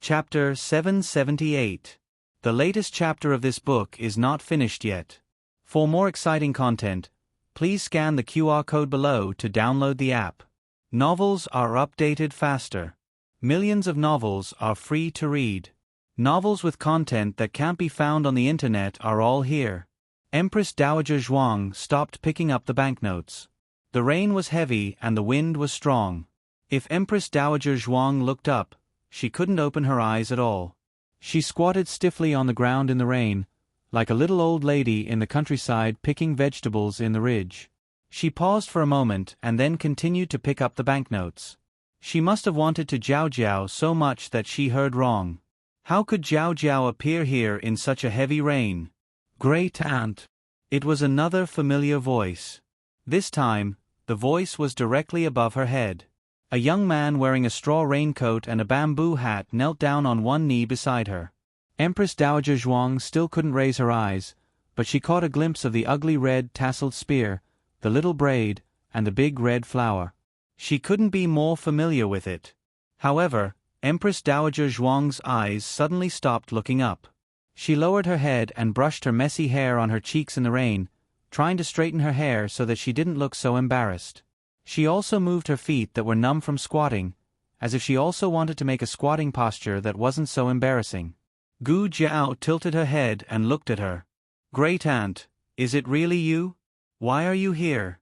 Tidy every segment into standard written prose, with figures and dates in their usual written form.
Chapter 778. The latest chapter of this book is not finished yet. For more exciting content, please scan the QR code below to download the app. Novels are updated faster. Millions of novels are free to read. Novels with content that can't be found on the internet are all here. Empress Dowager Zhuang stopped picking up the banknotes. The rain was heavy and the wind was strong. If Empress Dowager Zhuang looked up, she couldn't open her eyes at all. She squatted stiffly on the ground in the rain, like a little old lady in the countryside picking vegetables in the ridge. She paused for a moment and then continued to pick up the banknotes. She must have wanted to Jiao Jiao so much that she heard wrong. How could Jiao Jiao appear here in such a heavy rain? Great aunt. It was another familiar voice. This time, the voice was directly above her head. A young man wearing a straw raincoat and a bamboo hat knelt down on one knee beside her. Empress Dowager Zhuang still couldn't raise her eyes, but she caught a glimpse of the ugly red tasseled spear, the little braid, and the big red flower. She couldn't be more familiar with it. However, Empress Dowager Zhuang's eyes suddenly stopped looking up. She lowered her head and brushed her messy hair on her cheeks in the rain, trying to straighten her hair so that she didn't look so embarrassed. She also moved her feet that were numb from squatting, as if she also wanted to make a squatting posture that wasn't so embarrassing. Gu Jiao tilted her head and looked at her. Great aunt, is it really you? Why are you here?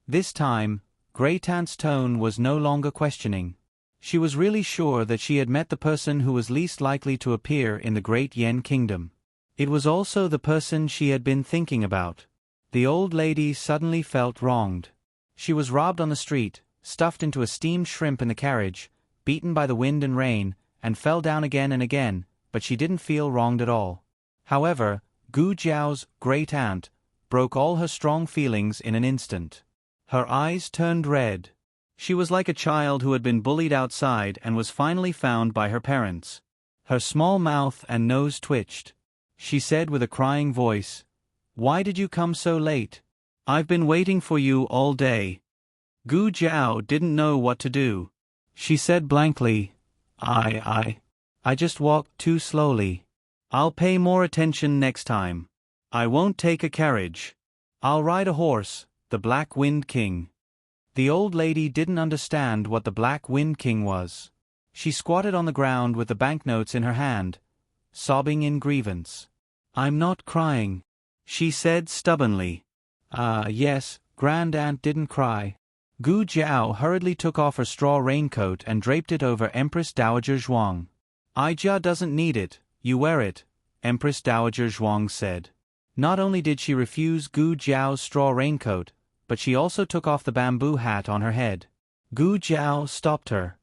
This time, Great Aunt's tone was no longer questioning. She was really sure that she had met the person who was least likely to appear in the Great Yen Kingdom. It was also the person she had been thinking about. The old lady suddenly felt wronged. She was robbed on the street, stuffed into a steamed shrimp in the carriage, beaten by the wind and rain, and fell down again and again, but she didn't feel wronged at all. However, Gu Jiao's great aunt broke all her strong feelings in an instant. Her eyes turned red. She was like a child who had been bullied outside and was finally found by her parents. Her small mouth and nose twitched. She said with a crying voice, "Why did you come so late? I've been waiting for you all day." Gu Jiao didn't know what to do. She said blankly, I just walked too slowly. I'll pay more attention next time. I won't take a carriage. I'll ride a horse, the Black Wind King." The old lady didn't understand what the Black Wind King was. She squatted on the ground with the banknotes in her hand, sobbing in grievance. "I'm not crying," she said stubbornly. Yes, Grand Aunt didn't cry. Gu Jiao hurriedly took off her straw raincoat and draped it over Empress Dowager Zhuang. "Aijia doesn't need it, you wear it," Empress Dowager Zhuang said. Not only did she refuse Gu Jiao's straw raincoat, but she also took off the bamboo hat on her head. Gu Jiao stopped her.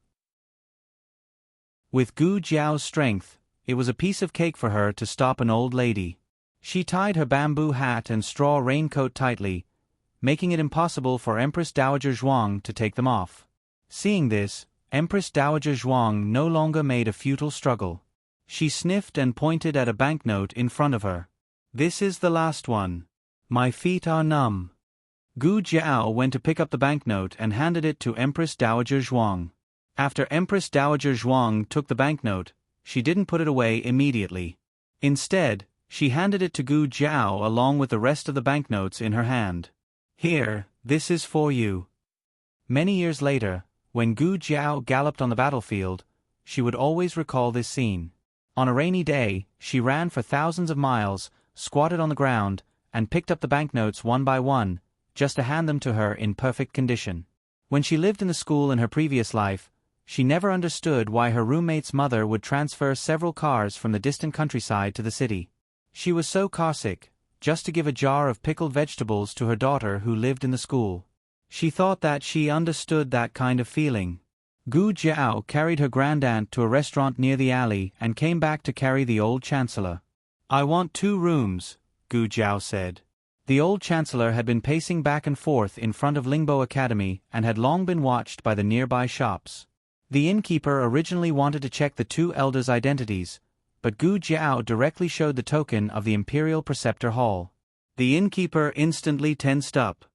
With Gu Jiao's strength, it was a piece of cake for her to stop an old lady. She tied her bamboo hat and straw raincoat tightly, making it impossible for Empress Dowager Zhuang to take them off. Seeing this, Empress Dowager Zhuang no longer made a futile struggle. She sniffed and pointed at a banknote in front of her. "This is the last one. My feet are numb." Gu Jiao went to pick up the banknote and handed it to Empress Dowager Zhuang. After Empress Dowager Zhuang took the banknote, she didn't put it away immediately. Instead, she handed it to Gu Jiao along with the rest of the banknotes in her hand. "Here, this is for you." Many years later, when Gu Jiao galloped on the battlefield, she would always recall this scene. On a rainy day, she ran for thousands of miles, squatted on the ground, and picked up the banknotes one by one, just to hand them to her in perfect condition. When she lived in the school in her previous life, she never understood why her roommate's mother would transfer several cars from the distant countryside to the city. She was so carsick, just to give a jar of pickled vegetables to her daughter who lived in the school. She thought that she understood that kind of feeling. Gu Jiao carried her grandaunt to a restaurant near the alley and came back to carry the old chancellor. "I want 2 rooms, Gu Jiao said. The old chancellor had been pacing back and forth in front of Lingbo Academy and had long been watched by the nearby shops. The innkeeper originally wanted to check the 2 elders' identities, but Gu Jiao directly showed the token of the Imperial Preceptor Hall. The innkeeper instantly tensed up.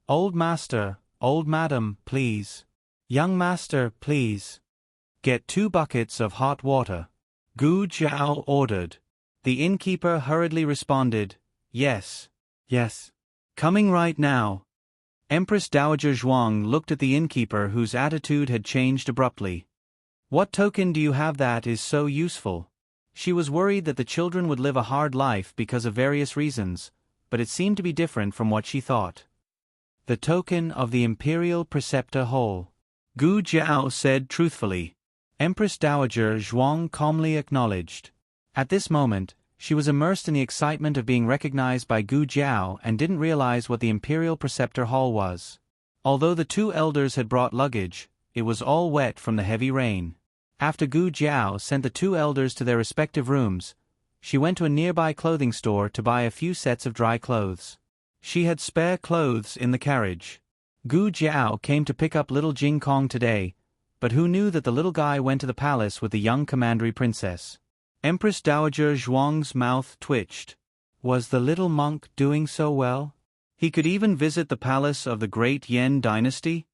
"Old master, old madam, please. Young master, please. Get 2 buckets of hot water." Gu Jiao ordered. The innkeeper hurriedly responded, "Yes. Yes. Coming right now." Empress Dowager Zhuang looked at the innkeeper, whose attitude had changed abruptly. "What token do you have that is so useful?" She was worried that the children would live a hard life because of various reasons, but it seemed to be different from what she thought. "The token of the Imperial Preceptor Hall," Gu Jiao said truthfully. Empress Dowager Zhuang calmly acknowledged. At this moment, she was immersed in the excitement of being recognized by Gu Jiao and didn't realize what the Imperial Preceptor Hall was. Although the two elders had brought luggage, it was all wet from the heavy rain. After Gu Jiao sent the two elders to their respective rooms, she went to a nearby clothing store to buy a few sets of dry clothes. She had spare clothes in the carriage. Gu Jiao came to pick up little Jing Kong today, but who knew that the little guy went to the palace with the young commandery princess? Empress Dowager Zhuang's mouth twitched. Was the little monk doing so well? He could even visit the palace of the great Yen dynasty?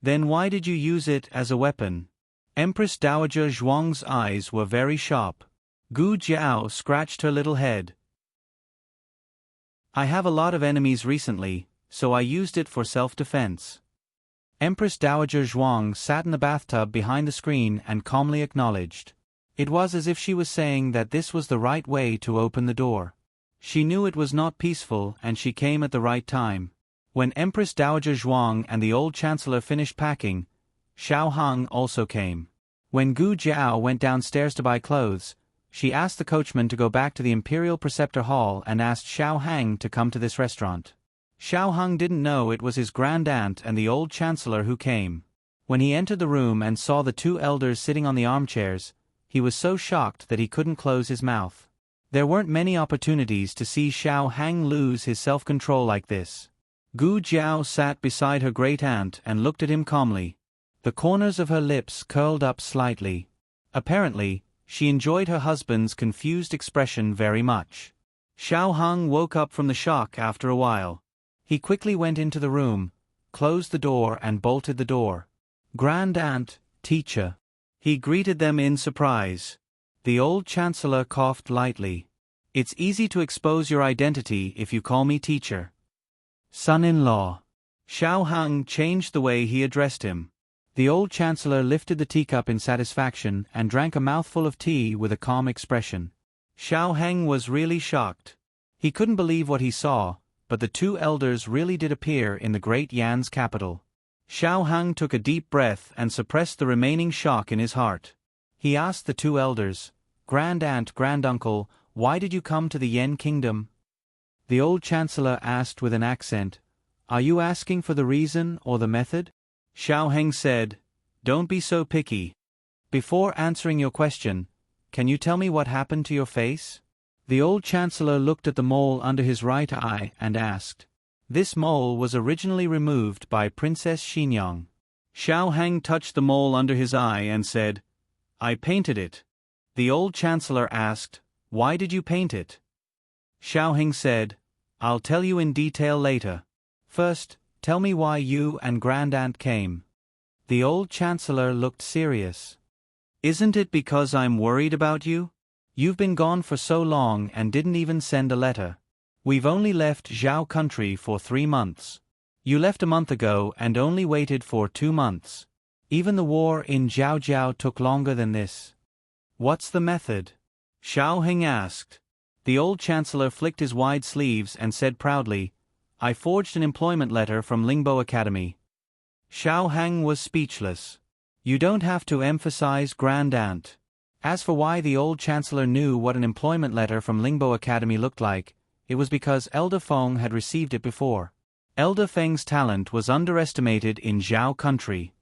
Then why did you use it as a weapon? Empress Dowager Zhuang's eyes were very sharp. Gu Jiao scratched her little head. I have a lot of enemies recently, so I used it for self-defense. Empress Dowager Zhuang sat in the bathtub behind the screen and calmly acknowledged. It was as if she was saying that this was the right way to open the door. She knew it was not peaceful, and she came at the right time. When Empress Dowager Zhuang and the old chancellor finished packing, Xiao Heng also came. When Gu Jiao went downstairs to buy clothes, she asked the coachman to go back to the Imperial Preceptor Hall and asked Xiao Heng to come to this restaurant. Xiao Heng didn't know it was his grand aunt and the old chancellor who came. When he entered the room and saw the two elders sitting on the armchairs, he was so shocked that he couldn't close his mouth. There weren't many opportunities to see Xiao Heng lose his self-control like this. Gu Jiao sat beside her great-aunt and looked at him calmly. The corners of her lips curled up slightly. Apparently, she enjoyed her husband's confused expression very much. Xiao Heng woke up from the shock after a while. He quickly went into the room, closed the door and bolted the door. Grand Aunt, teacher. He greeted them in surprise. The old chancellor coughed lightly. It's easy to expose your identity if you call me teacher. Son-in-law. Xiao Heng changed the way he addressed him. The old chancellor lifted the teacup in satisfaction and drank a mouthful of tea with a calm expression. Xiao Heng was really shocked. He couldn't believe what he saw, but the two elders really did appear in the great Yan's capital. Xiao Heng took a deep breath and suppressed the remaining shock in his heart. He asked the two elders, Grand Aunt, Granduncle, why did you come to the Yen kingdom? The old chancellor asked with an accent, Are you asking for the reason or the method? Xiao Heng said, Don't be so picky. Before answering your question, can you tell me what happened to your face? The old chancellor looked at the mole under his right eye and asked. This mole was originally removed by Princess Xinyang. Xiao Heng touched the mole under his eye and said, I painted it. The old chancellor asked, Why did you paint it? Xiao Heng said, I'll tell you in detail later. First, tell me why you and Grand Aunt came. The old chancellor looked serious. Isn't it because I'm worried about you? You've been gone for so long and didn't even send a letter. We've only left Zhao country for 3 months. You left a month ago and only waited for 2 months. Even the war in Zhao took longer than this. What's the method? Xiao Heng asked. The old chancellor flicked his wide sleeves and said proudly, I forged an employment letter from Lingbo Academy. Xiao Heng was speechless. You don't have to emphasize Grand Aunt. As for why the old chancellor knew what an employment letter from Lingbo Academy looked like, it was because Elder Feng had received it before. Elder Feng's talent was underestimated in Zhao country.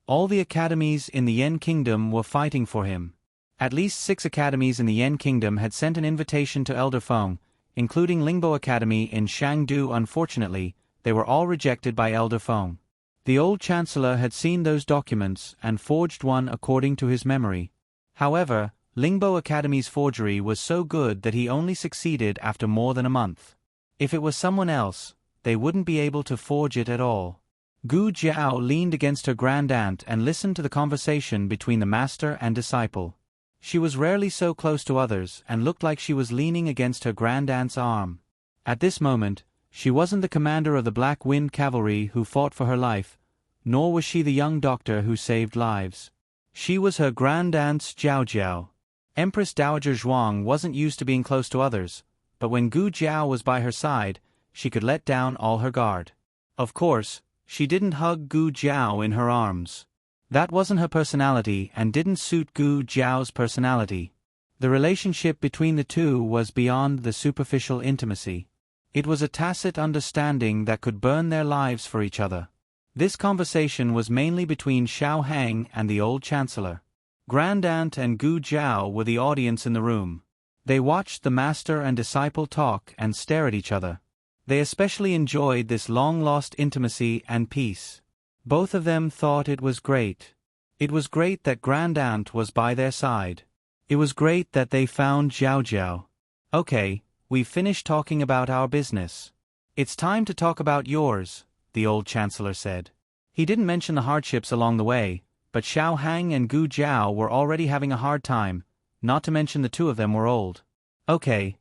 All the academies in the Yen kingdom were fighting for him. At least 6 academies in the Yen kingdom had sent an invitation to Elder Feng, including Lingbo Academy in Shangdu. Unfortunately, they were all rejected by Elder Feng. The old chancellor had seen those documents and forged one according to his memory. However, Lingbo Academy's forgery was so good that he only succeeded after more than a month. If it was someone else, they wouldn't be able to forge it at all. Gu Jiao leaned against her grandaunt and listened to the conversation between the master and disciple. She was rarely so close to others and looked like she was leaning against her grandaunt's arm. At this moment, she wasn't the commander of the Black Wind Cavalry who fought for her life, nor was she the young doctor who saved lives. She was her grandaunt's Jiao Jiao. Empress Dowager Zhuang wasn't used to being close to others, but when Gu Jiao was by her side, she could let down all her guard. Of course, she didn't hug Gu Jiao in her arms. That wasn't her personality and didn't suit Gu Jiao's personality. The relationship between the two was beyond the superficial intimacy. It was a tacit understanding that could burn their lives for each other. This conversation was mainly between Xiao Hang and the old chancellor. Grandaunt and Gu Jiao were the audience in the room. They watched the master and disciple talk and stare at each other. They especially enjoyed this long-lost intimacy and peace. Both of them thought it was great. It was great that Grandaunt was by their side. It was great that they found Jiao Jiao. Okay, we've finished talking about our business. It's time to talk about yours, the old chancellor said. He didn't mention the hardships along the way, but Xiao Hang and Gu Jiao were already having a hard time, not to mention the two of them were old. Okay,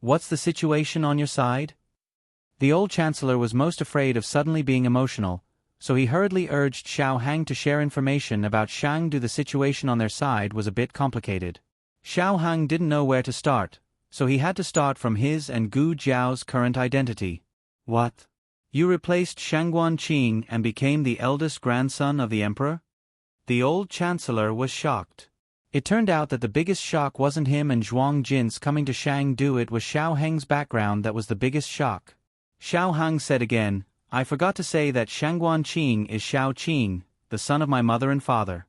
what's the situation on your side? The old chancellor was most afraid of suddenly being emotional, so he hurriedly urged Xiao Hang to share information about Shangdu. The situation on their side was a bit complicated. Xiao Hang didn't know where to start, so he had to start from his and Gu Jiao's current identity. What? You replaced Shangguan Qing and became the eldest grandson of the emperor? The old chancellor was shocked. It turned out that the biggest shock wasn't him and Zhuang Jin's coming to Shangdu, it was Xiao Hang's background that was the biggest shock. Xiao Hang said again, I forgot to say that Shangguan Qing is Xiao Qing, the son of my mother and father.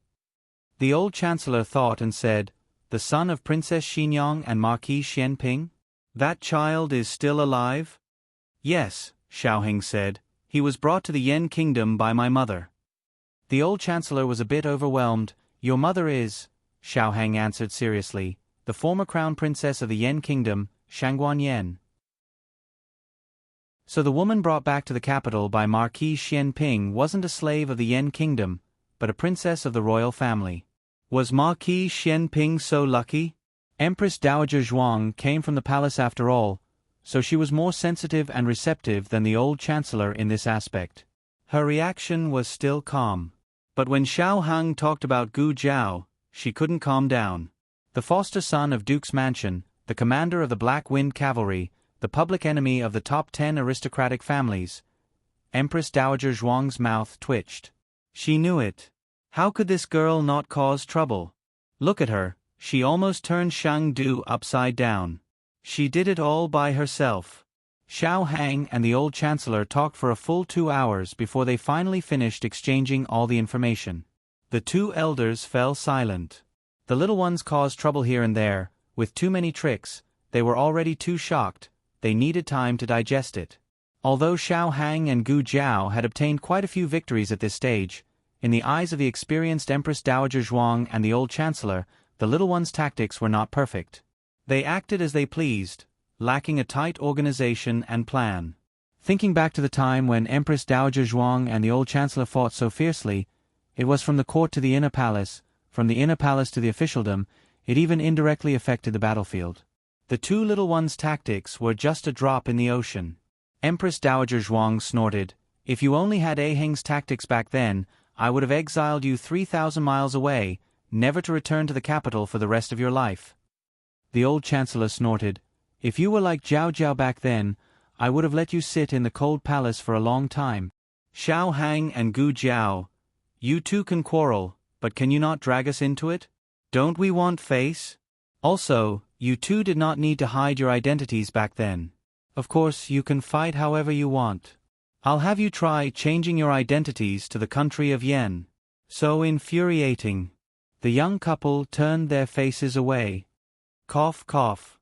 The old chancellor thought and said, the son of Princess Xinyang and Marquis Xianping? That child is still alive? Yes, Xiao Heng said, he was brought to the Yen kingdom by my mother. The old chancellor was a bit overwhelmed. Your mother is, Xiao Heng answered seriously, the former crown princess of the Yen kingdom, Shangguan Yen. So the woman brought back to the capital by Marquis Xianping wasn't a slave of the Yen kingdom, but a princess of the royal family. Was Marquis Xianping so lucky? Empress Dowager Zhuang came from the palace after all, so she was more sensitive and receptive than the old chancellor in this aspect. Her reaction was still calm. But when Xiao Hang talked about Gu Jiao, she couldn't calm down. The foster son of Duke's Mansion, the commander of the Black Wind Cavalry, the public enemy of the top 10 aristocratic families. Empress Dowager Zhuang's mouth twitched. She knew it. How could this girl not cause trouble? Look at her, she almost turned Shangdu upside down. She did it all by herself. Xiao Hang and the old chancellor talked for a full 2 hours before they finally finished exchanging all the information. The two elders fell silent. The little ones caused trouble here and there, with too many tricks, they were already too shocked. They needed time to digest it. Although Xiao Hang and Gu Jiao had obtained quite a few victories at this stage, in the eyes of the experienced Empress Dowager Zhuang and the old chancellor, the little ones' tactics were not perfect. They acted as they pleased, lacking a tight organization and plan. Thinking back to the time when Empress Dowager Zhuang and the old chancellor fought so fiercely, it was from the court to the inner palace, from the inner palace to the officialdom, it even indirectly affected the battlefield. The two little ones' tactics were just a drop in the ocean. Empress Dowager Zhuang snorted, if you only had Aheng's tactics back then, I would have exiled you 3,000 miles away, never to return to the capital for the rest of your life. The old chancellor snorted, if you were like Jiao Jiao back then, I would have let you sit in the cold palace for a long time. Xiao Hang and Gu Jiao, you two can quarrel, but can you not drag us into it? Don't we want face? Also, you two did not need to hide your identities back then. Of course, you can fight however you want. I'll have you try changing your identities to the country of Yen. So infuriating. The young couple turned their faces away. Cough, cough.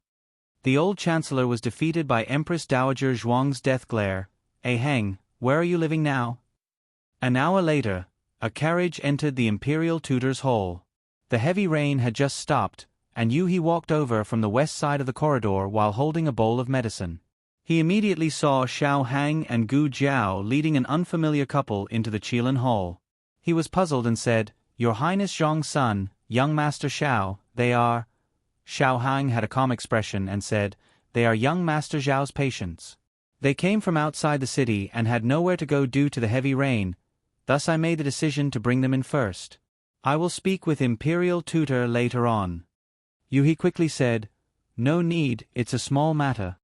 The old chancellor was defeated by Empress Dowager Zhuang's death glare. Heng, where are you living now? An hour later, a carriage entered the imperial tutor's hall. The heavy rain had just stopped, and He walked over from the west side of the corridor while holding a bowl of medicine. He immediately saw Xiao Hang and Gu Jiao leading an unfamiliar couple into the Qilin Hall. He was puzzled and said, "Your Highness Zhong's son, young Master Xiao, they are..." Xiao Hang had a calm expression and said, "They are young Master Zhao's patients. They came from outside the city and had nowhere to go due to the heavy rain, thus I made the decision to bring them in first. I will speak with Imperial Tutor later on." Yuhi quickly said, "No need, it's a small matter.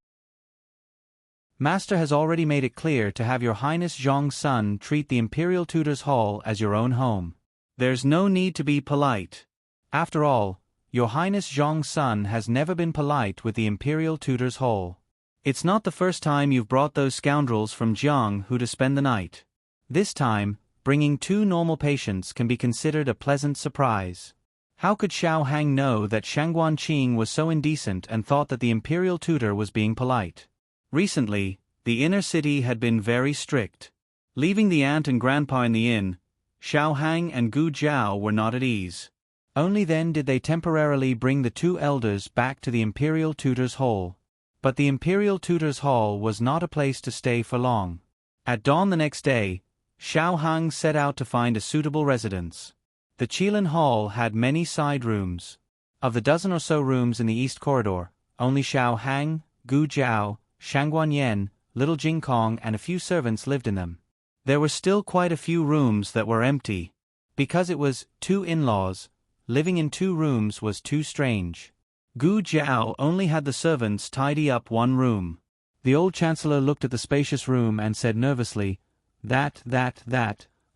Master has already made it clear to have your Highness Zhong's son treat the Imperial Tutor's hall as your own home. There's no need to be polite. After all, your Highness Zhong's son has never been polite with the Imperial Tutor's hall. It's not the first time you've brought those scoundrels from Jianghu to spend the night. This time, bringing 2 normal patients can be considered a pleasant surprise." How could Xiao Hang know that Shangguan Qing was so indecent and thought that the Imperial Tutor was being polite? Recently, the inner city had been very strict. Leaving the aunt and grandpa in the inn, Xiao Hang and Gu Jiao were not at ease. Only then did they temporarily bring the 2 elders back to the Imperial Tutor's hall. But the Imperial Tutor's hall was not a place to stay for long. At dawn the next day, Xiao Hang set out to find a suitable residence. The Qilin Hall had many side rooms. Of the dozen or so rooms in the east corridor, only Xiao Hang, Gu Jiao, Shangguan Yen, little Jing Kong and a few servants lived in them. There were still quite a few rooms that were empty. Because it was 2 in-laws, living in 2 rooms was too strange. Gu Jiao only had the servants tidy up 1 room. The old chancellor looked at the spacious room and said nervously, That,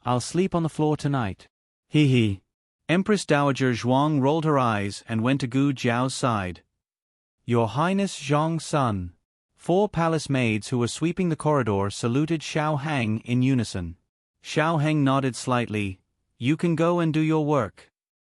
I'll sleep on the floor tonight. He. Empress Dowager Zhuang rolled her eyes and went to Gu Jiao's side. "Your Highness Zhong's son." 4 palace maids who were sweeping the corridor saluted Xiao Hang in unison. Xiao Hang nodded slightly. "You can go and do your work."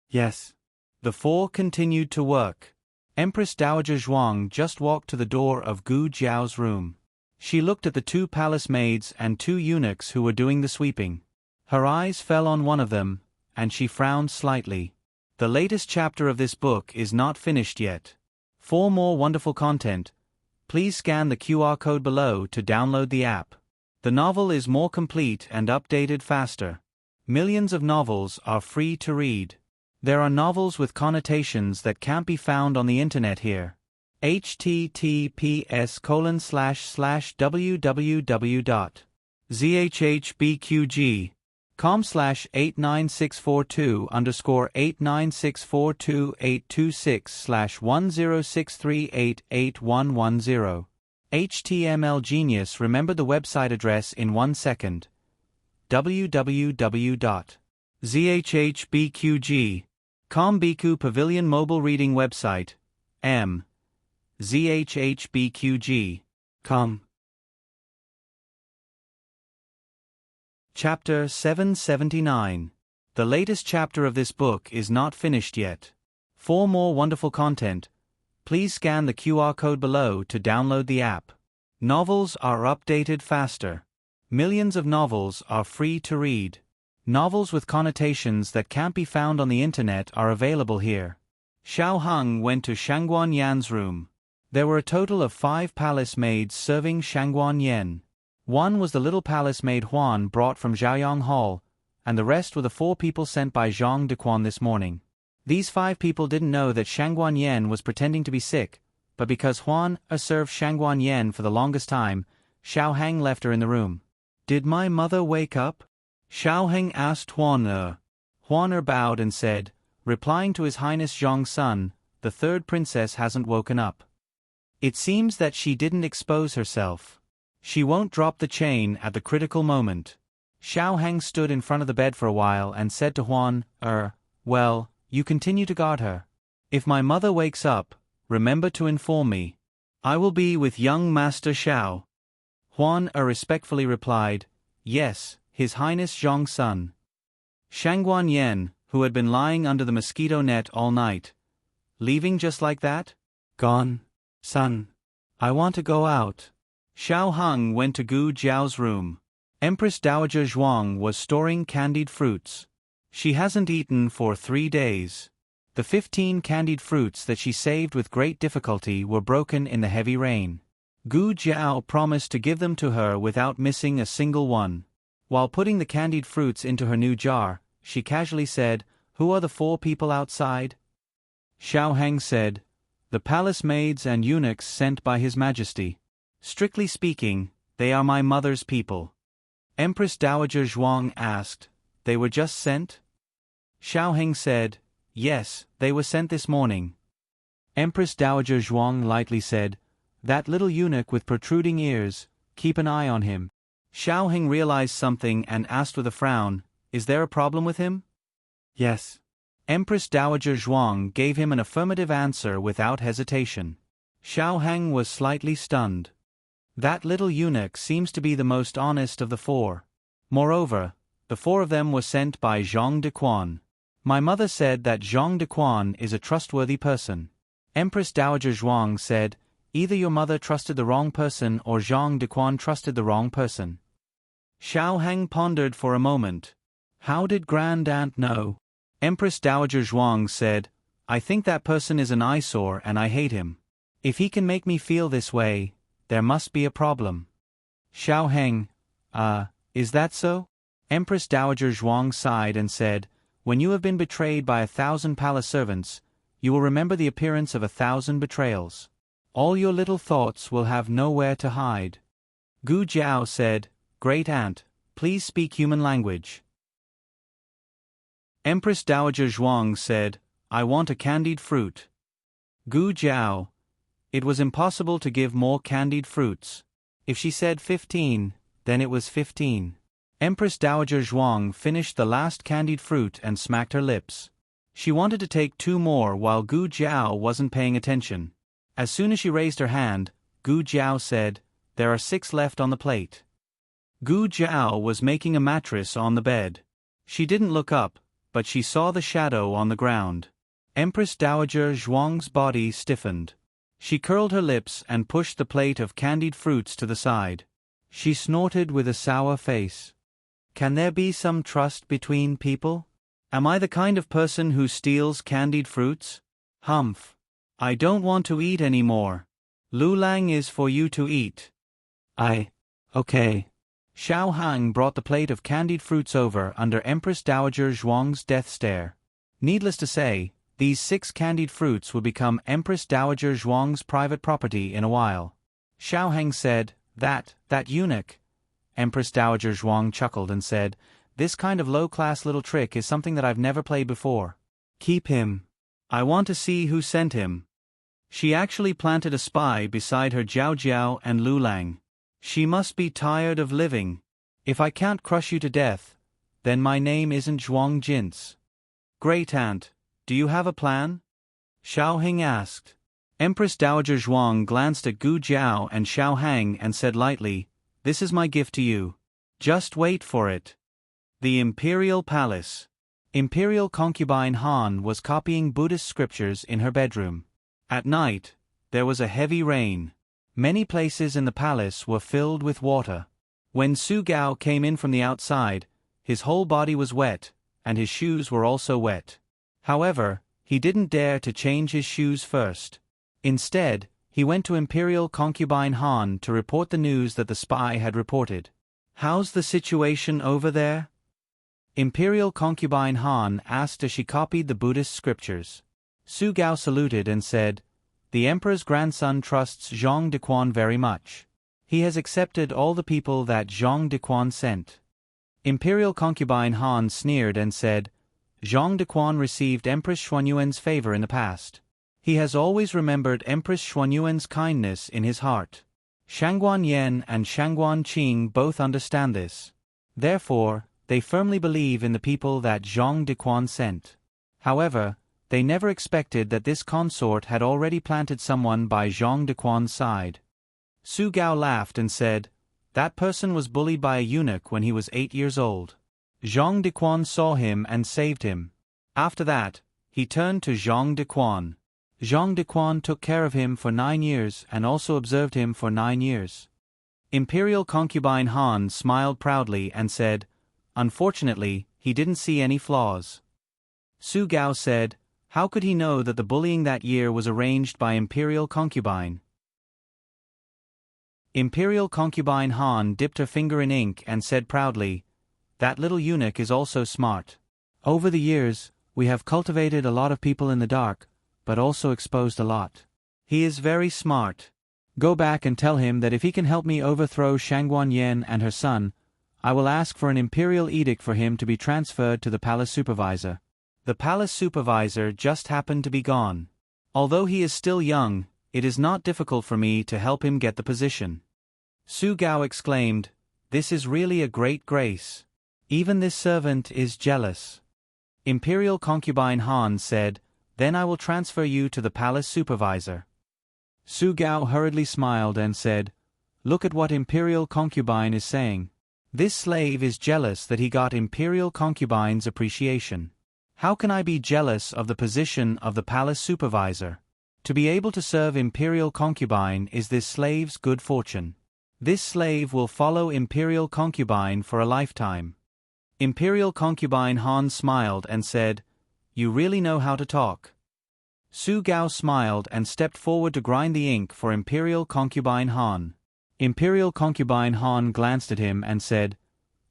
"Yes." The 4 continued to work. Empress Dowager Zhuang just walked to the door of Gu Jiao's room. She looked at the 2 palace maids and 2 eunuchs who were doing the sweeping. Her eyes fell on one of them, and she frowned slightly. The latest chapter of this book is not finished yet. For more wonderful content, please scan the QR code below to download the app. The novel is more complete and updated faster. Millions of novels are free to read. There are novels with connotations that can't be found on the internet here. https://www.zhbqg.com/89642/826388110. HTML Genius remembered the website address in 1 second. www.zhbqg.com Biku Pavilion Mobile Reading Website. zhbqg.com. Chapter 779. The latest chapter of this book is not finished yet. For more wonderful content, please scan the QR code below to download the app. Novels are updated faster. Millions of novels are free to read. Novels with connotations that can't be found on the internet are available here. Xiao Hang went to Shangguan Yan's room. There were a total of 5 palace maids serving Shangguan Yan. One was the little palace maid Huan brought from Zhaoyang Hall, and the rest were the 4 people sent by Zhang Dequan this morning. These 5 people didn't know that Shangguan Yan was pretending to be sick, but because Huan served Shangguan Yan for the longest time, Xiao Hang left her in the room. "Did my mother wake up?" Xiao Hang asked Huan. Huan bowed and said, replying to His Highness Zhong's son, "The 3rd princess hasn't woken up. It seems that she didn't expose herself. She won't drop the chain at the critical moment." Xiao Hang stood in front of the bed for a while and said to Huan, well, you continue to guard her. If my mother wakes up, remember to inform me. I will be with young Master Xiao. Huan respectfully replied, "Yes, His Highness Zhong's son." Shangguan Yan, who had been lying under the mosquito net all night. "Leaving just like that?" "Gone, son. I want to go out." Xiao Hang went to Gu Jiao's room. Empress Dowager Zhuang was storing candied fruits. She hasn't eaten for 3 days. The 15 candied fruits that she saved with great difficulty were broken in the heavy rain. Gu Jiao promised to give them to her without missing a single one. While putting the candied fruits into her new jar, she casually said, "Who are the 4 people outside?" Xiao Heng said, "The palace maids and eunuchs sent by His Majesty. Strictly speaking, they are my mother's people." Empress Dowager Zhuang asked, "They were just sent?" Xiao Heng said, "Yes, they were sent this morning." Empress Dowager Zhuang lightly said, "That little eunuch with protruding ears, keep an eye on him." Xiao Heng realized something and asked with a frown, "Is there a problem with him?" "Yes." Empress Dowager Zhuang gave him an affirmative answer without hesitation. Xiao Heng was slightly stunned. That little eunuch seems to be the most honest of the 4. Moreover, the 4 of them were sent by Zhang Dequan. My mother said that Zhang Dequan is a trustworthy person. Empress Dowager Zhuang said, "Either your mother trusted the wrong person or Zhang Dequan trusted the wrong person." Xiao Heng pondered for a moment. How did Grand Aunt know? Empress Dowager Zhuang said, "I think that person is an eyesore and I hate him. If he can make me feel this way, there must be a problem." Xiao Heng, is that so? Empress Dowager Zhuang sighed and said, "When you have been betrayed by 1,000 palace servants, you will remember the appearance of 1,000 betrayals. All your little thoughts will have nowhere to hide." Gu Jiao said, "Great Aunt, please speak human language." Empress Dowager Zhuang said, "I want a candied fruit." Gu Jiao. It was impossible to give more candied fruits. If she said 15, then it was 15. Empress Dowager Zhuang finished the last candied fruit and smacked her lips. She wanted to take 2 more while Gu Jiao wasn't paying attention. As soon as she raised her hand, Gu Jiao said, "There are 6 left on the plate." Gu Jiao was making a mattress on the bed. She didn't look up, but she saw the shadow on the ground. Empress Dowager Zhuang's body stiffened. She curled her lips and pushed the plate of candied fruits to the side. She snorted with a sour face. "Can there be some trust between people? Am I the kind of person who steals candied fruits? Humph. I don't want to eat anymore. Lu Lang is for you to eat." Okay. Xiao Heng brought the plate of candied fruits over under Empress Dowager Zhuang's death stare. Needless to say, these 6 candied fruits would become Empress Dowager Zhuang's private property in a while. Xiao Heng said, That eunuch." Empress Dowager Zhuang chuckled and said, "This kind of low-class little trick is something that I've never played before. Keep him. I want to see who sent him." She actually planted a spy beside her Jiao Jiao and Lu Lang. She must be tired of living. If I can't crush you to death, then my name isn't Zhuang Jin's. "Great Aunt, do you have a plan?" Xiao Heng asked. Empress Dowager Zhuang glanced at Gu Jiao and Xiao Heng and said lightly, "This is my gift to you. Just wait for it." The Imperial Palace. Imperial concubine Han was copying Buddhist scriptures in her bedroom. At night, there was a heavy rain. Many places in the palace were filled with water. When Su Gao came in from the outside, his whole body was wet, and his shoes were also wet. However, he didn't dare to change his shoes first. Instead, he went to Imperial concubine Han to report the news that the spy had reported. "How's the situation over there?" Imperial concubine Han asked as she copied the Buddhist scriptures. Su Gao saluted and said, "The emperor's grandson trusts Zhang Dequan very much. He has accepted all the people that Zhang Dequan sent." Imperial concubine Han sneered and said, "Zhang Dequan received Empress Xuanyuan's favor in the past. He has always remembered Empress Xuanyuan's kindness in his heart. Shangguan Yan and Shangguan Qing both understand this. Therefore, they firmly believe in the people that Zhang Dequan sent. However, they never expected that this consort had already planted someone by Zhang Dequan's side." Su Gao laughed and said, "That person was bullied by a eunuch when he was 8 years old. Zhang Dequan saw him and saved him. After that, he turned to Zhang Dequan. Zhang Dequan took care of him for 9 years and also observed him for 9 years." Imperial concubine Han smiled proudly and said, "Unfortunately, he didn't see any flaws." Su Gao said, "How could he know that the bullying that year was arranged by Imperial concubine?" Imperial concubine Han dipped her finger in ink and said proudly, "That little eunuch is also smart. Over the years, we have cultivated a lot of people in the dark, but also exposed a lot. He is very smart. Go back and tell him that if he can help me overthrow Shangguan Yen and her son, I will ask for an imperial edict for him to be transferred to the palace supervisor." The palace supervisor just happened to be gone. Although he is still young, it is not difficult for me to help him get the position. Su Gao exclaimed, "This is really a great grace. Even this servant is jealous." Imperial concubine Han said, "Then I will transfer you to the palace supervisor." Su Gao hurriedly smiled and said, "Look at what imperial concubine is saying. This slave is jealous that he got imperial concubine's appreciation. How can I be jealous of the position of the palace supervisor? To be able to serve imperial concubine is this slave's good fortune. This slave will follow imperial concubine for a lifetime." Imperial concubine Han smiled and said, "You really know how to talk." Su Gao smiled and stepped forward to grind the ink for Imperial concubine Han. Imperial concubine Han glanced at him and said,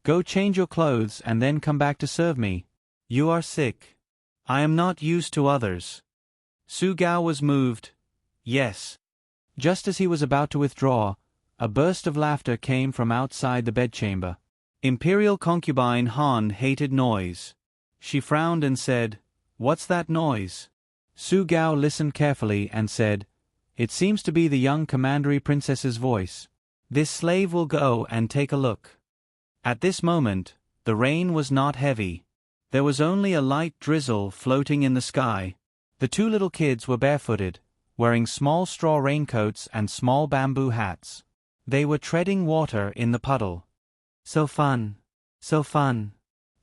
"Go change your clothes and then come back to serve me. You are sick. I am not used to others." Su Gao was moved. "Yes." Just as he was about to withdraw, a burst of laughter came from outside the bedchamber. Imperial concubine Han hated noise. She frowned and said, "What's that noise?" Su Gao listened carefully and said, "It seems to be the young commandery princess's voice. This slave will go and take a look." At this moment, the rain was not heavy. There was only a light drizzle floating in the sky. The two little kids were barefooted, wearing small straw raincoats and small bamboo hats. They were treading water in the puddle. So fun! So fun!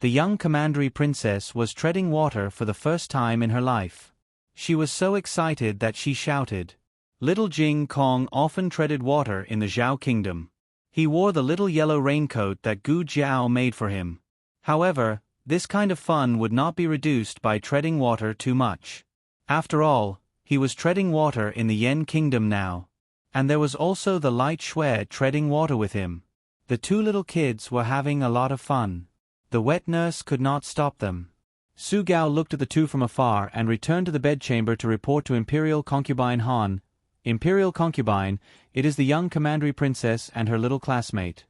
The young commandery princess was treading water for the first time in her life. She was so excited that she shouted. Little Jing Kong often treaded water in the Zhao kingdom. He wore the little yellow raincoat that Gu Jiao made for him. However, this kind of fun would not be reduced by treading water too much. After all, he was treading water in the Yen kingdom now. And there was also the light Shui treading water with him. The two little kids were having a lot of fun. The wet nurse could not stop them. Su Gao looked at the two from afar and returned to the bedchamber to report to Imperial concubine Han. "Imperial concubine, it is the young commandery princess and her little classmate."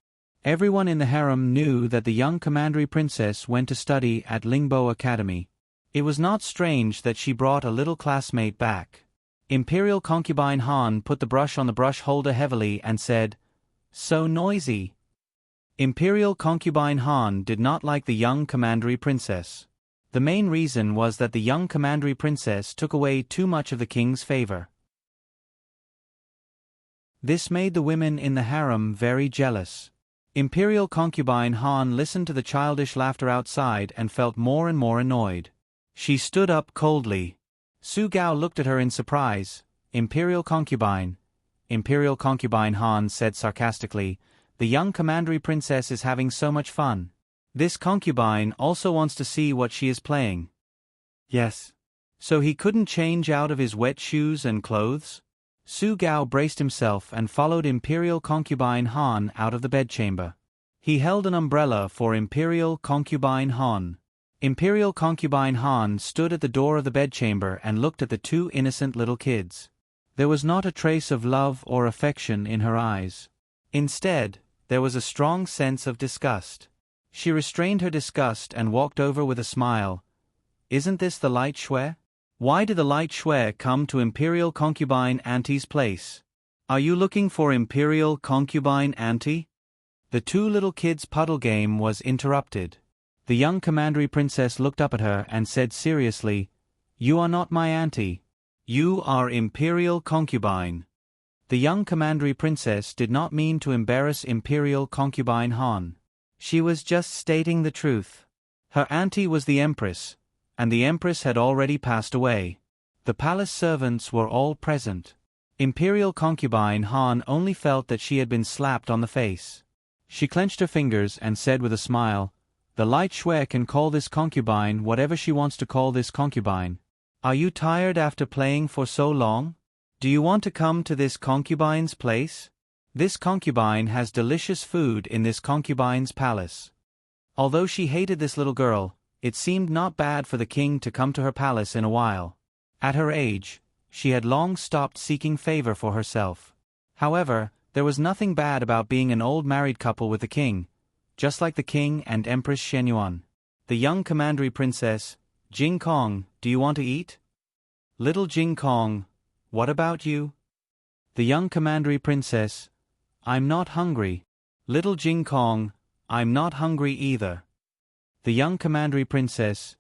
Everyone in the harem knew that the young commandery princess went to study at Lingbo Academy. It was not strange that she brought a little classmate back. Imperial concubine Han put the brush on the brush holder heavily and said, "So noisy." Imperial concubine Han did not like the young commandery princess. The main reason was that the young commandery princess took away too much of the king's favor. This made the women in the harem very jealous. Imperial concubine Han listened to the childish laughter outside and felt more and more annoyed. She stood up coldly. Su Gao looked at her in surprise. Imperial concubine Han said sarcastically, "The young commandery princess is having so much fun. This concubine also wants to see what she is playing." "Yes." "So he couldn't change out of his wet shoes and clothes?" Su Gao braced himself and followed Imperial concubine Han out of the bedchamber. He held an umbrella for Imperial concubine Han. Imperial concubine Han stood at the door of the bedchamber and looked at the two innocent little kids. There was not a trace of love or affection in her eyes. Instead, there was a strong sense of disgust. She restrained her disgust and walked over with a smile. "Isn't this the light Shui? Why did the light Shui come to Imperial concubine Auntie's place? Are you looking for Imperial concubine Auntie?" The two little kids' puddle game was interrupted. The young commandery princess looked up at her and said seriously, "You are not my auntie. You are Imperial concubine." The young commandery princess did not mean to embarrass Imperial concubine Han. She was just stating the truth. Her auntie was the empress, and the empress had already passed away. The palace servants were all present. Imperial concubine Han only felt that she had been slapped on the face. She clenched her fingers and said with a smile, "The light Shui can call this concubine whatever she wants to call this concubine. Are you tired after playing for so long? Do you want to come to this concubine's place?" This concubine has delicious food in this concubine's palace. Although she hated this little girl, it seemed not bad for the king to come to her palace in a while. At her age, she had long stopped seeking favor for herself. However, there was nothing bad about being an old married couple with the king, just like the king and Empress Shenyuan. The young commandery princess, Jing Kong, do you want to eat? Little Jing Kong, what about you? The young commandery princess, I'm not hungry. Little Jing Kong, I'm not hungry either. The young commandery princess,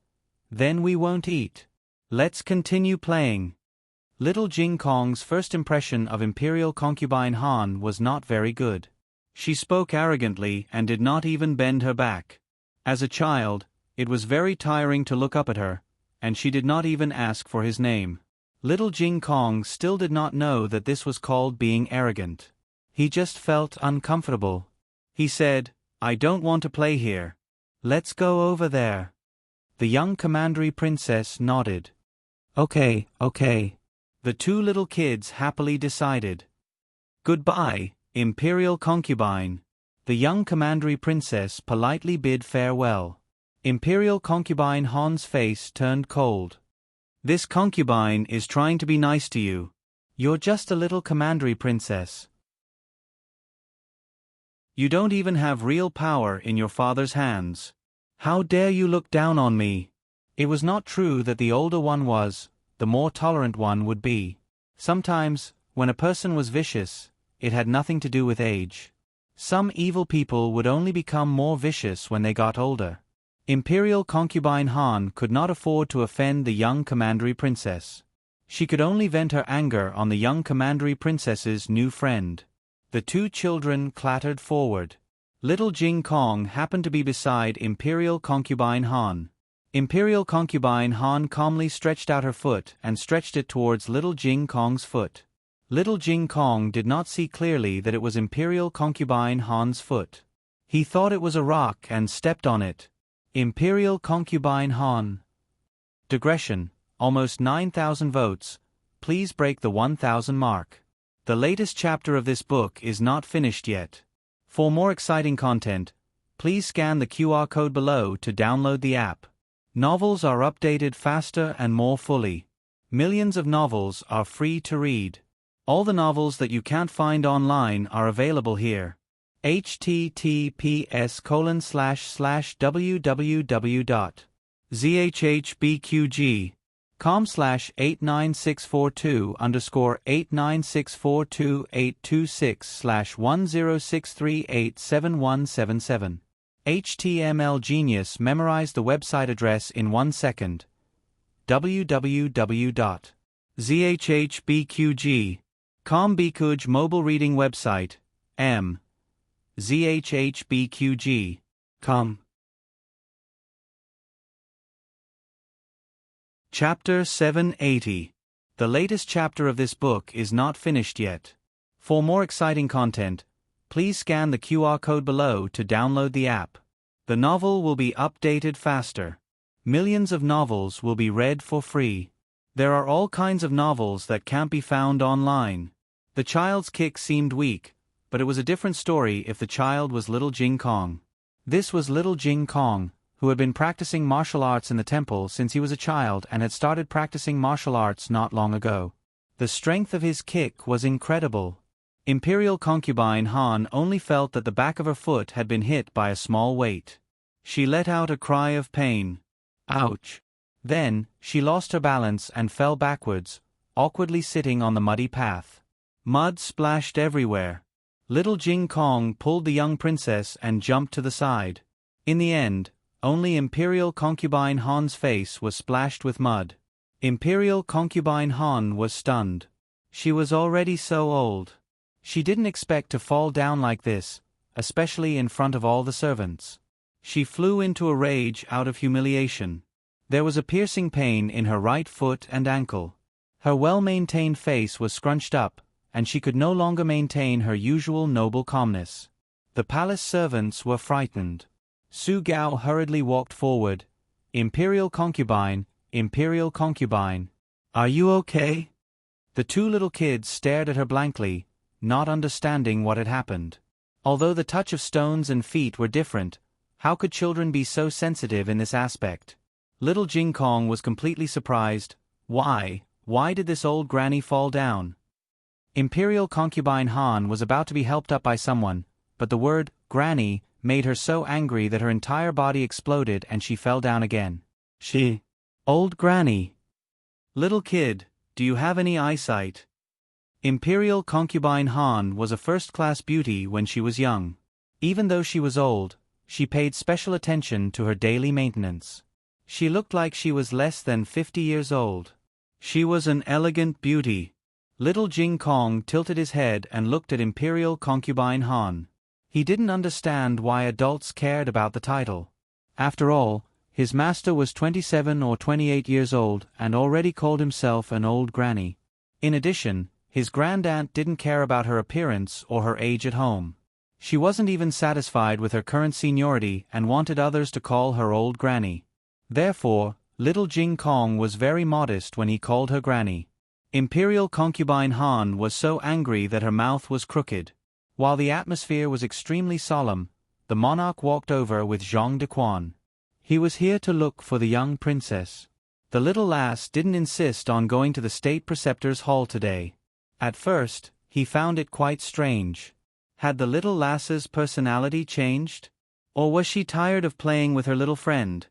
then we won't eat. Let's continue playing. Little Jing Kong's first impression of imperial concubine Han was not very good. She spoke arrogantly and did not even bend her back. As a child, it was very tiring to look up at her, and she did not even ask for his name. Little Jing Kong still did not know that this was called being arrogant. He just felt uncomfortable. He said, I don't want to play here. Let's go over there. The young commandery princess nodded. Okay. The two little kids happily decided. Goodbye, imperial concubine. The young commandery princess politely bid farewell. Imperial concubine Han's face turned cold. This concubine is trying to be nice to you. You're just a little commandery princess. You don't even have real power in your father's hands. How dare you look down on me? It was not true that the older one was, the more tolerant one would be. Sometimes, when a person was vicious, it had nothing to do with age. Some evil people would only become more vicious when they got older. Imperial concubine Han could not afford to offend the young commandery princess. She could only vent her anger on the young commandery princess's new friend. The two children clattered forward. Little Jing Kong happened to be beside Imperial concubine Han. Imperial concubine Han calmly stretched out her foot and stretched it towards little Jing Kong's foot. Little Jing Kong did not see clearly that it was Imperial concubine Han's foot. He thought it was a rock and stepped on it. Imperial concubine Han. Digression, almost 9,000 votes. Please break the 1,000 mark. The latest chapter of this book is not finished yet. For more exciting content, please scan the QR code below to download the app. Novels are updated faster and more fully. Millions of novels are free to read. All the novels that you can't find online are available here. https://www.zhbqg.com/89642826826/10638777. HTML Genius memorized the website address in 1 second. www.zhbqg.com Bikuj mobile reading website. zhbqg.com. Chapter 780. The latest chapter of this book is not finished yet. For more exciting content, please scan the QR code below to download the app. The novel will be updated faster. Millions of novels will be read for free. There are all kinds of novels that can't be found online. The child's kick seemed weak, but it was a different story if the child was little Jing Kong. This was little Jing Kong, who had been practicing martial arts in the temple since he was a child and had started practicing martial arts not long ago. The strength of his kick was incredible. Imperial concubine Han only felt that the back of her foot had been hit by a small weight. She let out a cry of pain. Ouch! Then, she lost her balance and fell backwards, awkwardly sitting on the muddy path. Mud splashed everywhere. Little Jing Kong pulled the young princess and jumped to the side. In the end, only Imperial concubine Han's face was splashed with mud. Imperial concubine Han was stunned. She was already so old. She didn't expect to fall down like this, especially in front of all the servants. She flew into a rage out of humiliation. There was a piercing pain in her right foot and ankle. Her well-maintained face was scrunched up, and she could no longer maintain her usual noble calmness. The palace servants were frightened. Su Gao hurriedly walked forward. Imperial concubine, Imperial concubine. Are you okay? The two little kids stared at her blankly, not understanding what had happened. Although the touch of stones and feet were different, how could children be so sensitive in this aspect? Little Jing Kong was completely surprised. Why did this old granny fall down? Imperial concubine Han was about to be helped up by someone, but the word, granny, made her so angry that her entire body exploded and she fell down again. Old granny. Little kid, do you have any eyesight? Imperial concubine Han was a first-class beauty when she was young. Even though she was old, she paid special attention to her daily maintenance. She looked like she was less than 50 years old. She was an elegant beauty. Little Jing Kong tilted his head and looked at Imperial concubine Han. He didn't understand why adults cared about the title. After all, his master was 27 or 28 years old and already called himself an old granny. In addition, his grandaunt didn't care about her appearance or her age at home. She wasn't even satisfied with her current seniority and wanted others to call her old granny. Therefore, little Jing Kong was very modest when he called her granny. Imperial concubine Han was so angry that her mouth was crooked. While the atmosphere was extremely solemn, the monarch walked over with Zhang de Quan. He was here to look for the young princess. The little lass didn't insist on going to the state preceptor's hall today. At first, he found it quite strange. Had the little lass's personality changed? Or was she tired of playing with her little friend?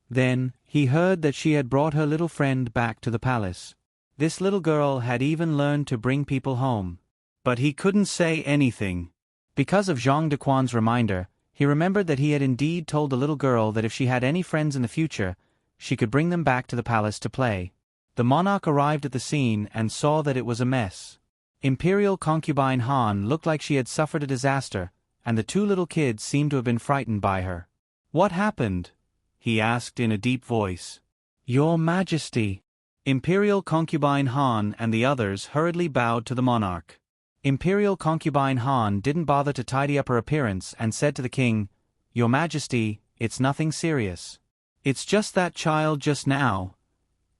Then, he heard that she had brought her little friend back to the palace. This little girl had even learned to bring people home. But he couldn't say anything. Because of Zhang de Quan's reminder, he remembered that he had indeed told the little girl that if she had any friends in the future, she could bring them back to the palace to play. The monarch arrived at the scene and saw that it was a mess. Imperial concubine Han looked like she had suffered a disaster, and the two little kids seemed to have been frightened by her. "What happened?" he asked in a deep voice. "Your Majesty." Imperial concubine Han and the others hurriedly bowed to the monarch. Imperial concubine Han didn't bother to tidy up her appearance and said to the king, "Your Majesty, it's nothing serious. It's just that child just now.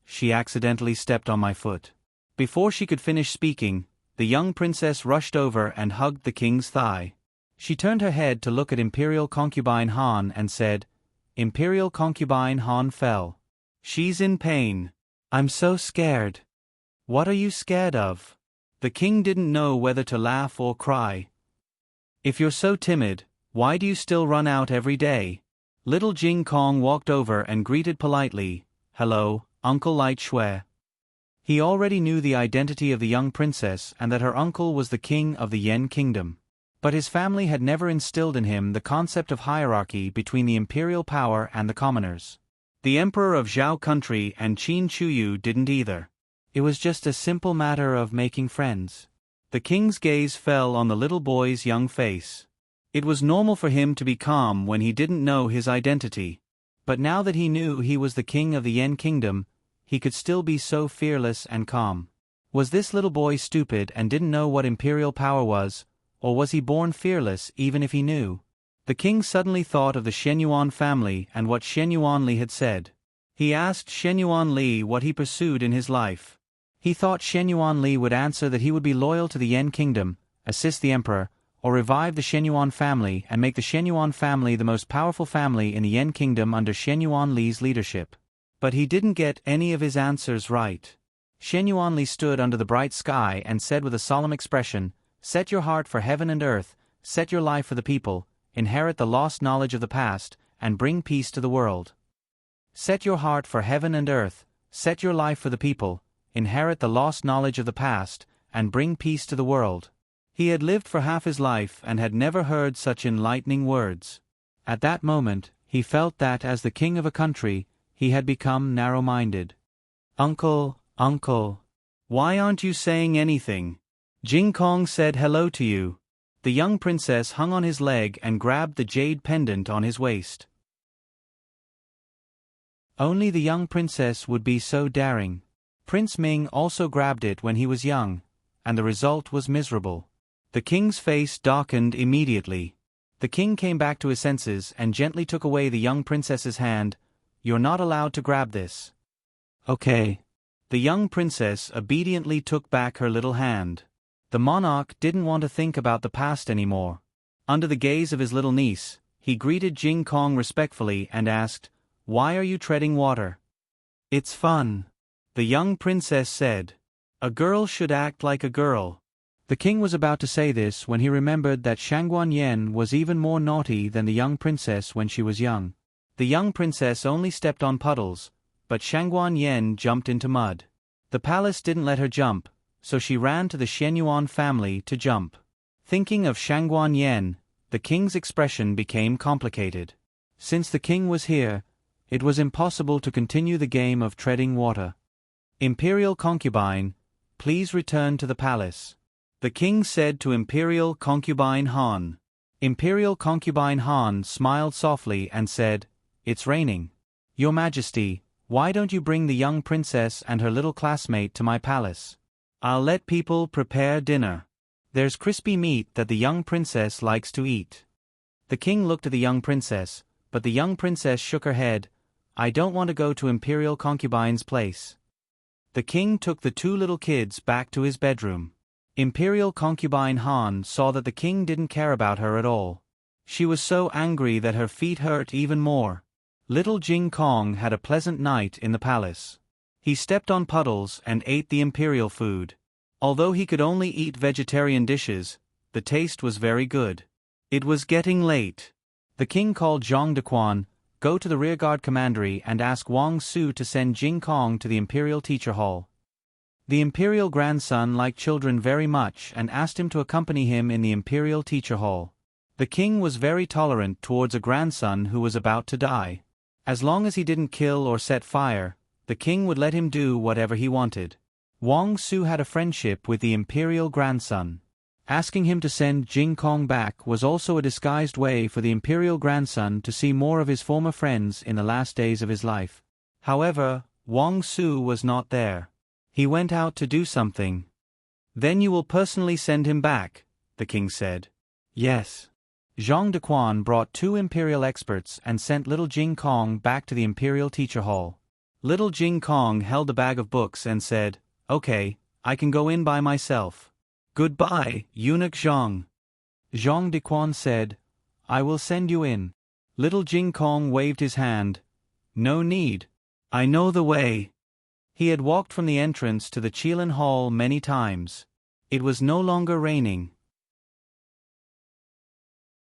She accidentally stepped on my foot." Before she could finish speaking, the young princess rushed over and hugged the king's thigh. She turned her head to look at Imperial concubine Han and said, "Imperial concubine Han fell. She's in pain. I'm so scared." "What are you scared of?" The king didn't know whether to laugh or cry. "If you're so timid, why do you still run out every day?" Little Jing Kong walked over and greeted politely, "Hello, Uncle Light Shui." He already knew the identity of the young princess and that her uncle was the king of the Yen kingdom. But his family had never instilled in him the concept of hierarchy between the imperial power and the commoners. The emperor of Zhao country and Qin Chuyu didn't either. It was just a simple matter of making friends. The king's gaze fell on the little boy's young face. It was normal for him to be calm when he didn't know his identity. But now that he knew he was the king of the Yen kingdom, he could still be so fearless and calm. Was this little boy stupid and didn't know what imperial power was, or was he born fearless even if he knew? The king suddenly thought of the Shenyuan family and what Shenyuan Li had said. He asked Shenyuan Li what he pursued in his life. He thought Shenyuan Li would answer that he would be loyal to the Yen kingdom, assist the emperor, or revive the Shenyuan family and make the Shenyuan family the most powerful family in the Yen kingdom under Shenyuan Li's leadership. But he didn't get any of his answers right. Shenyuan Li stood under the bright sky and said with a solemn expression, "Set your heart for heaven and earth, set your life for the people, inherit the lost knowledge of the past, and bring peace to the world." Set your heart for heaven and earth, set your life for the people, inherit the lost knowledge of the past, and bring peace to the world. He had lived for half his life and had never heard such enlightening words. At that moment, he felt that as the king of a country, he had become narrow-minded. Uncle, why aren't you saying anything? Jing Kong said hello to you." The young princess hung on his leg and grabbed the jade pendant on his waist. Only the young princess would be so daring. Prince Ming also grabbed it when he was young, and the result was miserable. The king's face darkened immediately. The king came back to his senses and gently took away the young princess's hand. "You're not allowed to grab this." "Okay." The young princess obediently took back her little hand. The monarch didn't want to think about the past anymore. Under the gaze of his little niece, he greeted Jing Kong respectfully and asked, "Why are you treading water?" "It's fun," the young princess said. "A girl should act like a girl." The king was about to say this when he remembered that Shangguan Yen was even more naughty than the young princess when she was young. The young princess only stepped on puddles, but Shangguan Yen jumped into mud. The palace didn't let her jump, so she ran to the Shenyuan family to jump. Thinking of Shangguan Yen, the king's expression became complicated. Since the king was here, it was impossible to continue the game of treading water. "Imperial concubine, please return to the palace," the king said to Imperial concubine Han. Imperial concubine Han smiled softly and said, "It's raining. Your Majesty, why don't you bring the young princess and her little classmate to my palace? I'll let people prepare dinner. There's crispy meat that the young princess likes to eat." The king looked at the young princess, but the young princess shook her head. "I don't want to go to Imperial concubine's place." The king took the two little kids back to his bedroom. Imperial concubine Han saw that the king didn't care about her at all. She was so angry that her feet hurt even more. Little Jing Kong had a pleasant night in the palace. He stepped on puddles and ate the imperial food. Although he could only eat vegetarian dishes, the taste was very good. It was getting late. The king called Zhang Dequan, "Go to the rearguard commandery and ask Wang Su to send Jing Kong to the imperial teacher hall." The imperial grandson liked children very much and asked him to accompany him in the imperial teacher hall. The king was very tolerant towards a grandson who was about to die. As long as he didn't kill or set fire, the king would let him do whatever he wanted. Wang Su had a friendship with the imperial grandson. Asking him to send Jing Kong back was also a disguised way for the imperial grandson to see more of his former friends in the last days of his life. However, Wang Su was not there. He went out to do something. "Then you will personally send him back," the king said. "Yes." Zhang Dequan brought two imperial experts and sent little Jing Kong back to the imperial teacher hall. Little Jing Kong held a bag of books and said, "Okay, I can go in by myself." "Goodbye, eunuch Zhang." Zhang Dequan said, "I will send you in." Little Jing Kong waved his hand. "No need. I know the way." He had walked from the entrance to the Qilin Hall many times. It was no longer raining.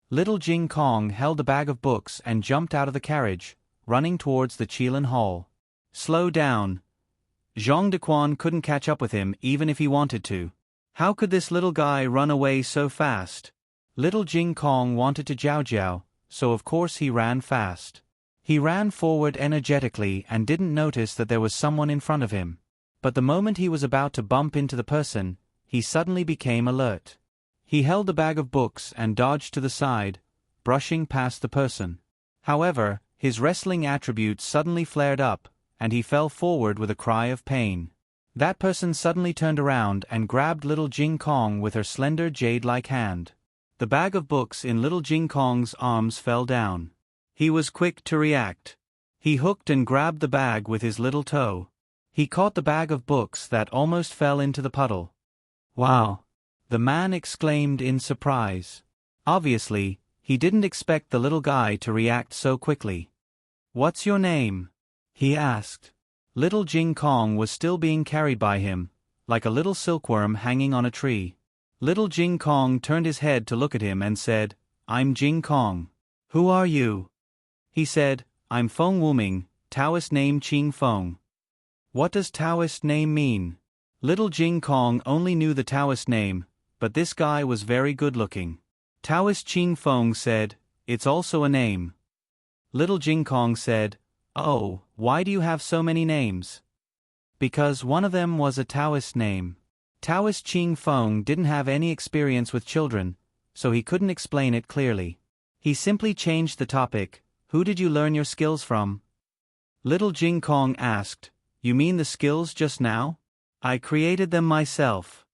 Little Jing Kong held a bag of books and jumped out of the carriage, running towards the Qilin Hall. "Slow down." Zhang Dequan couldn't catch up with him even if he wanted to. How could this little guy run away so fast? Little Jing Kong wanted to jiao, so of course he ran fast. He ran forward energetically and didn't notice that there was someone in front of him. But the moment he was about to bump into the person, he suddenly became alert. He held the bag of books and dodged to the side, brushing past the person. However, his wrestling attributes suddenly flared up, and he fell forward with a cry of pain. That person suddenly turned around and grabbed little Jing Kong with her slender jade-like hand. The bag of books in little Jing Kong's arms fell down. He was quick to react. He hooked and grabbed the bag with his little toe. He caught the bag of books that almost fell into the puddle. "Wow!" the man exclaimed in surprise. Obviously, he didn't expect the little guy to react so quickly. "What's your name?" he asked. Little Jing Kong was still being carried by him, like a little silkworm hanging on a tree. Little Jing Kong turned his head to look at him and said, "I'm Jing Kong." "Who are you?" He said, "I'm Feng Wuming, Taoist name Qing Feng." "What does Taoist name mean?" Little Jing Kong only knew the Taoist name, but this guy was very good-looking. Taoist Qing Feng said, "It's also a name." Little Jing Kong said, "Oh, why do you have so many names?" "Because one of them was a Taoist name." Taoist Qing Feng didn't have any experience with children, so he couldn't explain it clearly. He simply changed the topic. "Who did you learn your skills from?" Little Jing Kong asked, "You mean the skills just now?" "I created them myself."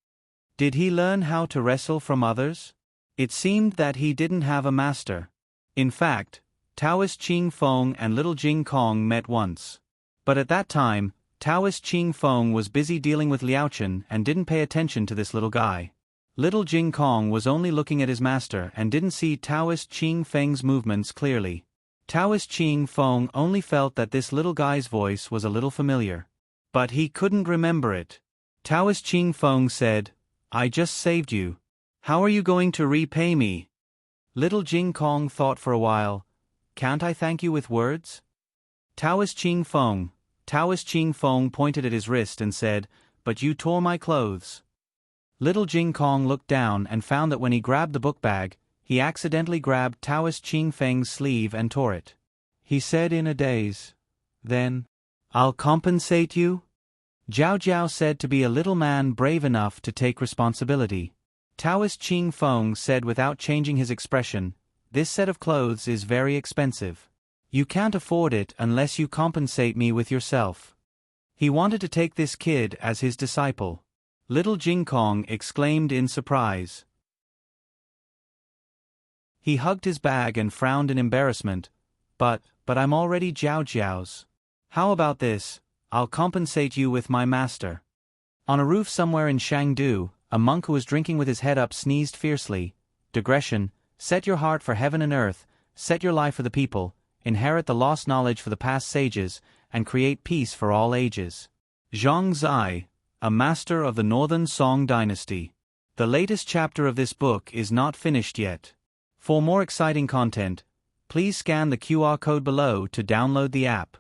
Did he learn how to wrestle from others? It seemed that he didn't have a master. In fact, Taoist Qing Feng and little Jing Kong met once. But at that time, Taoist Ching Feng was busy dealing with Liao Chen and didn't pay attention to this little guy. Little Jing Kong was only looking at his master and didn't see Taoist Ching Feng's movements clearly. Taoist Ching Feng only felt that this little guy's voice was a little familiar. But he couldn't remember it. Taoist Ching Feng said, "I just saved you. How are you going to repay me?" Little Jing Kong thought for a while. "Can't I thank you with words?" Taoist Ching Feng pointed at his wrist and said, "But you tore my clothes." Little Jing Kong looked down and found that when he grabbed the book bag, he accidentally grabbed Taoist Ching Feng's sleeve and tore it. He said in a daze, "Then, I'll compensate you?" Jiao Jiao said to be a little man brave enough to take responsibility. Taoist Ching Feng said without changing his expression, "This set of clothes is very expensive. You can't afford it unless you compensate me with yourself." He wanted to take this kid as his disciple. Little Jing Kong exclaimed in surprise. He hugged his bag and frowned in embarrassment. But I'm already Jiao Jiao's. How about this? I'll compensate you with my master." On a roof somewhere in Shangdu, a monk who was drinking with his head up sneezed fiercely. Digression: set your heart for heaven and earth, set your life for the people, inherit the lost knowledge for the past sages, and create peace for all ages. Zhang Zai, a master of the Northern Song Dynasty. The latest chapter of this book is not finished yet. For more exciting content, please scan the QR code below to download the app.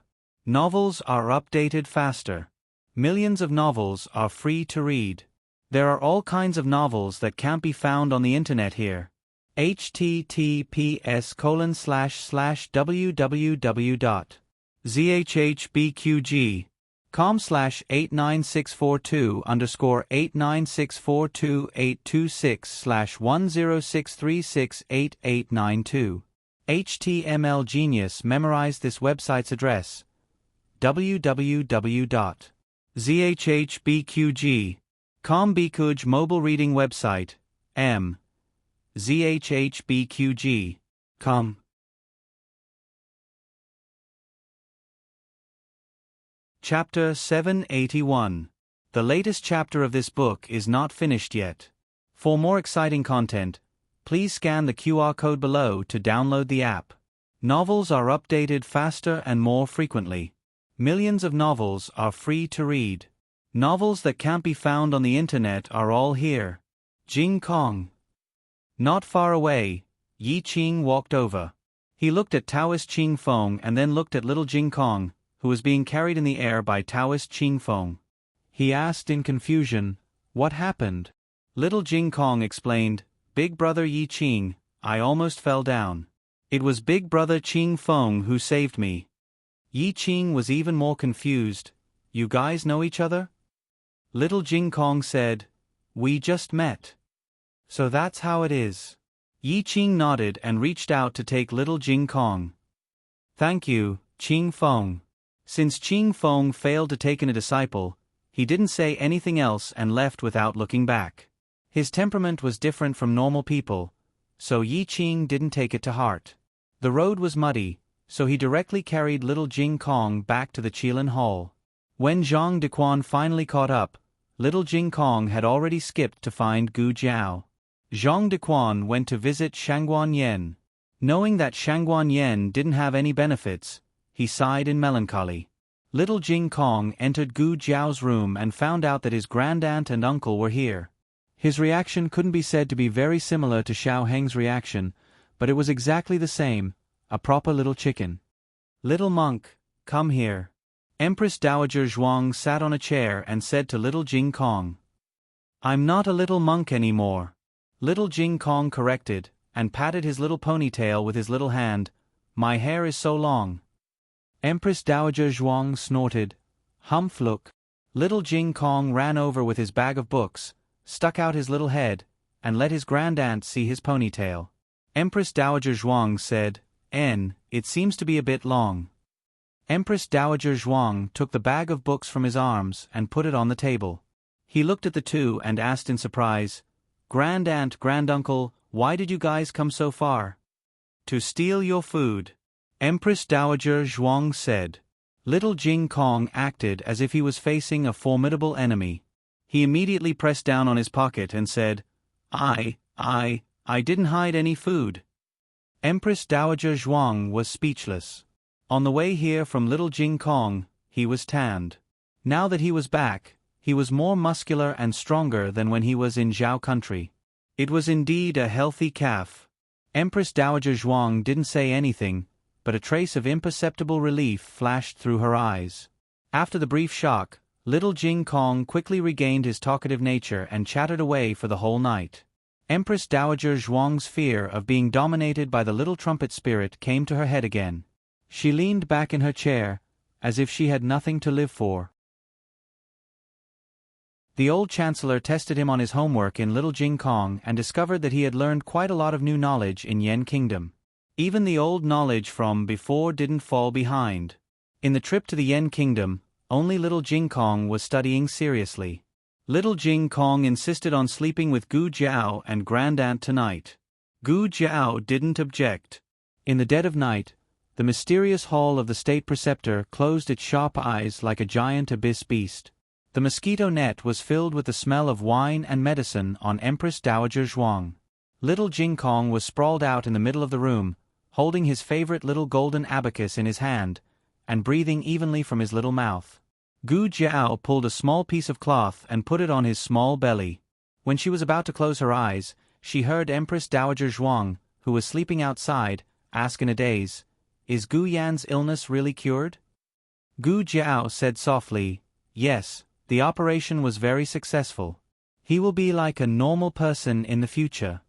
Novels are updated faster. Millions of novels are free to read. There are all kinds of novels that can't be found on the internet here. https://www.zhbqg.com/89642/826468892. HTML Genius memorized this website's address. www.zhbqg.com Bikuj mobile reading website. zhbqg.com. Chapter 781. The latest chapter of this book is not finished yet. For more exciting content, please scan the QR code below to download the app. Novels are updated faster and more frequently. Millions of novels are free to read. Novels that can't be found on the internet are all here. Jing Kong. Not far away, Yi Qing walked over. He looked at Taoist Ching Feng and then looked at little Jing Kong, who was being carried in the air by Taoist Ching Feng. He asked in confusion, "What happened?" Little Jing Kong explained, "Big brother Yi Qing, I almost fell down. It was big brother Ching Feng who saved me." Yi Qing was even more confused. "You guys know each other?" Little Jing Kong said, "We just met. So that's how it is." Yi Qing nodded and reached out to take little Jing Kong. "Thank you, Ching Feng." Since Ching Feng failed to take in a disciple, he didn't say anything else and left without looking back. His temperament was different from normal people, so Yi Qing didn't take it to heart. The road was muddy, so he directly carried little Jing Kong back to the Qilin Hall. When Zhang Dequan finally caught up, little Jing Kong had already skipped to find Gu Jiao. Zhang Dequan went to visit Shangguan Yen. Knowing that Shangguan Yen didn't have any benefits, he sighed in melancholy. Little Jing Kong entered Gu Jiao's room and found out that his grandaunt and uncle were here. His reaction couldn't be said to be very similar to Xiao Heng's reaction, but it was exactly the same, a proper little chicken. "Little monk, come here." Empress Dowager Zhuang sat on a chair and said to little Jing Kong, "I'm not a little monk anymore." Little Jing Kong corrected, and patted his little ponytail with his little hand. "My hair is so long." Empress Dowager Zhuang snorted, "Humph look." Little Jing Kong ran over with his bag of books, stuck out his little head, and let his grandaunt see his ponytail. Empress Dowager Zhuang said, "It seems to be a bit long." Empress Dowager Zhuang took the bag of books from his arms and put it on the table. He looked at the two and asked in surprise, "Grandaunt, granduncle, why did you guys come so far?" "To steal your food," Empress Dowager Zhuang said. Little Jing Kong acted as if he was facing a formidable enemy. He immediately pressed down on his pocket and said, I didn't hide any food." Empress Dowager Zhuang was speechless. On the way here from Little Jing Kong, he was tanned. Now that he was back, he was more muscular and stronger than when he was in Zhao country. It was indeed a healthy calf. Empress Dowager Zhuang didn't say anything, but a trace of imperceptible relief flashed through her eyes. After the brief shock, Little Jing Kong quickly regained his talkative nature and chattered away for the whole night. Empress Dowager Zhuang's fear of being dominated by the little trumpet spirit came to her head again. She leaned back in her chair, as if she had nothing to live for. The old chancellor tested him on his homework in Little Jing Kong and discovered that he had learned quite a lot of new knowledge in Yen Kingdom. Even the old knowledge from before didn't fall behind. In the trip to the Yen Kingdom, only Little Jing Kong was studying seriously. Little Jing Kong insisted on sleeping with Gu Jiao and Grandaunt tonight. Gu Jiao didn't object. In the dead of night, the mysterious hall of the state preceptor closed its sharp eyes like a giant abyss beast. The mosquito net was filled with the smell of wine and medicine on Empress Dowager Zhuang. Little Jing Kong was sprawled out in the middle of the room, holding his favorite little golden abacus in his hand, and breathing evenly from his little mouth. Gu Jiao pulled a small piece of cloth and put it on his small belly. When she was about to close her eyes, she heard Empress Dowager Zhuang, who was sleeping outside, ask in a daze, "Is Gu Yan's illness really cured?" Gu Jiao said softly, "Yes, the operation was very successful. He will be like a normal person in the future."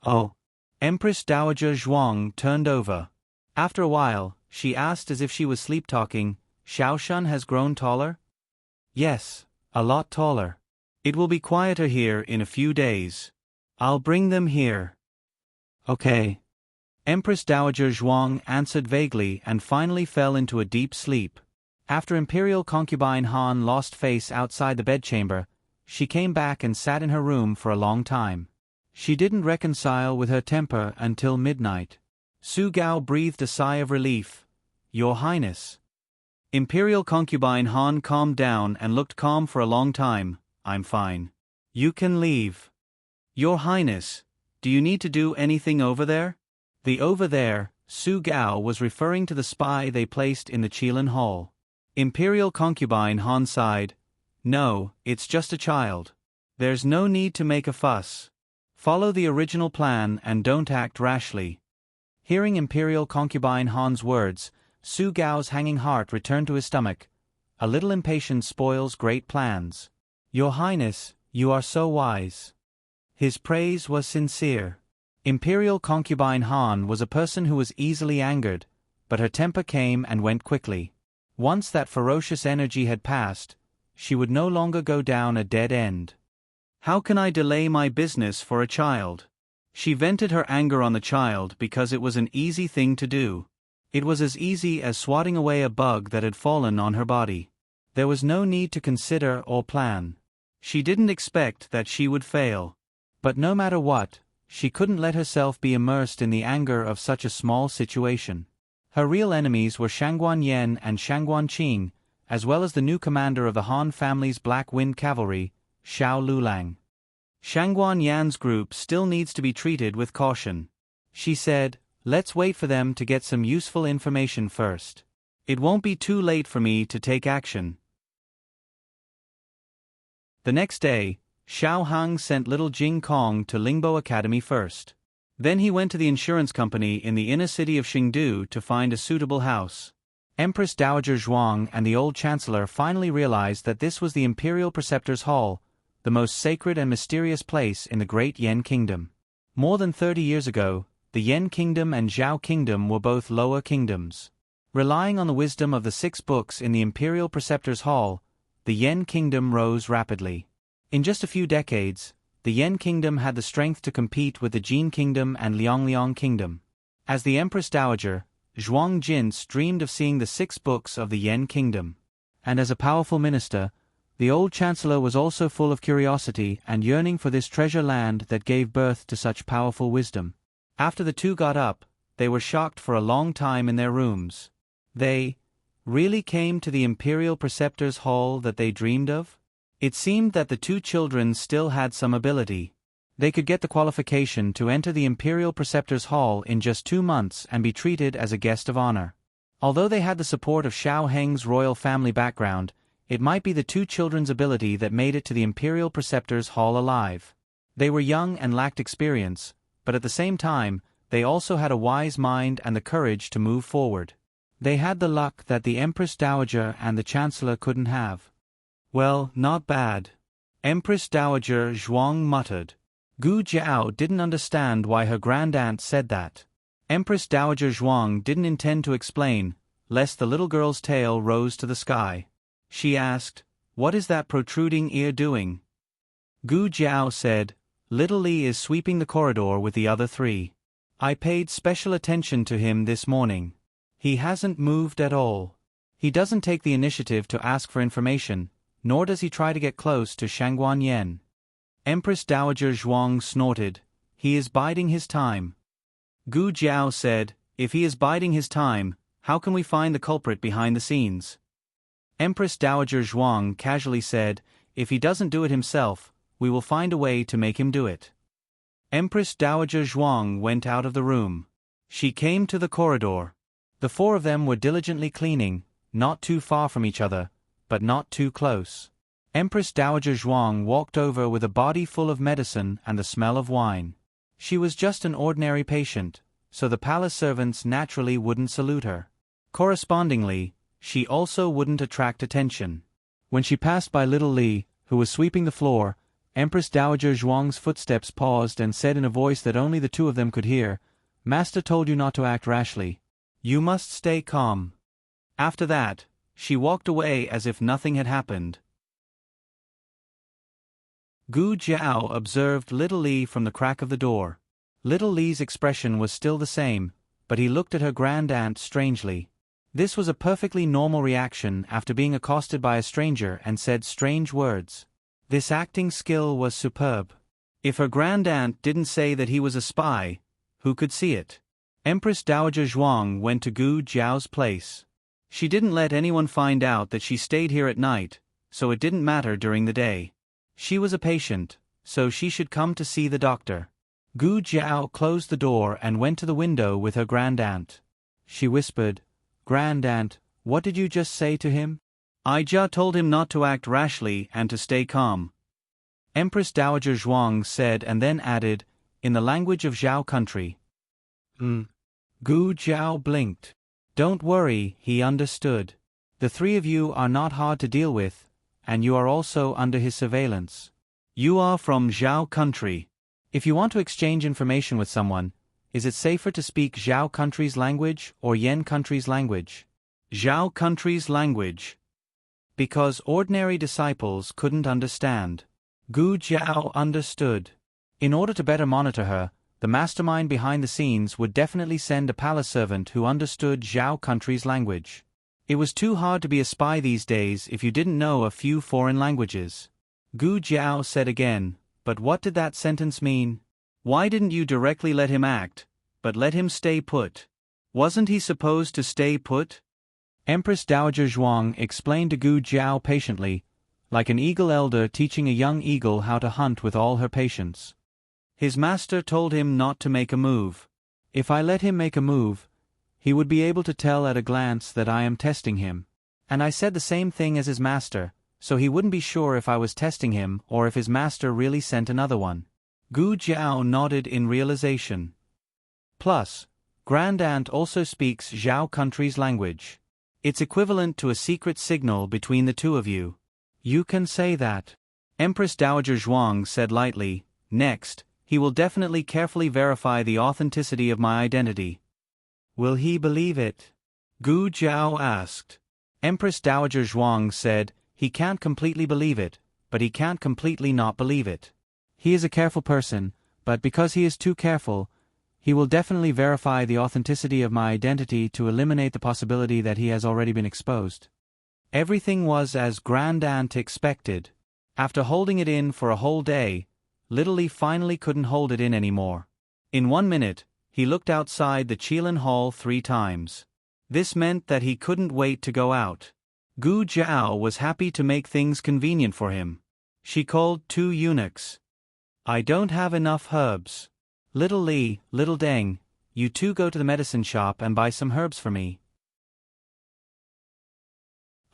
"Oh." Empress Dowager Zhuang turned over. After a while, she asked as if she was sleep-talking, "Xiaoshan has grown taller?" "Yes, a lot taller. It will be quieter here in a few days. I'll bring them here." "Okay." Empress Dowager Zhuang answered vaguely and finally fell into a deep sleep. After Imperial concubine Han lost face outside the bedchamber, she came back and sat in her room for a long time. She didn't reconcile with her temper until midnight. Su Gao breathed a sigh of relief. "Your Highness." Imperial concubine Han calmed down and looked calm for a long time. "I'm fine. You can leave." "Your Highness, do you need to do anything over there?" The over there, Su Gao was referring to the spy they placed in the Qilin Hall. Imperial concubine Han sighed. "No, it's just a child. There's no need to make a fuss. Follow the original plan and don't act rashly." Hearing Imperial concubine Han's words, Su Gao's hanging heart returned to his stomach. A little impatience spoils great plans. "Your Highness, you are so wise." His praise was sincere. Imperial concubine Han was a person who was easily angered, but her temper came and went quickly. Once that ferocious energy had passed, she would no longer go down a dead end. "How can I delay my business for a child?" She vented her anger on the child because it was an easy thing to do. It was as easy as swatting away a bug that had fallen on her body. There was no need to consider or plan. She didn't expect that she would fail. But no matter what, she couldn't let herself be immersed in the anger of such a small situation. Her real enemies were Shangguan Yen and Shangguan Qing, as well as the new commander of the Han family's Black Wind Cavalry, Xiao Lulang. Shangguan Yan's group still needs to be treated with caution. She said, "Let's wait for them to get some useful information first. It won't be too late for me to take action." The next day, Xiao Hang sent Little Jing Kong to Lingbo Academy first. Then he went to the insurance company in the inner city of Xingdu to find a suitable house. Empress Dowager Zhuang and the old chancellor finally realized that this was the Imperial Preceptor's Hall, the most sacred and mysterious place in the great Yen Kingdom. More than 30 years ago, the Yen Kingdom and Zhao Kingdom were both lower kingdoms. Relying on the wisdom of the 6 books in the Imperial Preceptor's Hall, the Yen Kingdom rose rapidly. In just a few decades, the Yen Kingdom had the strength to compete with the Jin Kingdom and Liangliang Kingdom. As the Empress Dowager, Zhuang Jintz dreamed of seeing the 6 books of the Yen Kingdom. And as a powerful minister, the old chancellor was also full of curiosity and yearning for this treasure land that gave birth to such powerful wisdom. After the two got up, they were shocked for a long time in their rooms. They really came to the Imperial Preceptor's Hall that they dreamed of? It seemed that the two children still had some ability. They could get the qualification to enter the Imperial Preceptor's Hall in just 2 months and be treated as a guest of honor. Although they had the support of Xiao Heng's royal family background, it might be the two children's ability that made it to the Imperial Preceptor's Hall alive. They were young and lacked experience, but at the same time, they also had a wise mind and the courage to move forward. They had the luck that the Empress Dowager and the Chancellor couldn't have. Well, not bad. Empress Dowager Zhuang muttered. Gu Jiao didn't understand why her grandaunt said that. Empress Dowager Zhuang didn't intend to explain, lest the little girl's tail rose to the sky. She asked, "What is that protruding ear doing?" Gu Jiao said, "Little Li is sweeping the corridor with the other 3. I paid special attention to him this morning. He hasn't moved at all. He doesn't take the initiative to ask for information, nor does he try to get close to Shangguan Yen." Empress Dowager Zhuang snorted, "He is biding his time." Gu Jiao said, "If he is biding his time, how can we find the culprit behind the scenes?" Empress Dowager Zhuang casually said, "If he doesn't do it himself, we will find a way to make him do it." Empress Dowager Zhuang went out of the room. She came to the corridor. The 4 of them were diligently cleaning, not too far from each other, but not too close. Empress Dowager Zhuang walked over with a body full of medicine and the smell of wine. She was just an ordinary patient, so the palace servants naturally wouldn't salute her. Correspondingly, she also wouldn't attract attention. When she passed by little Li, who was sweeping the floor, Empress Dowager Zhuang's footsteps paused and said in a voice that only the 2 of them could hear, "Master told you not to act rashly. You must stay calm." After that, she walked away as if nothing had happened. Gu Jiao observed little Li from the crack of the door. Little Li's expression was still the same, but he looked at her grandaunt strangely. This was a perfectly normal reaction after being accosted by a stranger and said strange words. This acting skill was superb. If her grandaunt didn't say that he was a spy, who could see it? Empress Dowager Zhuang went to Gu Jiao's place. She didn't let anyone find out that she stayed here at night, so it didn't matter during the day. She was a patient, so she should come to see the doctor. Gu Jiao closed the door and went to the window with her grandaunt. She whispered, "Grandaunt, what did you just say to him?" "I just told him not to act rashly and to stay calm," Empress Dowager Zhuang said and then added, in the language of Zhao country. Gu Jiao blinked. Don't worry, he understood. The 3 of you are not hard to deal with, and you are also under his surveillance. You are from Zhao country. If you want to exchange information with someone, is it safer to speak Zhao country's language or Yen country's language? Zhao country's language. Because ordinary disciples couldn't understand. Gu Jiao understood. In order to better monitor her, the mastermind behind the scenes would definitely send a palace servant who understood Zhao country's language. It was too hard to be a spy these days if you didn't know a few foreign languages. Gu Jiao said again, "But what did that sentence mean? Why didn't you directly let him act, but let him stay put? Wasn't he supposed to stay put?" Empress Dowager Zhuang explained to Gu Jiao patiently, like an eagle elder teaching a young eagle how to hunt with all her patience. His master told him not to make a move. If I let him make a move, he would be able to tell at a glance that I am testing him. And I said the same thing as his master, so he wouldn't be sure if I was testing him or if his master really sent another one. Gu Jiao nodded in realization. Plus, Grandaunt also speaks Zhao country's language. It's equivalent to a secret signal between the 2 of you. You can say that. Empress Dowager Zhuang said lightly, "Next, he will definitely carefully verify the authenticity of my identity." Will he believe it? Gu Jiao asked. Empress Dowager Zhuang said, "He can't completely believe it, but he can't completely not believe it. He is a careful person, but because he is too careful, he will definitely verify the authenticity of my identity to eliminate the possibility that he has already been exposed." Everything was as Grandaunt expected. After holding it in for a whole day, Little Li finally couldn't hold it in anymore. In 1 minute, he looked outside the Qilin Hall 3 times. This meant that he couldn't wait to go out. Gu Jiao was happy to make things convenient for him. She called 2 eunuchs. I don't have enough herbs. Little Li, Little Deng, you 2 go to the medicine shop and buy some herbs for me.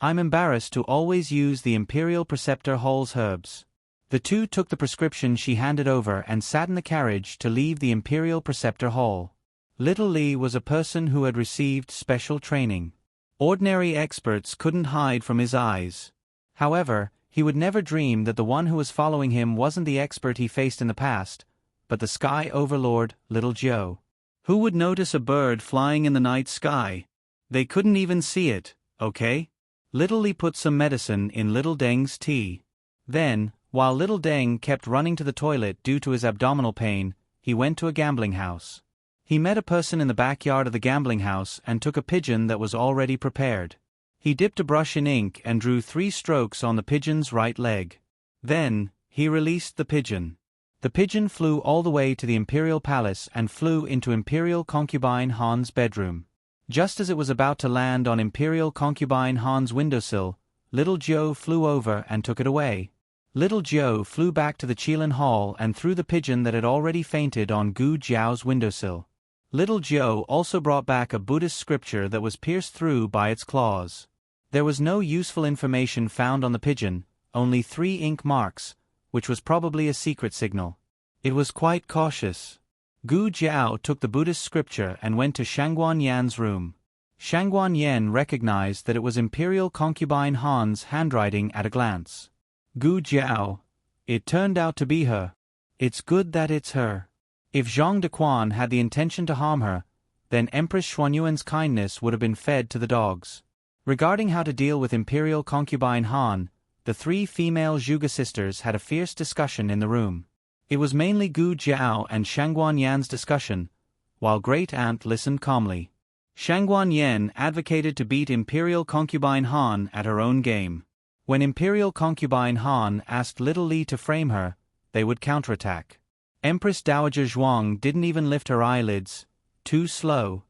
I'm embarrassed to always use the Imperial Preceptor Hall's herbs. The 2 took the prescription she handed over and sat in the carriage to leave the Imperial Preceptor Hall. Little Li was a person who had received special training. Ordinary experts couldn't hide from his eyes. However, he would never dream that the one who was following him wasn't the expert he faced in the past, but the sky overlord, Little Jiao. Who would notice a bird flying in the night sky? They couldn't even see it, okay? Little Li put some medicine in Little Deng's tea. Then, while Little Deng kept running to the toilet due to his abdominal pain, he went to a gambling house. He met a person in the backyard of the gambling house and took a pigeon that was already prepared. He dipped a brush in ink and drew 3 strokes on the pigeon's right leg. Then, he released the pigeon. The pigeon flew all the way to the Imperial Palace and flew into Imperial Concubine Han's bedroom. Just as it was about to land on Imperial Concubine Han's windowsill, Little Jiao flew over and took it away. Little Jiao flew back to the Qilin Hall and threw the pigeon that had already fainted on Gu Jiao's windowsill. Little Jiao also brought back a Buddhist scripture that was pierced through by its claws. There was no useful information found on the pigeon, only 3 ink marks, which was probably a secret signal. It was quite cautious. Gu Jiao took the Buddhist scripture and went to Shangguan Yan's room. Shangguan Yan recognized that it was Imperial Concubine Han's handwriting at a glance. Gu Jiao. It turned out to be her. It's good that it's her. If Zhang Dequan had the intention to harm her, then Empress Xuanyuan's kindness would have been fed to the dogs. Regarding how to deal with Imperial Concubine Han, the 3 female Zhuge sisters had a fierce discussion in the room. It was mainly Gu Jiao and Shangguan Yan's discussion, while Great Aunt listened calmly. Shangguan Yan advocated to beat Imperial Concubine Han at her own game. When Imperial Concubine Han asked Little Li to frame her, they would counterattack. Empress Dowager Zhuang didn't even lift her eyelids, too slow.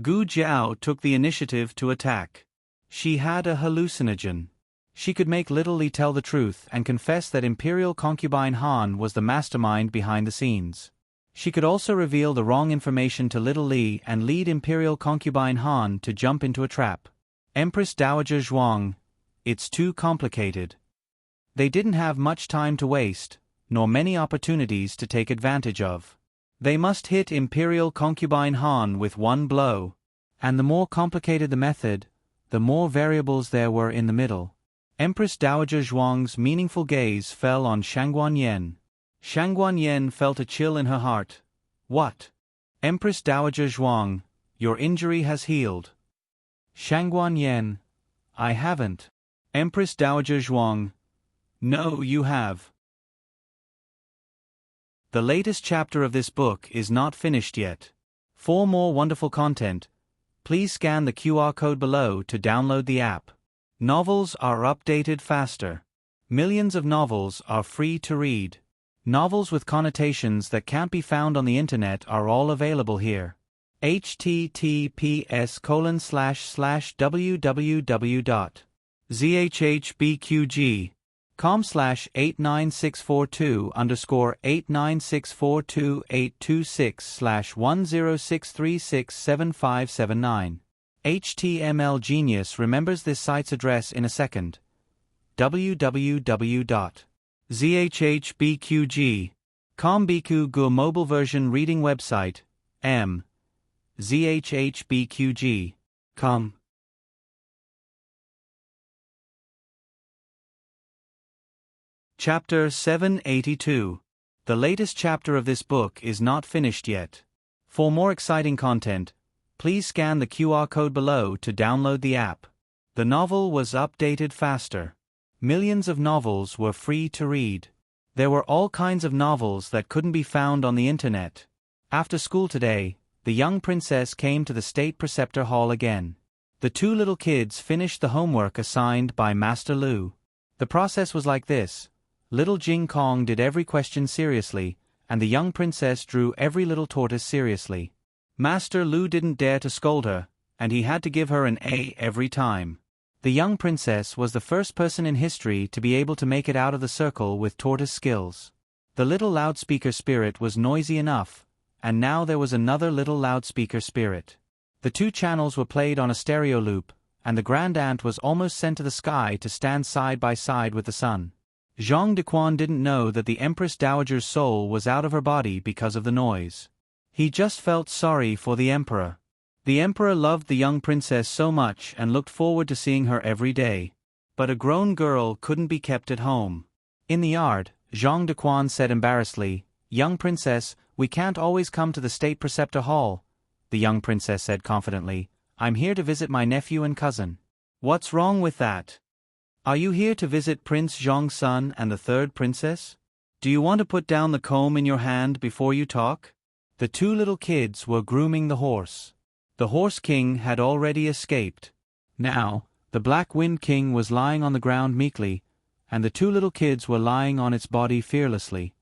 Gu Jiao took the initiative to attack. She had a hallucinogen. She could make Little Li tell the truth and confess that Imperial Concubine Han was the mastermind behind the scenes. She could also reveal the wrong information to Little Li and lead Imperial Concubine Han to jump into a trap. Empress Dowager Zhuang. It's too complicated. They didn't have much time to waste, nor many opportunities to take advantage of. They must hit Imperial Concubine Han with one blow. And the more complicated the method, the more variables there were in the middle. Empress Dowager Zhuang's meaningful gaze fell on Shangguan Yan. Shangguan Yan felt a chill in her heart. What? Empress Dowager Zhuang, your injury has healed. Shangguan Yan. I haven't. Empress Dowager Zhuang. No, you have. The latest chapter of this book is not finished yet. For more wonderful content, please scan the QR code below to download the app. Novels are updated faster. Millions of novels are free to read. Novels with connotations that can't be found on the internet are all available here. https://www.zhbqg.com/896428826/10636759. HTML Genius remembers this site's address in a second. www.zhbqg.com Biku Gu mobile version reading website, m. zhbqg.com. Chapter 782. The latest chapter of this book is not finished yet. For more exciting content, please scan the QR code below to download the app. The novel was updated faster. Millions of novels were free to read. There were all kinds of novels that couldn't be found on the internet. After school today, the young princess came to the State Preceptor Hall again. The 2 little kids finished the homework assigned by Master Lu. The process was like this. Little Jing Kong did every question seriously, and the young princess drew every little tortoise seriously. Master Lu didn't dare to scold her, and he had to give her an A every time. The young princess was the first person in history to be able to make it out of the circle with tortoise skills. The little loudspeaker spirit was noisy enough, and now there was another little loudspeaker spirit. The two channels were played on a stereo loop, and the grand aunt was almost sent to the sky to stand side by side with the sun. Zhang Dequan didn't know that the Empress Dowager's soul was out of her body because of the noise. He just felt sorry for the emperor. The emperor loved the young princess so much and looked forward to seeing her every day. But a grown girl couldn't be kept at home. In the yard, Zhang Dequan said embarrassedly, "Young princess, we can't always come to the state preceptor hall." The young princess said confidently, "I'm here to visit my nephew and cousin." "What's wrong with that? Are you here to visit Prince Zhong's son and the third princess? Do you want to put down the comb in your hand before you talk?" The two little kids were grooming the horse. The Horse King had already escaped. Now, the Black Wind King was lying on the ground meekly, and the two little kids were lying on its body fearlessly.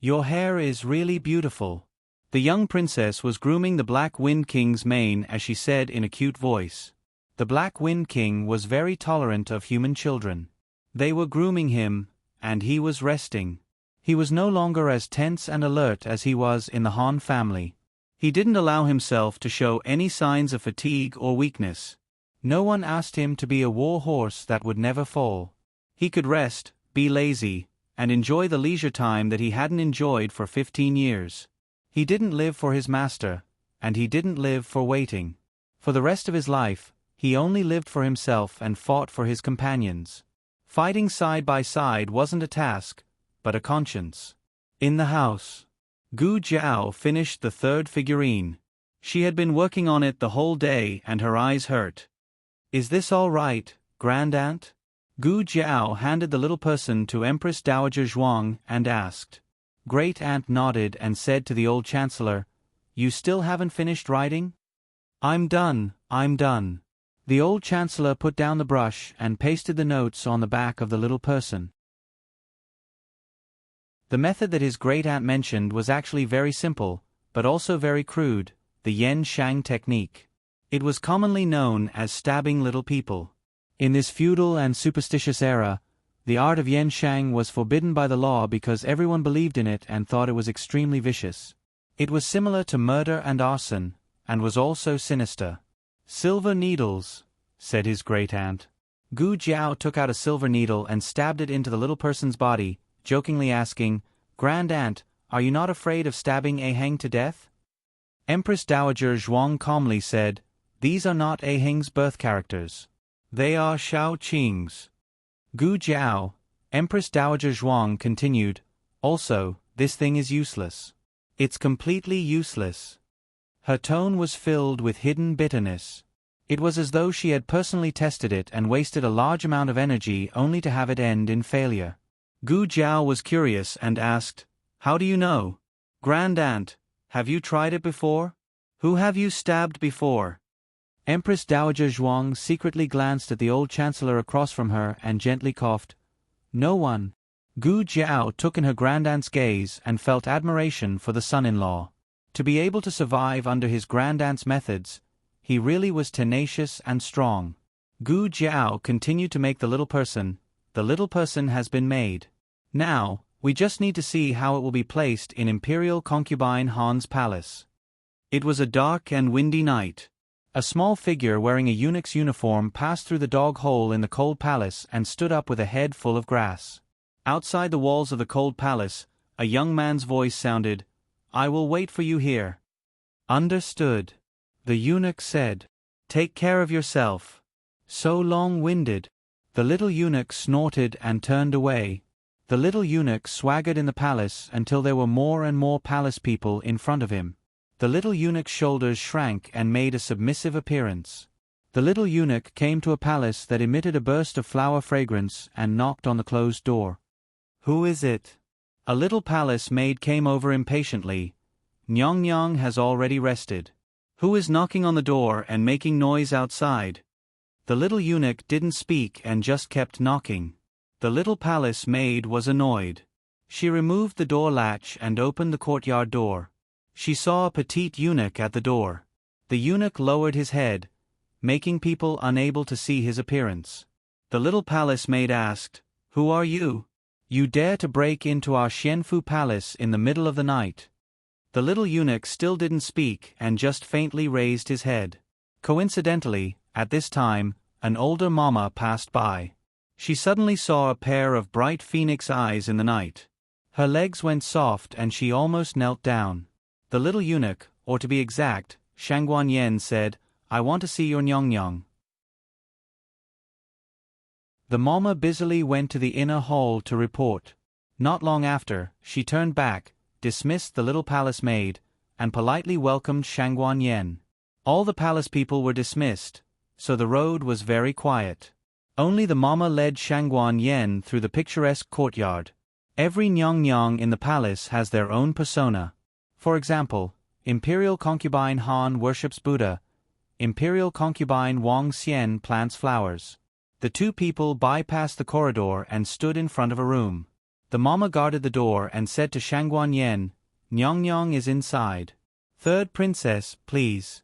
"Your hair is really beautiful." The young princess was grooming the Black Wind King's mane as she said in a cute voice. The Black Wind King was very tolerant of human children. They were grooming him, and he was resting. He was no longer as tense and alert as he was in the Han family. He didn't allow himself to show any signs of fatigue or weakness. No one asked him to be a war horse that would never fall. He could rest, be lazy, and enjoy the leisure time that he hadn't enjoyed for 15 years. He didn't live for his master, and he didn't live for waiting. For the rest of his life, he only lived for himself and fought for his companions. Fighting side by side wasn't a task, but a conscience. In the house, Gu Jiao finished the third figurine. She had been working on it the whole day and her eyes hurt. "Is this all right, Grand Aunt?" Gu Jiao handed the little person to Empress Dowager Zhuang and asked. Great Aunt nodded and said to the old Chancellor, "You still haven't finished writing?" I'm done." The old Chancellor put down the brush and pasted the notes on the back of the little person. The method that his great-aunt mentioned was actually very simple, but also very crude, the Yen Shang technique. It was commonly known as stabbing little people. In this feudal and superstitious era, the art of Yen Shang was forbidden by the law because everyone believed in it and thought it was extremely vicious. It was similar to murder and arson, and was also sinister. "Silver needles," said his great-aunt. Gu Jiao took out a silver needle and stabbed it into the little person's body, jokingly asking, "Grand Aunt, are you not afraid of stabbing Aheng to death?" Empress Dowager Zhuang calmly said, "These are not Aheng's birth characters. They are Shao Qing's." Gu Jiao, Empress Dowager Zhuang continued, "Also, this thing is useless. It's completely useless." Her tone was filled with hidden bitterness. It was as though she had personally tested it and wasted a large amount of energy only to have it end in failure. Gu Jiao was curious and asked, "How do you know? Grand Aunt, have you tried it before? Who have you stabbed before?" Empress Dowager Zhuang secretly glanced at the old Chancellor across from her and gently coughed. "No one." Gu Jiao took in her grand-aunt's gaze and felt admiration for the son-in-law. To be able to survive under his grand-aunt's methods, he really was tenacious and strong. Gu Jiao continued to make the little person. The little person has been made. Now, we just need to see how it will be placed in Imperial Concubine Han's palace. It was a dark and windy night. A small figure wearing a eunuch's uniform passed through the dog hole in the cold palace and stood up with a head full of grass. Outside the walls of the cold palace, a young man's voice sounded, "I will wait for you here." "Understood," the eunuch said. "Take care of yourself." "So long-winded." The little eunuch snorted and turned away. The little eunuch swaggered in the palace until there were more and more palace people in front of him. The little eunuch's shoulders shrank and made a submissive appearance. The little eunuch came to a palace that emitted a burst of flower fragrance and knocked on the closed door. "Who is it?" A little palace maid came over impatiently. "Nyong Nyong has already rested." "Who is knocking on the door and making noise outside?" The little eunuch didn't speak and just kept knocking. The little palace maid was annoyed. She removed the door latch and opened the courtyard door. She saw a petite eunuch at the door. The eunuch lowered his head, making people unable to see his appearance. The little palace maid asked, "Who are you? You dare to break into our Xianfu palace in the middle of the night?" The little eunuch still didn't speak and just faintly raised his head. Coincidentally, at this time, an older mama passed by. She suddenly saw a pair of bright phoenix eyes in the night. Her legs went soft and she almost knelt down. The little eunuch, or to be exact, Shangguan Yen, said, "I want to see your nyong-nyong." The mama busily went to the inner hall to report. Not long after, she turned back, dismissed the little palace maid, and politely welcomed Shangguan Yen. All the palace people were dismissed, so the road was very quiet. Only the mama led Shangguan Yen through the picturesque courtyard. Every nyong-nyong in the palace has their own persona. For example, Imperial Concubine Han worships Buddha. Imperial Concubine Wang Xian plants flowers. The two people bypassed the corridor and stood in front of a room. The mama guarded the door and said to Shangguan Yen, "Nyong-nyong is inside. Third princess, please."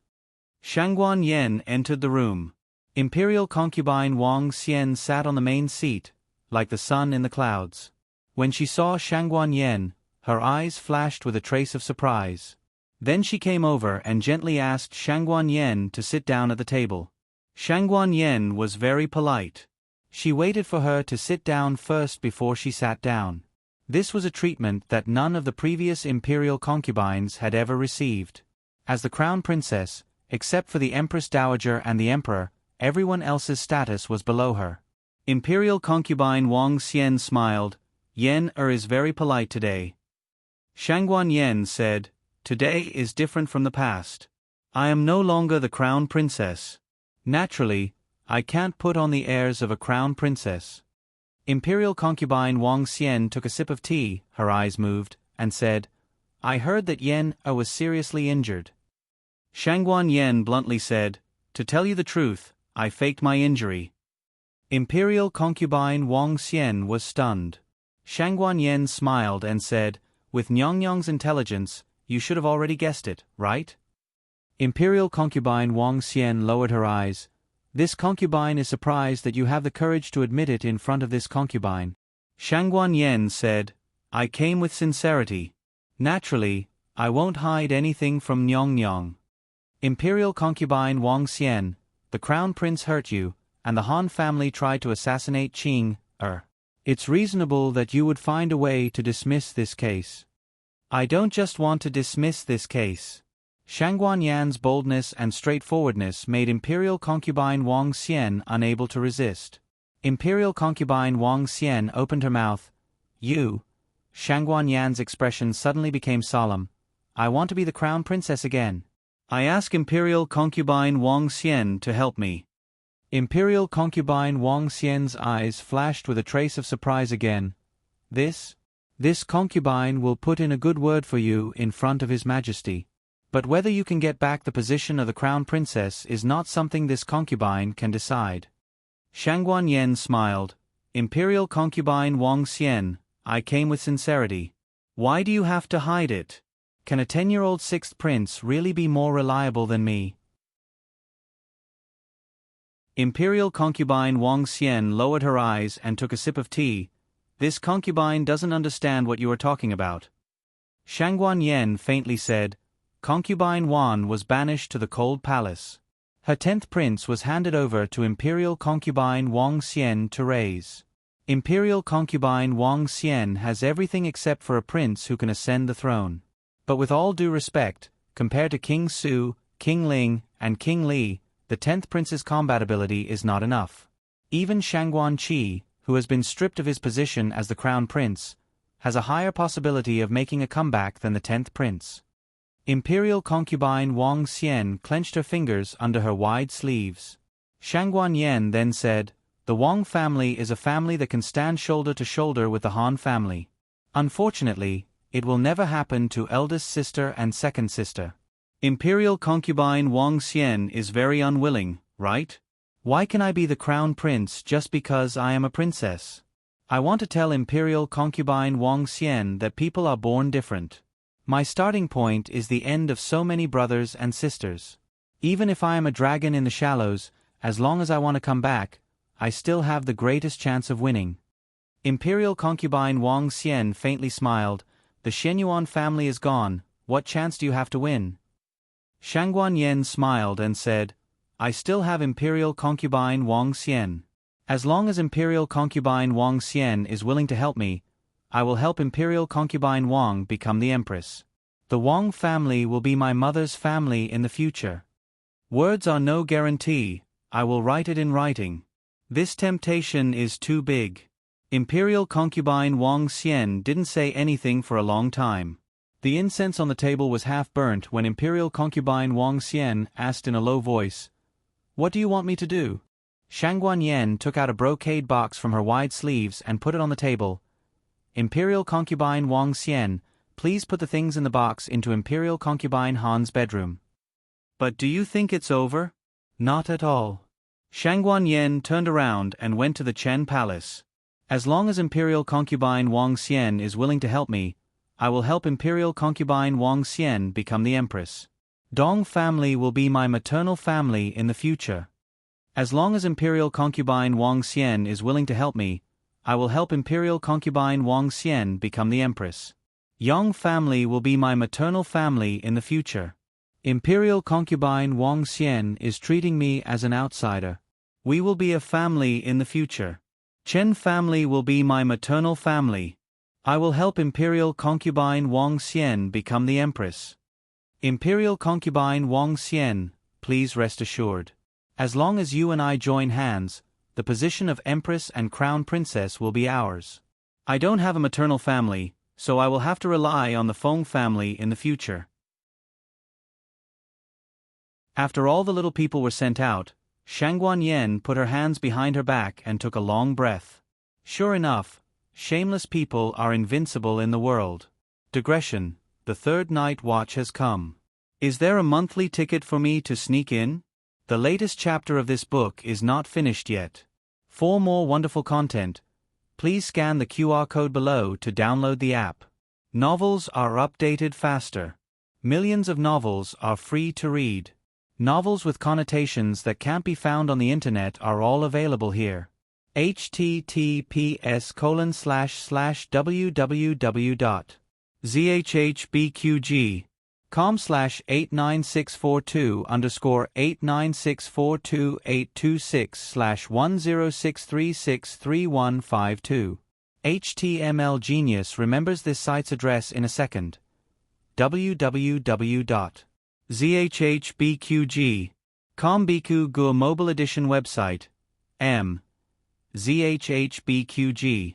Shangguan Yen entered the room. Imperial Concubine Wang Xian sat on the main seat, like the sun in the clouds. When she saw Shangguan Yen, her eyes flashed with a trace of surprise. Then she came over and gently asked Shangguan Yen to sit down at the table. Shangguan Yen was very polite. She waited for her to sit down first before she sat down. This was a treatment that none of the previous imperial concubines had ever received. As the crown princess, except for the Empress Dowager and the Emperor, everyone else's status was below her. Imperial concubine Wang Xian smiled. "Yen-er is very polite today." Shangguan Yen said, "Today is different from the past. I am no longer the crown princess. Naturally, I can't put on the airs of a crown princess." Imperial concubine Wang Xian took a sip of tea, her eyes moved, and said, "I heard that Yen-er was seriously injured." Shangguan Yen bluntly said, "To tell you the truth, I faked my injury." Imperial concubine Wang Xian was stunned. Shangguan Yen smiled and said, "With Nyong-nyong's intelligence, you should have already guessed it, right?" Imperial concubine Wang Xian lowered her eyes. "This concubine is surprised that you have the courage to admit it in front of this concubine." Shangguan Yen said, "I came with sincerity. Naturally, I won't hide anything from Nyong-nyong." Imperial concubine Wang Xian, the crown prince hurt you, and the Han family tried to assassinate Qing-er. It's reasonable that you would find a way to dismiss this case. I don't just want to dismiss this case. Shangguan Yan's boldness and straightforwardness made Imperial concubine Wang Xian unable to resist. Imperial concubine Wang Xian opened her mouth. "You." Shangguan Yan's expression suddenly became solemn. "I want to be the crown princess again. I ask Imperial concubine Wang Xian to help me." Imperial concubine Wang Xian's eyes flashed with a trace of surprise again. This concubine will put in a good word for you in front of His Majesty. But whether you can get back the position of the crown princess is not something this concubine can decide." Shangguan Yen smiled. "Imperial concubine Wang Xian, I came with sincerity. Why do you have to hide it? Can a 10-year-old sixth prince really be more reliable than me?" Imperial concubine Wang Xian lowered her eyes and took a sip of tea. "This concubine doesn't understand what you are talking about." Shangguan Yen faintly said, "Concubine Wan was banished to the cold palace. Her 10th prince was handed over to Imperial concubine Wang Xian to raise. Imperial concubine Wang Xian has everything except for a prince who can ascend the throne. But with all due respect, compared to King Su, King Ling, and King Li, the 10th prince's combat ability is not enough. Even Shangguan Qi, who has been stripped of his position as the crown prince, has a higher possibility of making a comeback than the 10th prince." Imperial concubine Wang Xian clenched her fingers under her wide sleeves. Shangguan Yen then said, "The Wang family is a family that can stand shoulder to shoulder with the Han family. Unfortunately, it will never happen to eldest sister and second sister." Imperial concubine Wang Xian is very unwilling, right? "Why can I be the crown prince just because I am a princess?" I want to tell Imperial concubine Wang Xian that people are born different. My starting point is the end of so many brothers and sisters. Even if I am a dragon in the shallows, as long as I want to come back, I still have the greatest chance of winning. Imperial concubine Wang Xian faintly smiled. The Shenyuan family is gone, what chance do you have to win? Shangguan Yen smiled and said, I still have Imperial concubine Wang Xian. As long as Imperial concubine Wang Xian is willing to help me, I will help Imperial concubine Wang become the empress. The Wang family will be my mother's family in the future. Words are no guarantee, I will write it in writing. This temptation is too big. Imperial concubine Wang Xian didn't say anything for a long time. The incense on the table was half burnt when Imperial concubine Wang Xian asked in a low voice, What do you want me to do? Shangguan Yen took out a brocade box from her wide sleeves and put it on the table. Imperial concubine Wang Xian, please put the things in the box into Imperial concubine Han's bedroom. But do you think it's over? Not at all. Shangguan Yen turned around and went to the Chen Palace. As long as Imperial concubine Wang Xian is willing to help me, I will help Imperial concubine Wang Xian become the empress. Dong family will be my maternal family in the future. As long as Imperial concubine Wang Xian is willing to help me, I will help Imperial concubine Wang Xian become the empress. Yang family will be my maternal family in the future. Imperial concubine Wang Xian is treating me as an outsider. We will be a family in the future. Chen family will be my maternal family. I will help Imperial concubine Wang Xian become the empress. Imperial concubine Wang Xian, please rest assured. As long as you and I join hands, the position of empress and crown princess will be ours. I don't have a maternal family, so I will have to rely on the Feng family in the future. After all the little people were sent out, Shangguan Yen put her hands behind her back and took a long breath. Sure enough, shameless people are invincible in the world. Digression, the third night watch has come. Is there a monthly ticket for me to sneak in? The latest chapter of this book is not finished yet. For more wonderful content, please scan the QR code below to download the app. Novels are updated faster. Millions of novels are free to read. Novels with connotations that can't be found on the internet are all available here. https://www.zhbqg.com/89642_89646363152. HTML Genius remembers this site's address in a second. www.zhbqg.com Biku Gur Mobile Edition website. zhbqg.com.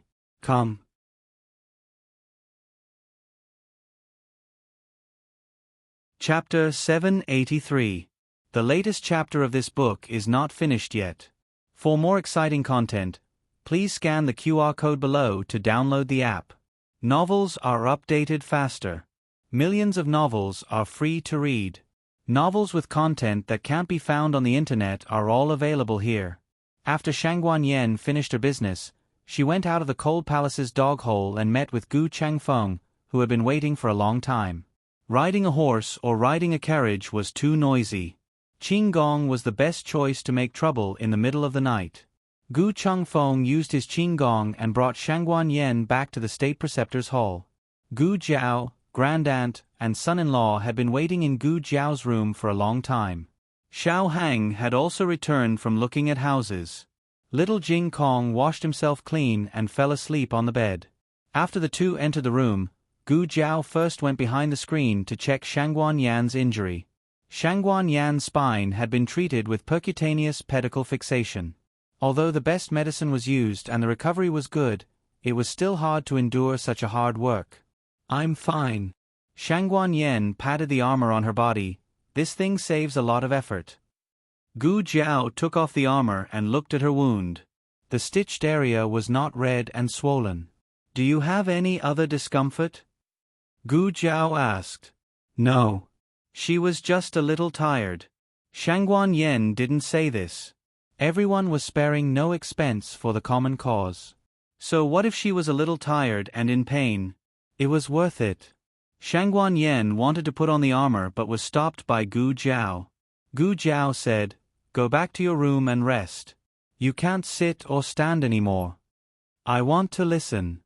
Chapter 783. The latest chapter of this book is not finished yet. For more exciting content, please scan the QR code below to download the app. Novels are updated faster. Millions of novels are free to read. Novels with content that can't be found on the internet are all available here. After Shangguan Yen finished her business, she went out of the cold palace's dog hole and met with Gu Changfeng, who had been waiting for a long time. Riding a horse or riding a carriage was too noisy. Qing Gong was the best choice to make trouble in the middle of the night. Gu Changfeng used his Qing Gong and brought Shangguan Yen back to the state preceptor's hall. Gu Jiao, grandaunt, and son-in-law had been waiting in Gu Jiao's room for a long time. Xiao Hang had also returned from looking at houses. Little Jing Kong washed himself clean and fell asleep on the bed. After the two entered the room, Gu Jiao first went behind the screen to check Shangguan Yan's injury. Shangguan Yan's spine had been treated with percutaneous pedicle fixation. Although the best medicine was used and the recovery was good, it was still hard to endure such a hard work. I'm fine. Shangguan Yen patted the armor on her body. This thing saves a lot of effort. Gu Jiao took off the armor and looked at her wound. The stitched area was not red and swollen. Do you have any other discomfort? Gu Jiao asked. No. She was just a little tired. Shangguan Yen didn't say this. Everyone was sparing no expense for the common cause. So what if she was a little tired and in pain? It was worth it. Shangguan Yen wanted to put on the armor but was stopped by Gu Jiao. Gu Jiao said, "Go back to your room and rest. You can't sit or stand anymore. I want to listen."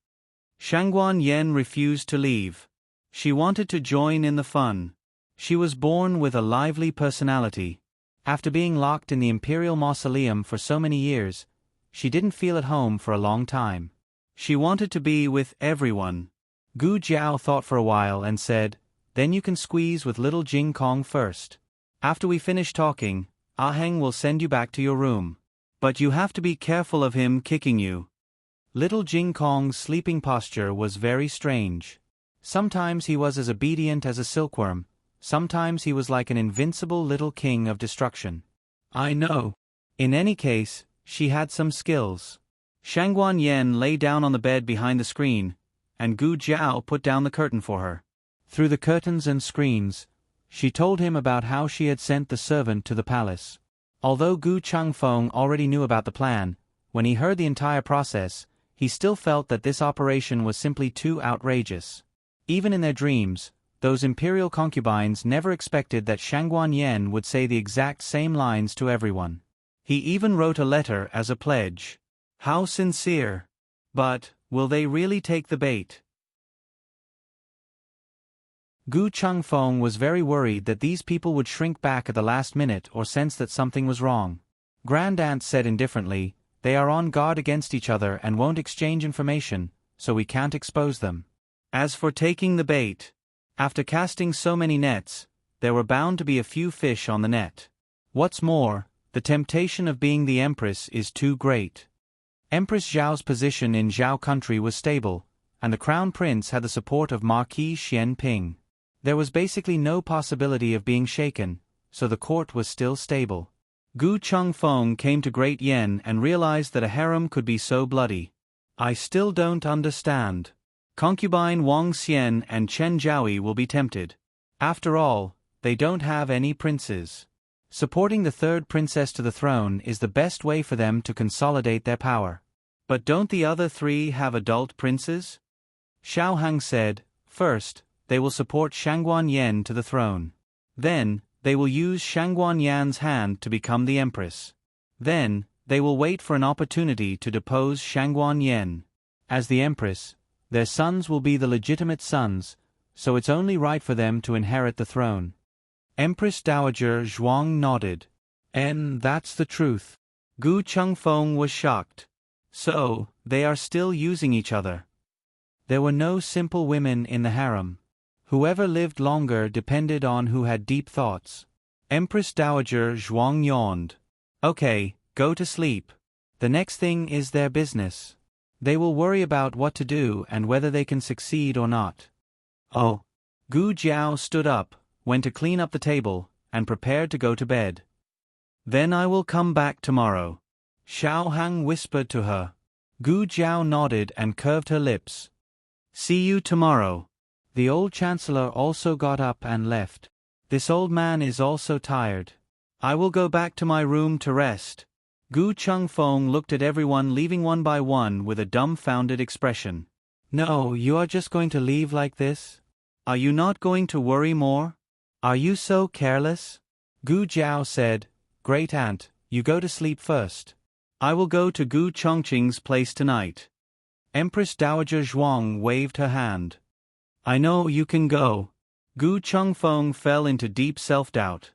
Shangguan Yen refused to leave. She wanted to join in the fun. She was born with a lively personality. After being locked in the imperial mausoleum for so many years, she didn't feel at home for a long time. She wanted to be with everyone. Gu Jiao thought for a while and said, "Then you can squeeze with little Jing Kong first. After we finish talking, Aheng will send you back to your room. But you have to be careful of him kicking you." Little Jing Kong's sleeping posture was very strange. Sometimes he was as obedient as a silkworm, sometimes he was like an invincible little king of destruction. I know. In any case, she had some skills. Shangguan Yen lay down on the bed behind the screen, and Gu Jiao put down the curtain for her. Through the curtains and screens, she told him about how she had sent the servant to the palace. Although Gu Changfeng already knew about the plan, when he heard the entire process, he still felt that this operation was simply too outrageous. Even in their dreams, those imperial concubines never expected that Shangguan Yen would say the exact same lines to everyone. He even wrote a letter as a pledge. How sincere! But, will they really take the bait? Gu Changfeng was very worried that these people would shrink back at the last minute or sense that something was wrong. Grand Aunt said indifferently, "They are on guard against each other and won't exchange information, so we can't expose them." As for taking the bait, after casting so many nets, there were bound to be a few fish on the net. What's more, the temptation of being the empress is too great. Empress Zhao's position in Zhao country was stable, and the crown prince had the support of Marquis Xian Ping. There was basically no possibility of being shaken, so the court was still stable. Gu Changfeng came to Great Yen and realized that a harem could be so bloody. "I still don't understand. Concubine Wang Xian and Chen Zhaoi will be tempted. After all, they don't have any princes. Supporting the third princess to the throne is the best way for them to consolidate their power. But don't the other three have adult princes?" Xiao Hang said, "First, they will support Shangguan Yen to the throne. Then, they will use Shangguan Yan's hand to become the empress. Then, they will wait for an opportunity to depose Shangguan Yen. As the empress, their sons will be the legitimate sons, so it's only right for them to inherit the throne." Empress Dowager Zhuang nodded. "And that's the truth." Gu Changfeng was shocked. So, they are still using each other. There were no simple women in the harem. Whoever lived longer depended on who had deep thoughts. Empress Dowager Zhuang yawned. "Okay, go to sleep. The next thing is their business. They will worry about what to do and whether they can succeed or not." Oh. Gu Jiao stood up, went to clean up the table, and prepared to go to bed. "Then I will come back tomorrow," Xiao Hang whispered to her. Gu Jiao nodded and curved her lips. "See you tomorrow." The old chancellor also got up and left. "This old man is also tired. I will go back to my room to rest." Gu Changfeng looked at everyone leaving one by one with a dumbfounded expression. "No, you are just going to leave like this? Are you not going to worry more? Are you so careless?" Gu Jiao said, "Great Aunt, you go to sleep first. I will go to Gu Chongqing's place tonight." Empress Dowager Zhuang waved her hand. "I know you can go." Gu Changfeng fell into deep self-doubt.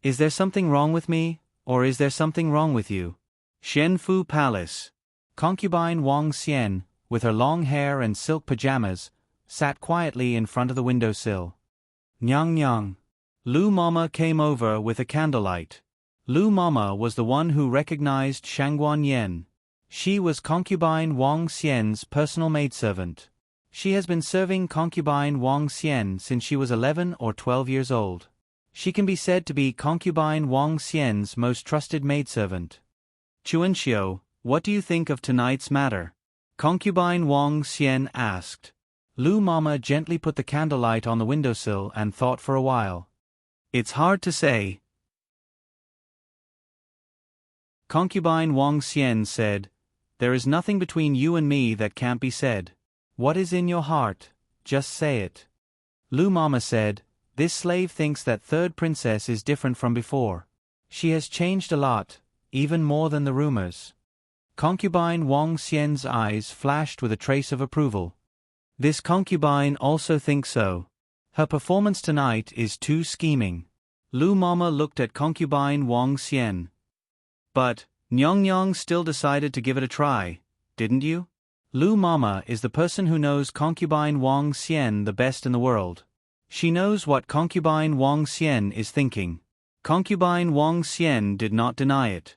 Is there something wrong with me, or is there something wrong with you? Shenfu Palace. Concubine Wang Xian, with her long hair and silk pajamas, sat quietly in front of the windowsill. Nyang nyang. Lu Mama came over with a candlelight. Lu Mama was the one who recognized Shangguan Yen. She was concubine Wang Xian's personal maidservant. She has been serving concubine Wang Xian since she was 11 or 12 years old. She can be said to be concubine Wang Xian's most trusted maidservant. "Chuanxiu, what do you think of tonight's matter?" Concubine Wang Xian asked. Lu Mama gently put the candlelight on the windowsill and thought for a while. "It's hard to say." Concubine Wang Xian said, "There is nothing between you and me that can't be said. What is in your heart, just say it." Lu Mama said, This slave thinks that third princess is different from before. She has changed a lot, even more than the rumors. Concubine Wang Xian's eyes flashed with a trace of approval. This concubine also thinks so. Her performance tonight is too scheming. Lu Mama looked at concubine Wang Xian. But, Nyong still decided to give it a try, didn't you? Lu Mama is the person who knows concubine Wang Xian the best in the world. She knows what concubine Wang Xian is thinking. Concubine Wang Xian did not deny it.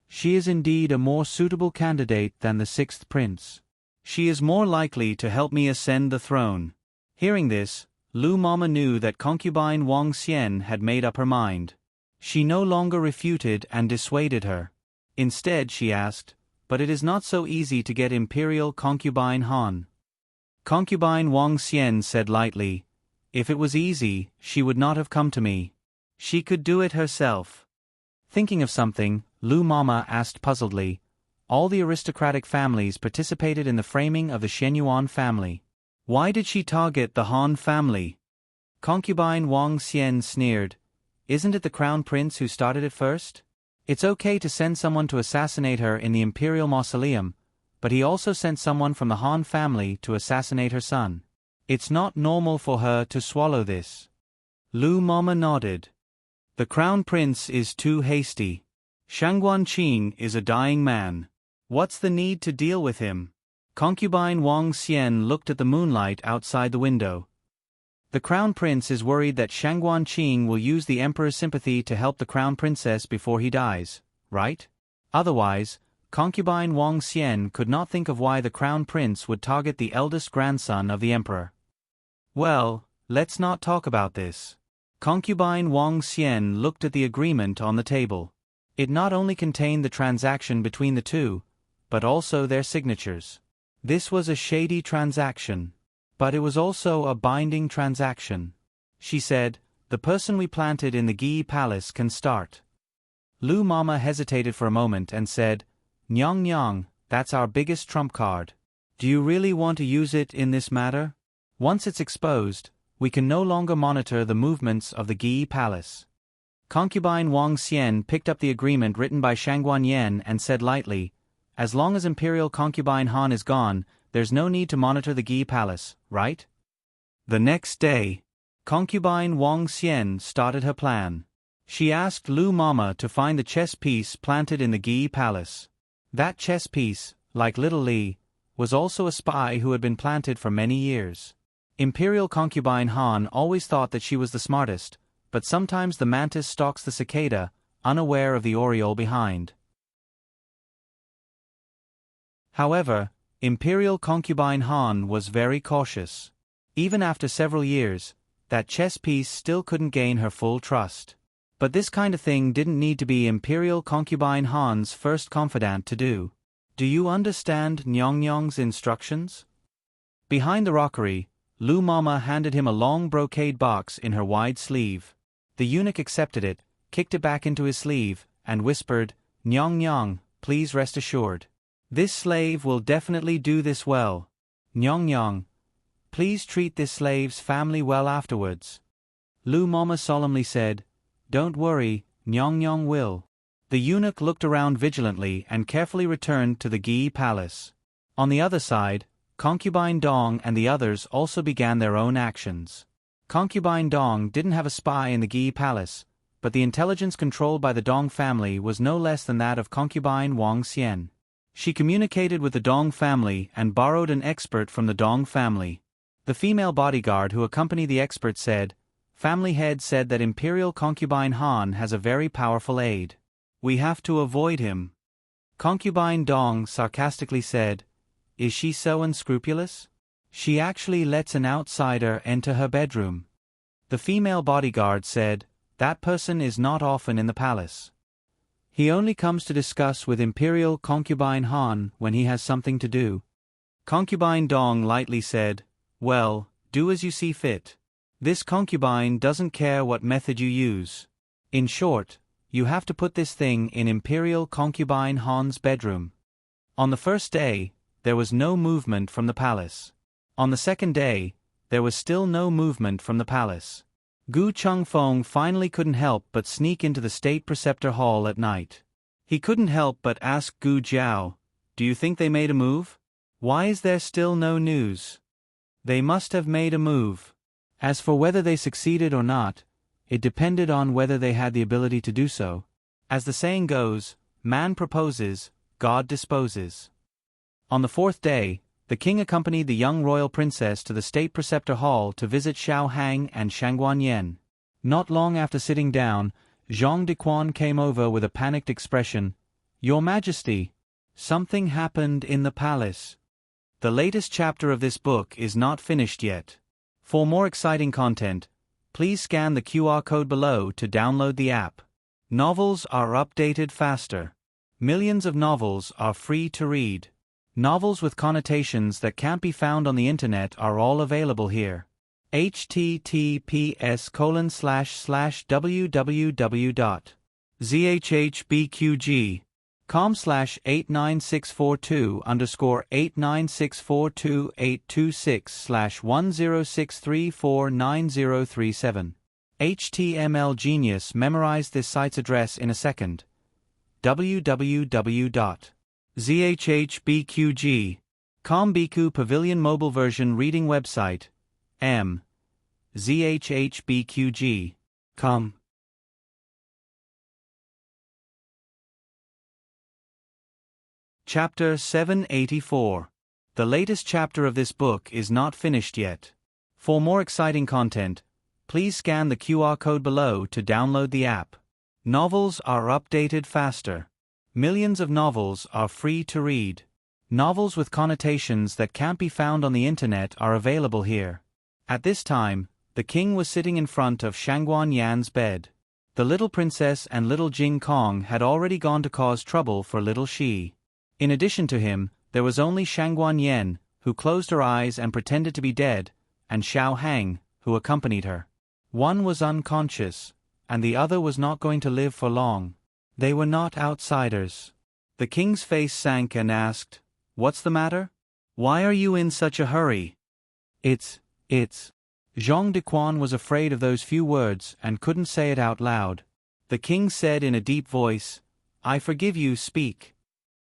She is indeed a more suitable candidate than the sixth prince. She is more likely to help me ascend the throne. Hearing this, Lu Mama knew that concubine Wang Xian had made up her mind. She no longer refuted and dissuaded her. Instead she asked, "But it is not so easy to get imperial concubine Han." Concubine Wang Xian said lightly, "If it was easy, she would not have come to me. She could do it herself." Thinking of something, Lu Mama asked puzzledly, "All the aristocratic families participated in the framing of the Shenyuan family. Why did she target the Han family?" Concubine Wang Xian sneered, "Isn't it the crown prince who started it first? It's okay to send someone to assassinate her in the imperial mausoleum, but he also sent someone from the Han family to assassinate her son. It's not normal for her to swallow this." Lu Mama nodded. "The crown prince is too hasty. Shangguan Qing is a dying man. What's the need to deal with him?" Concubine Wang Xian looked at the moonlight outside the window. "The crown prince is worried that Shangguan Qing will use the emperor's sympathy to help the crown princess before he dies, right? Otherwise, concubine Wang Xian could not think of why the crown prince would target the eldest grandson of the emperor. Well, let's not talk about this." Concubine Wang Xian looked at the agreement on the table. It not only contained the transaction between the two, but also their signatures. This was a shady transaction. But it was also a binding transaction. She said, "The person we planted in the Gi Palace can start." Lu Mama hesitated for a moment and said, "Nyong, that's our biggest trump card. Do you really want to use it in this matter? Once it's exposed, we can no longer monitor the movements of the Gi Palace." Concubine Wang Xian picked up the agreement written by Shangguan Yan and said lightly, "As long as Imperial Concubine Han is gone, there's no need to monitor the Gi Palace, right?" The next day, concubine Wang Xian started her plan. She asked Lu Mama to find the chess piece planted in the Gi Palace. That chess piece, like little Li, was also a spy who had been planted for many years. Imperial concubine Han always thought that she was the smartest, but sometimes the mantis stalks the cicada, unaware of the oriole behind. However, Imperial concubine Han was very cautious. Even after several years, that chess piece still couldn't gain her full trust. But this kind of thing didn't need to be Imperial concubine Han's first confidant to do. "Do you understand Nyong's instructions?" Behind the rockery, Lu Mama handed him a long brocade box in her wide sleeve. The eunuch accepted it, kicked it back into his sleeve, and whispered, "Nyong, please rest assured. This slave will definitely do this well. Nyong, please treat this slave's family well afterwards." Lu Mama solemnly said, "Don't worry, Nyong will." The eunuch looked around vigilantly and carefully returned to the Gi Palace. On the other side, Concubine Dong and the others also began their own actions. Concubine Dong didn't have a spy in the Gi Palace, but the intelligence controlled by the Dong family was no less than that of concubine Wang Xian. She communicated with the Dong family and borrowed an expert from the Dong family. The female bodyguard who accompanied the expert said, "Family head said that Imperial concubine Han has a very powerful aide. We have to avoid him." Concubine Dong sarcastically said, "Is she so unscrupulous? She actually lets an outsider enter her bedroom." The female bodyguard said, "That person is not often in the palace. He only comes to discuss with Imperial concubine Han when he has something to do." Concubine Dong lightly said, "Well, do as you see fit. This concubine doesn't care what method you use. In short, you have to put this thing in Imperial concubine Han's bedroom." On the first day, there was no movement from the palace. On the second day, there was still no movement from the palace. Gu Chengfeng finally couldn't help but sneak into the state preceptor hall at night. He couldn't help but ask Gu Jiao, "Do you think they made a move? Why is there still no news?" They must have made a move. As for whether they succeeded or not, it depended on whether they had the ability to do so. As the saying goes, man proposes, God disposes. On the fourth day, the king accompanied the young royal princess to the state preceptor hall to visit Xiao Hang and Shangguan Yen. Not long after sitting down, Zhang Dequan came over with a panicked expression. "Your Majesty, something happened in the palace." The latest chapter of this book is not finished yet. For more exciting content, please scan the QR code below to download the app. Novels are updated faster. Millions of novels are free to read. Novels with connotations that can't be found on the internet are all available here. https://www.zhbqg.com/89642_826/10634937. HTML Genius memorized this site's address in a second. www.zhbqg.com Biku Pavilion Mobile Version Reading Website. zhbqg.com. Chapter 784. The latest chapter of this book is not finished yet. For more exciting content, please scan the QR code below to download the app. Novels are updated faster. Millions of novels are free to read. Novels with connotations that can't be found on the internet are available here. At this time, the king was sitting in front of Shangguan Yan's bed. The little princess and little Jing Kong had already gone to cause trouble for little Shi. In addition to him, there was only Shangguan Yan, who closed her eyes and pretended to be dead, and Xiao Hang, who accompanied her. One was unconscious, and the other was not going to live for long. They were not outsiders. The king's face sank and asked, "What's the matter? Why are you in such a hurry?" It's. Zhang Dequan was afraid of those few words and couldn't say it out loud. The king said in a deep voice, "I forgive you, speak."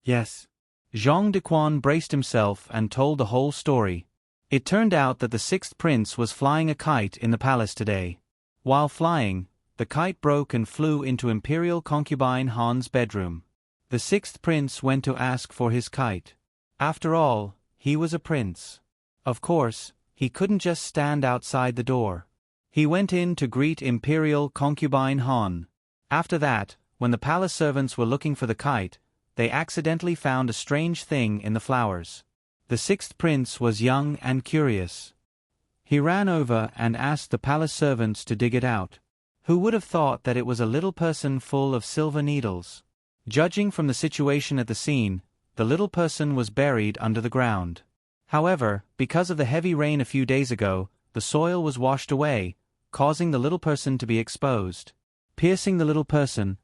"Yes." Zhang Dequan braced himself and told the whole story. It turned out that the sixth prince was flying a kite in the palace today. While flying, the kite broke and flew into Imperial concubine Han's bedroom. The sixth prince went to ask for his kite. After all, he was a prince. Of course, he couldn't just stand outside the door. He went in to greet Imperial concubine Han. After that, when the palace servants were looking for the kite, they accidentally found a strange thing in the flowers. The sixth prince was young and curious. He ran over and asked the palace servants to dig it out. Who would have thought that it was a little person full of silver needles? Judging from the situation at the scene, the little person was buried under the ground. However, because of the heavy rain a few days ago, the soil was washed away, causing the little person to be exposed. Piercing the little person,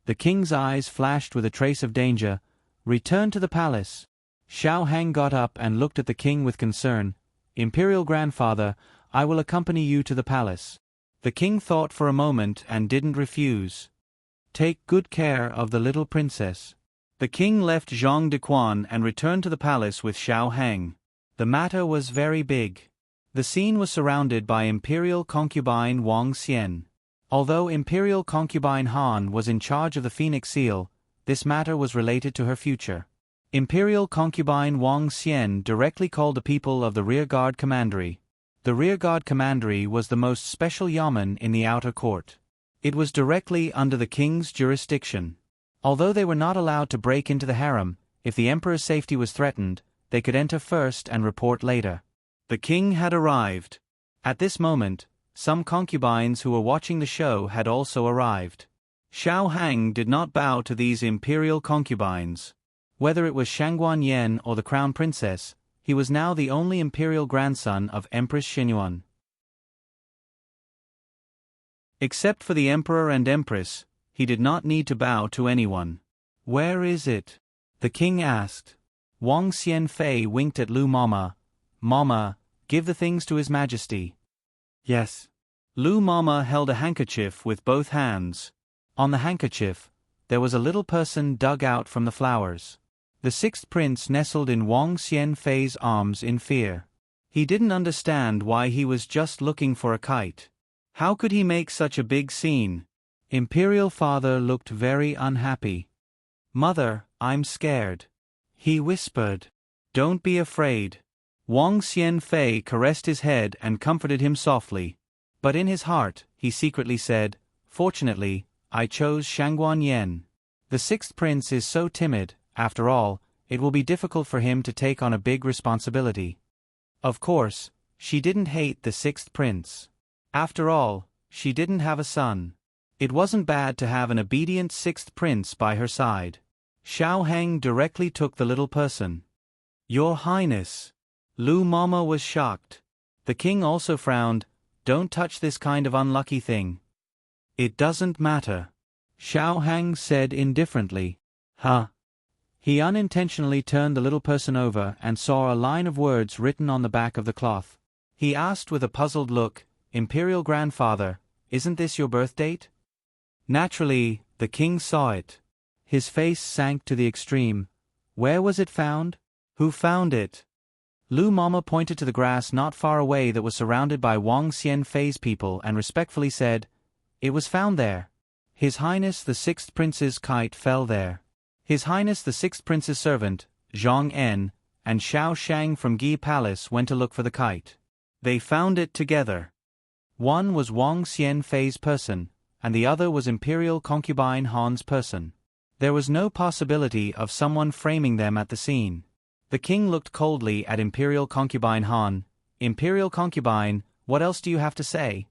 the king's eyes flashed with a trace of danger. "Return to the palace." Xiao Hang got up and looked at the king with concern. "Imperial grandfather, I will accompany you to the palace." The king thought for a moment and didn't refuse. "Take good care of the little princess." The king left Zhang Dequan and returned to the palace with Xiao Hang. The matter was very big. The scene was surrounded by Imperial concubine Wang Xian. Although Imperial concubine Han was in charge of the Phoenix Seal, this matter was related to her future. Imperial concubine Wang Xian directly called the people of the Rearguard Commandery. The Rearguard Commandery was the most special yamen in the outer court. It was directly under the king's jurisdiction. Although they were not allowed to break into the harem, if the emperor's safety was threatened, they could enter first and report later. The king had arrived. At this moment, some concubines who were watching the show had also arrived. Xiao Hang did not bow to these imperial concubines. Whether it was Shangguan Yen or the crown princess, he was now the only imperial grandson of Empress Xinyuan. Except for the emperor and empress, he did not need to bow to anyone. "Where is it?" the king asked. Wang Xianfei winked at Lu Mama. "Mama, give the things to His Majesty." "Yes." Lu Mama held a handkerchief with both hands. On the handkerchief, there was a little person dug out from the flowers. The sixth prince nestled in Wang Xianfei's arms in fear. He didn't understand why he was just looking for a kite. How could he make such a big scene? Imperial father looked very unhappy. "Mother, I'm scared," he whispered. "Don't be afraid." Wang Xianfei caressed his head and comforted him softly. But in his heart, he secretly said, "Fortunately, I chose Shangguan Yen. The sixth prince is so timid, after all, it will be difficult for him to take on a big responsibility." Of course, she didn't hate the sixth prince. After all, she didn't have a son. It wasn't bad to have an obedient sixth prince by her side. Xiao Heng directly took the little person. "Your Highness." Lu Mama was shocked. The king also frowned. "Don't touch this kind of unlucky thing." "It doesn't matter," Xiao Heng said indifferently. "Huh." He unintentionally turned the little person over and saw a line of words written on the back of the cloth. He asked with a puzzled look, "Imperial Grandfather, isn't this your birth date?" Naturally, the king saw it. His face sank to the extreme. Where was it found? Who found it? Lu Mama pointed to the grass not far away that was surrounded by Wang Xianfei's people and respectfully said, "It was found there. His Highness the Sixth Prince's kite fell there." His Highness the Sixth Prince's servant, Zhang En, and Xiao Shang from Gi Palace went to look for the kite. They found it together. One was Wang Xianfei's person, and the other was Imperial Concubine Han's person. There was no possibility of someone framing them at the scene. The king looked coldly at Imperial Concubine Han. "Imperial Concubine, what else do you have to say?"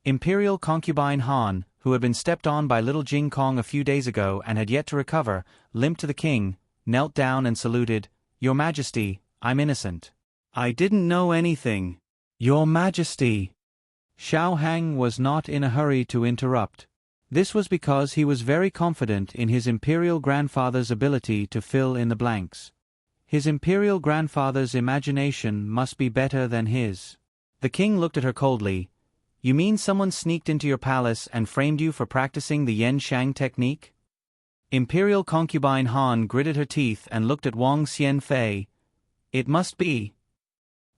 Imperial Concubine Han, who had been stepped on by little Jing Kong a few days ago and had yet to recover, limped to the king, knelt down and saluted, "Your Majesty, I'm innocent. I didn't know anything." "Your Majesty." Xiao Hang was not in a hurry to interrupt. This was because he was very confident in his imperial grandfather's ability to fill in the blanks. His imperial grandfather's imagination must be better than his. The king looked at her coldly. "You mean someone sneaked into your palace and framed you for practicing the Yen Shang technique?" Imperial Concubine Han gritted her teeth and looked at Wang Xianfei. "It must be."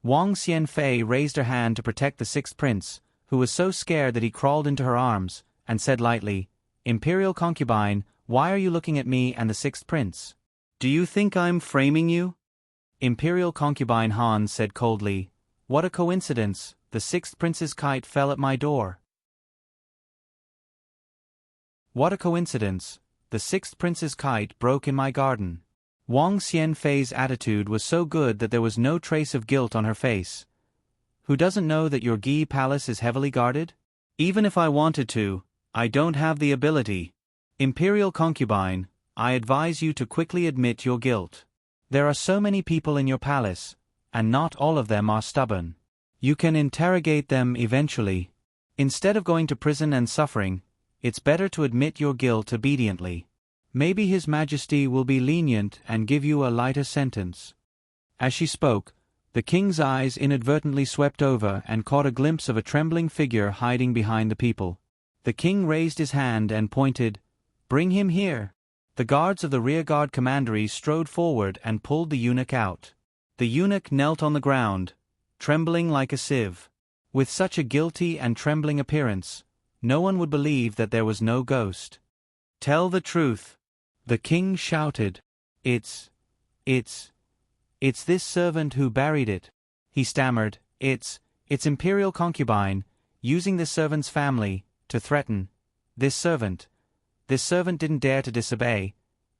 Wang Xianfei raised her hand to protect the sixth prince, who was so scared that he crawled into her arms, and said lightly, "Imperial Concubine, why are you looking at me and the sixth prince? Do you think I'm framing you?" Imperial Concubine Han said coldly, "What a coincidence, the sixth prince's kite fell at my door." "What a coincidence, the sixth prince's kite broke in my garden." Wang Xianfei's attitude was so good that there was no trace of guilt on her face. "Who doesn't know that your Gi palace is heavily guarded? Even if I wanted to, I don't have the ability. Imperial Concubine, I advise you to quickly admit your guilt. There are so many people in your palace, and not all of them are stubborn. You can interrogate them eventually. Instead of going to prison and suffering, it's better to admit your guilt obediently. Maybe His Majesty will be lenient and give you a lighter sentence." As she spoke, the king's eyes inadvertently swept over and caught a glimpse of a trembling figure hiding behind the people. The king raised his hand and pointed, "Bring him here." The guards of the rearguard commandery strode forward and pulled the eunuch out. The eunuch knelt on the ground, trembling like a sieve. With such a guilty and trembling appearance, no one would believe that there was no ghost. "Tell the truth," the king shouted. It's this servant who buried it," he stammered. It's Imperial Concubine, using this servant's family, to threaten. This servant didn't dare to disobey."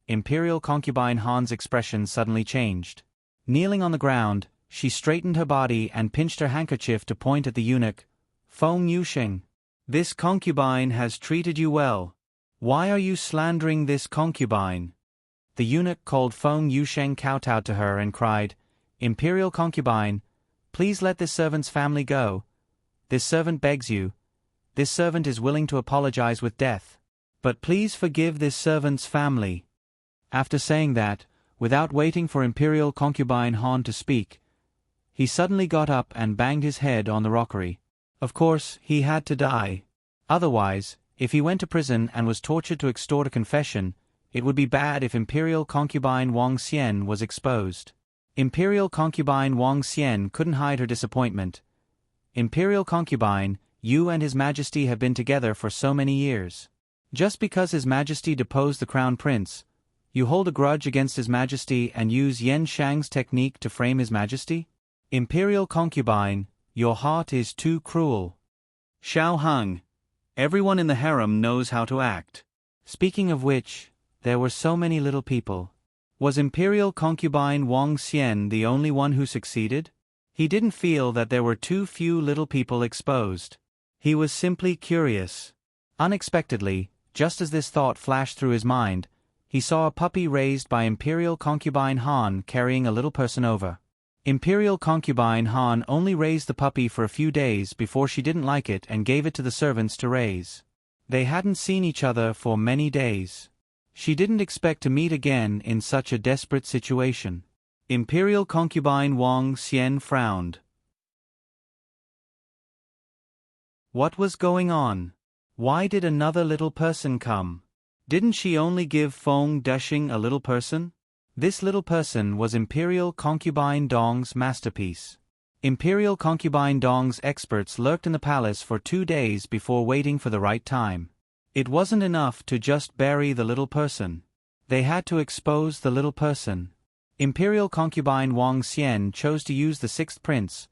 Imperial Concubine Han's expression suddenly changed. Kneeling on the ground, she straightened her body and pinched her handkerchief to point at the eunuch. "Feng Yusheng, this concubine has treated you well. Why are you slandering this concubine?" The eunuch called Feng Yusheng kowtowed to her and cried, "Imperial Concubine, please let this servant's family go. This servant begs you. This servant is willing to apologize with death. But please forgive this servant's family." After saying that, without waiting for Imperial Concubine Han to speak, he suddenly got up and banged his head on the rockery. Of course, he had to die. Otherwise, if he went to prison and was tortured to extort a confession, it would be bad if Imperial concubine Wang Xian was exposed. Imperial concubine Wang Xian couldn't hide her disappointment. Imperial concubine, you and His Majesty have been together for so many years. Just because His Majesty deposed the crown prince, you hold a grudge against His Majesty and use Yen Shang's technique to frame His Majesty? Imperial concubine, your heart is too cruel. Xiao Hung, everyone in the harem knows how to act. Speaking of which, there were so many little people. Was Imperial concubine Wang Xian the only one who succeeded? He didn't feel that there were too few little people exposed. He was simply curious. Unexpectedly, just as this thought flashed through his mind, he saw a puppy raised by Imperial concubine Han carrying a little person over. Imperial concubine Han only raised the puppy for a few days before she didn't like it and gave it to the servants to raise. They hadn't seen each other for many days. She didn't expect to meet again in such a desperate situation. Imperial concubine Wang Xian frowned. What was going on? Why did another little person come? Didn't she only give Feng Dushing a little person? This little person was Imperial concubine Dong's masterpiece. Imperial concubine Dong's experts lurked in the palace for 2 days before waiting for the right time. It wasn't enough to just bury the little person. They had to expose the little person. Imperial concubine Wang Xian chose to use the 6th prince,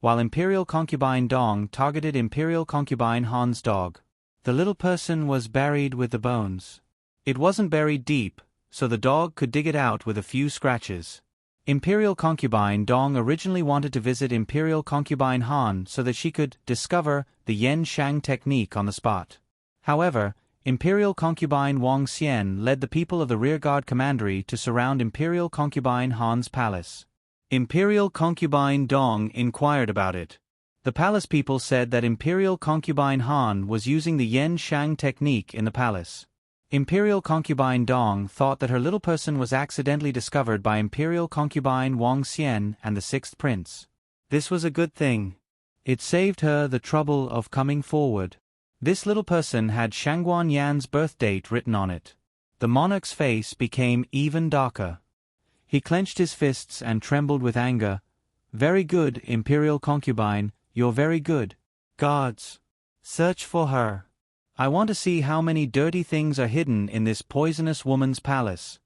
while Imperial concubine Dong targeted Imperial concubine Han's dog. The little person was buried with the bones. It wasn't buried deep, so the dog could dig it out with a few scratches. Imperial concubine Dong originally wanted to visit Imperial concubine Han so that she could discover the Yen Shang technique on the spot. However, Imperial concubine Wang Xian led the people of the rearguard commandery to surround Imperial concubine Han's palace. Imperial concubine Dong inquired about it. The palace people said that Imperial concubine Han was using the Yen Shang technique in the palace. Imperial concubine Dong thought that her little person was accidentally discovered by Imperial concubine Wang Xian and the 6th prince. This was a good thing. It saved her the trouble of coming forward. This little person had Shangguan Yan's birth date written on it. The monarch's face became even darker. He clenched his fists and trembled with anger. Very good, Imperial concubine, you're very good. Guards, search for her. I want to see how many dirty things are hidden in this poisonous woman's palace.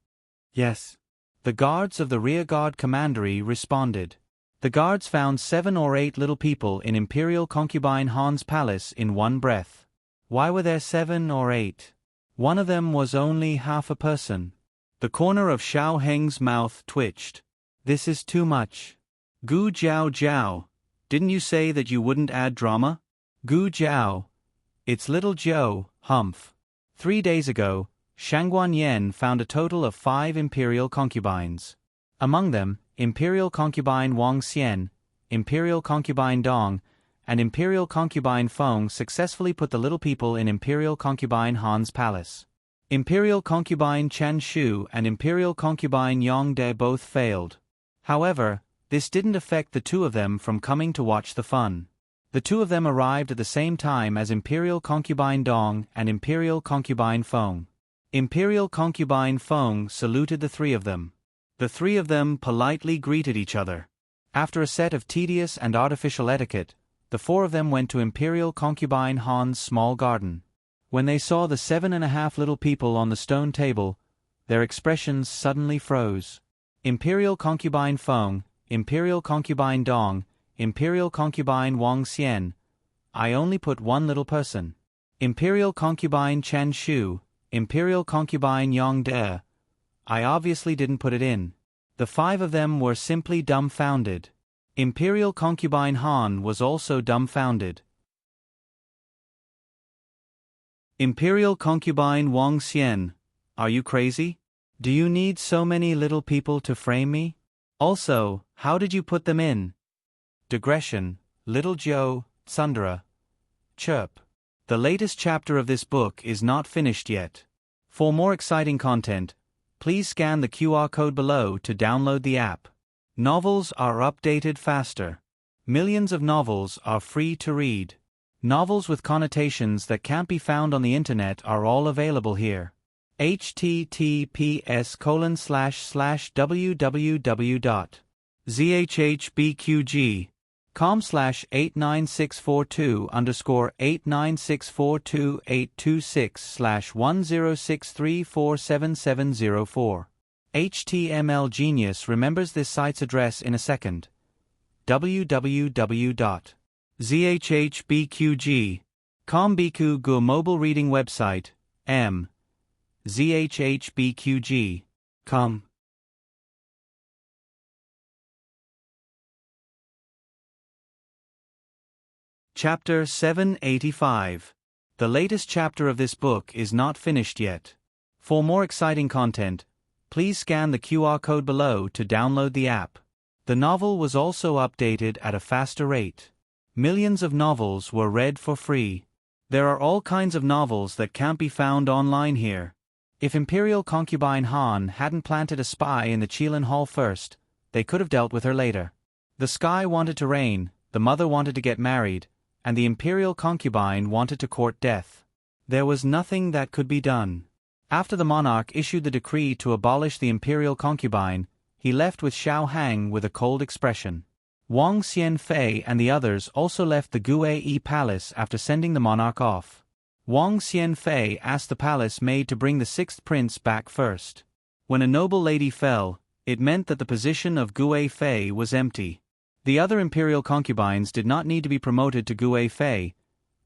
Yes. The guards of the rearguard commandery responded. The guards found 7 or 8 little people in Imperial concubine Han's palace in one breath. Why were there 7 or 8? One of them was only half a person. The corner of Xiao Heng's mouth twitched. This is too much. Gu Jiao Jiao, didn't you say that you wouldn't add drama? Gu Jiao. It's little Joe, humph. 3 days ago, Shangguan Yan found a total of 5 Imperial concubines. Among them, Imperial concubine Wang Xian, Imperial concubine Dong, and Imperial concubine Feng successfully put the little people in Imperial concubine Han's palace. Imperial concubine Chen Shu and Imperial concubine Yong De both failed. However, this didn't affect the 2 of them from coming to watch the fun. The 2 of them arrived at the same time as Imperial concubine Dong and Imperial concubine Feng. Imperial concubine Feng saluted the 3 of them. The 3 of them politely greeted each other. After a set of tedious and artificial etiquette, the 4 of them went to Imperial concubine Han's small garden. When they saw the 7.5 little people on the stone table, their expressions suddenly froze. Imperial concubine Feng, Imperial concubine Dong, Imperial concubine Wang Xian. I only put 1 little person. Imperial concubine Chen Shu, Imperial concubine Yong De. I obviously didn't put it in. The 5 of them were simply dumbfounded. Imperial concubine Han was also dumbfounded. Imperial concubine Wang Xian, are you crazy? Do you need so many little people to frame me? Also, how did you put them in? Digression, Little Joe, Sundara. Chirp. The latest chapter of this book is not finished yet. For more exciting content, please scan the QR code below to download the app. Novels are updated faster. Millions of novels are free to read. Novels with connotations that can't be found on the internet are all available here. https://www.zhbqg.com/896428826/1063477704. HTML Genius remembers this site's address in a second. www.zhbqg.com Biku Gu mobile reading website, m. zhbqg.com. Chapter 785. The latest chapter of this book is not finished yet. For more exciting content, please scan the QR code below to download the app. The novel was also updated at a faster rate. Millions of novels were read for free. There are all kinds of novels that can't be found online here. If Imperial Concubine Han hadn't planted a spy in the Qilin Hall first, they could have dealt with her later. The sky wanted to rain, the mother wanted to get married, and the Imperial Concubine wanted to court death. There was nothing that could be done. After the monarch issued the decree to abolish the Imperial Concubine, he left with Xiao Hang with a cold expression. Wang Xianfei and the others also left the Guei Palace after sending the monarch off. Wang Xianfei asked the palace maid to bring the sixth prince back first. When a noble lady fell, it meant that the position of Guei Fei was empty. The other imperial concubines did not need to be promoted to Guei Fei,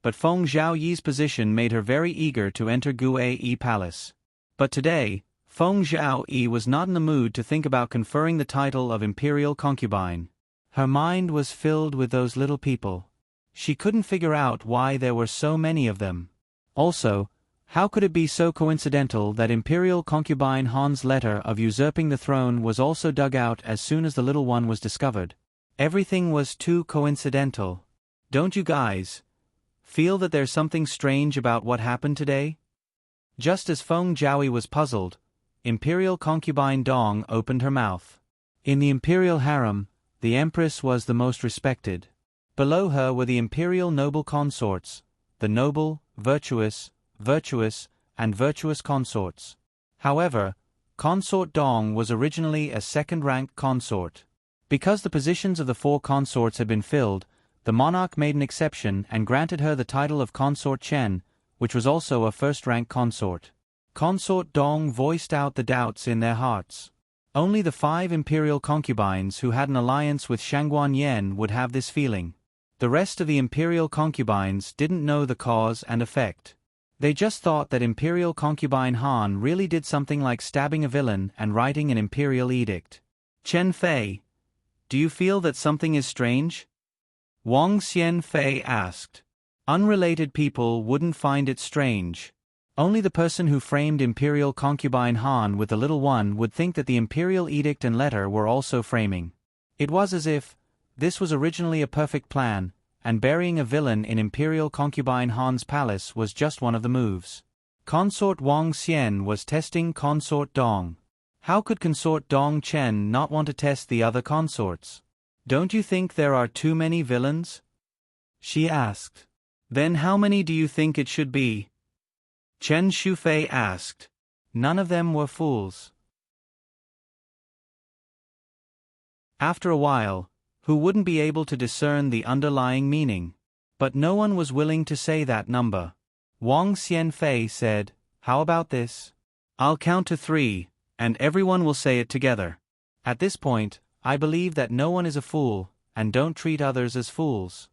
but Feng Zhaoyi's position made her very eager to enter Guei Palace. But today, Feng Zhaoyi was not in the mood to think about conferring the title of imperial concubine. Her mind was filled with those little people. She couldn't figure out why there were so many of them. Also, how could it be so coincidental that Imperial Concubine Han's letter of usurping the throne was also dug out as soon as the little one was discovered? Everything was too coincidental. Don't you guys feel that there's something strange about what happened today? Just as Feng Zhaoyi was puzzled, Imperial Concubine Dong opened her mouth. In the Imperial Harem, the Empress was the most respected. Below her were the Imperial noble consorts, the noble, virtuous, and virtuous consorts. However, Consort Dong was originally a second-ranked consort. Because the positions of the four consorts had been filled, the monarch made an exception and granted her the title of Consort Chen, which was also a first-rank consort. Consort Dong voiced out the doubts in their hearts. Only the 5 imperial concubines who had an alliance with Shangguan Yen would have this feeling. The rest of the imperial concubines didn't know the cause and effect. They just thought that Imperial Concubine Han really did something like stabbing a villain and writing an imperial edict. Chen Fei, do you feel that something is strange? Wang Xianfei asked. Unrelated people wouldn't find it strange. Only the person who framed Imperial Concubine Han with the little one would think that the imperial edict and letter were also framing. It was as if this was originally a perfect plan, and burying a villain in Imperial Concubine Han's palace was just one of the moves. Consort Wang Xian was testing Consort Dong. How could Consort Dong Chen not want to test the other consorts? Don't you think there are too many villains? She asked. Then how many do you think it should be? Chen Shufei asked. None of them were fools. After a while, who wouldn't be able to discern the underlying meaning? But no one was willing to say that number. Wang Xianfei said, "How about this? I'll count to 3, and everyone will say it together. At this point, I believe that no one is a fool, and don't treat others as fools."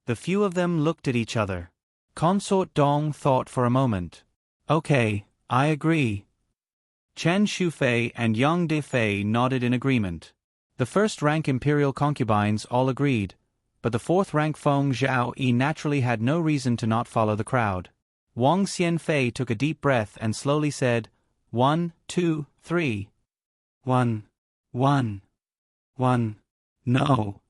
The few of them looked at each other. Consort Dong thought for a moment. Okay, I agree. Chen Shufei and Yang Defei nodded in agreement. The first-rank imperial concubines all agreed, but the fourth-rank Feng Zhaoyi naturally had no reason to not follow the crowd. Wang Xianfei took a deep breath and slowly said, 1, 2, 3. 1. 1. 1. No.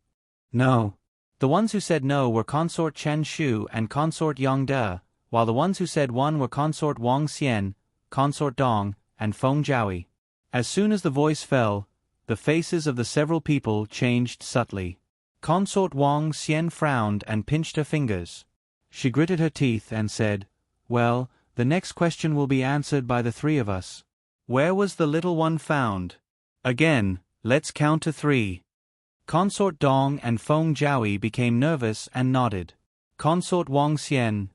No. The ones who said no were Consort Chen Shu and Consort Yang De, while the ones who said 1 were Consort Wang Xian, Consort Dong, and Feng Zhaoyi. As soon as the voice fell, the faces of the several people changed subtly. Consort Wang Xian frowned and pinched her fingers. She gritted her teeth and said, "Well, the next question will be answered by the three of us. Where was the little one found? Again, let's count to 3. Consort Dong and Feng Jiaoyi became nervous and nodded. Consort Wang Xian.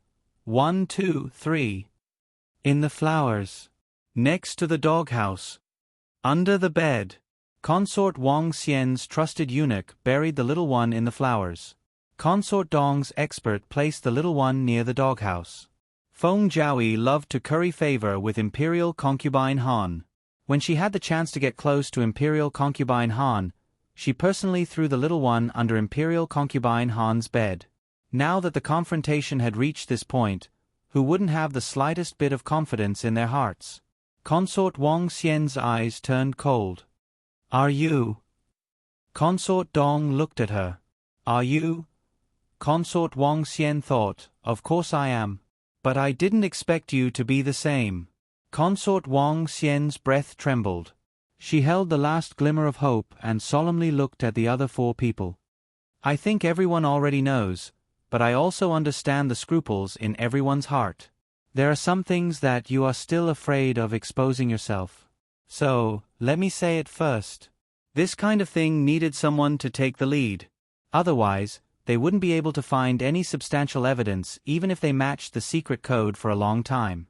1, 2, 3. In the flowers. Next to the doghouse. Under the bed. Consort Wang Xian's trusted eunuch buried the little one in the flowers. Consort Dong's expert placed the little one near the doghouse. Feng Jiaoyi loved to curry favor with Imperial concubine Han. When she had the chance to get close to Imperial concubine Han, she personally threw the little one under Imperial concubine Han's bed. Now that the confrontation had reached this point, who wouldn't have the slightest bit of confidence in their hearts? Consort Wang Xian's eyes turned cold. Are you? Consort Dong looked at her. Are you? Consort Wang Xian thought, of course I am. But I didn't expect you to be the same. Consort Wang Xian's breath trembled. She held the last glimmer of hope and solemnly looked at the other 4 people. I think everyone already knows, but I also understand the scruples in everyone's heart. There are some things that you are still afraid of exposing yourself. So, let me say it first. This kind of thing needed someone to take the lead. Otherwise, they wouldn't be able to find any substantial evidence even if they matched the secret code for a long time.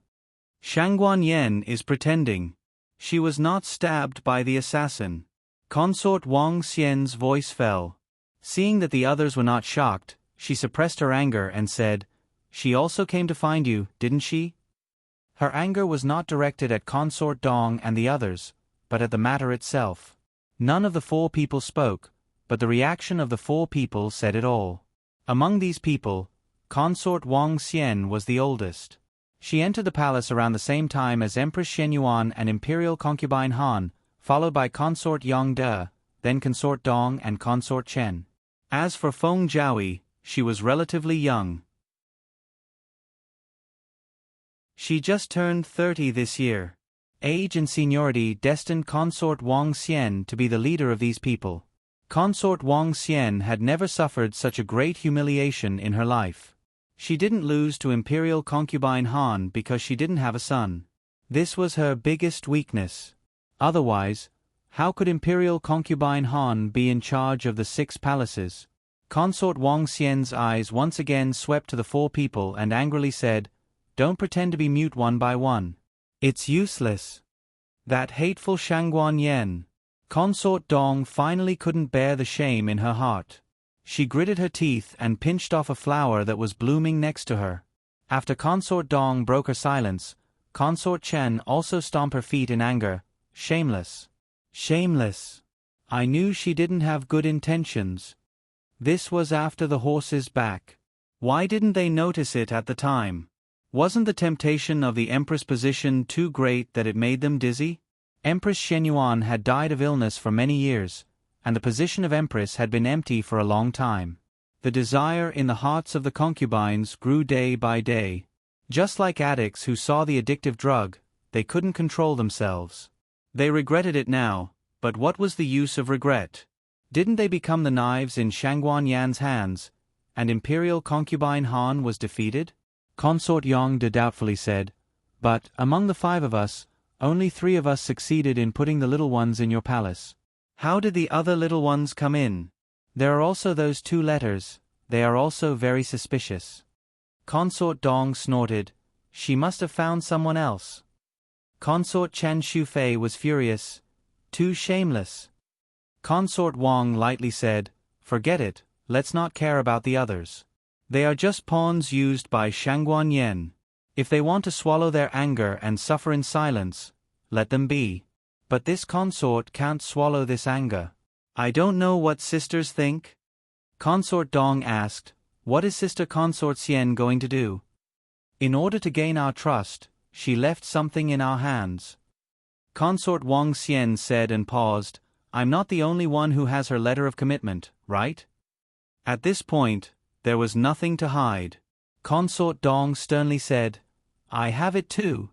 Shangguan Yen is pretending. She was not stabbed by the assassin. Consort Wang Xian's voice fell. Seeing that the others were not shocked, she suppressed her anger and said, "She also came to find you, didn't she?" Her anger was not directed at Consort Dong and the others, but at the matter itself. None of the 4 people spoke, but the reaction of the 4 people said it all. Among these people, Consort Wang Xian was the oldest. She entered the palace around the same time as Empress Shenyuan and Imperial concubine Han, followed by Consort Yang De, then Consort Dong and Consort Chen. As for Feng Jiaoyi, she was relatively young. She just turned 30 this year. Age and seniority destined Consort Wang Xian to be the leader of these people. Consort Wang Xian had never suffered such a great humiliation in her life. She didn't lose to Imperial concubine Han because she didn't have a son. This was her biggest weakness. Otherwise, how could Imperial concubine Han be in charge of the 6 palaces? Consort Wang Xian's eyes once again swept to the 4 people and angrily said, "Don't pretend to be mute one by one. It's useless. That hateful Shangguan Yen." Consort Dong finally couldn't bear the shame in her heart. She gritted her teeth and pinched off a flower that was blooming next to her. After Consort Dong broke her silence, Consort Chen also stomped her feet in anger. Shameless. Shameless. I knew she didn't have good intentions. This was after the horse's back. Why didn't they notice it at the time? Wasn't the temptation of the Empress position too great that it made them dizzy? Empress Shenyuan had died of illness for many years, and the position of Empress had been empty for a long time. The desire in the hearts of the concubines grew day by day. Just like addicts who saw the addictive drug, they couldn't control themselves. They regretted it now, but what was the use of regret? Didn't they become the knives in Shangguan Yan's hands, and Imperial concubine Han was defeated? Consort Yang De doubtfully said, "But, among the 5 of us, only 3 of us succeeded in putting the little ones in your palace. How did the other little ones come in? There are also those 2 letters, they are also very suspicious." Consort Dong snorted, "She must have found someone else." Consort Chen Shufei was furious, "Too shameless." Consort Wang lightly said, "Forget it, let's not care about the others. They are just pawns used by Shangguan Yen. If they want to swallow their anger and suffer in silence, let them be. But this consort can't swallow this anger." "I don't know what sisters think?" Consort Dong asked, "What is Sister Consort Xian going to do?" "In order to gain our trust, she left something in our hands." Consort Wang Xian said and paused, "I'm not the only one who has her letter of commitment, right?" At this point, there was nothing to hide. Consort Dong sternly said, "I have it too."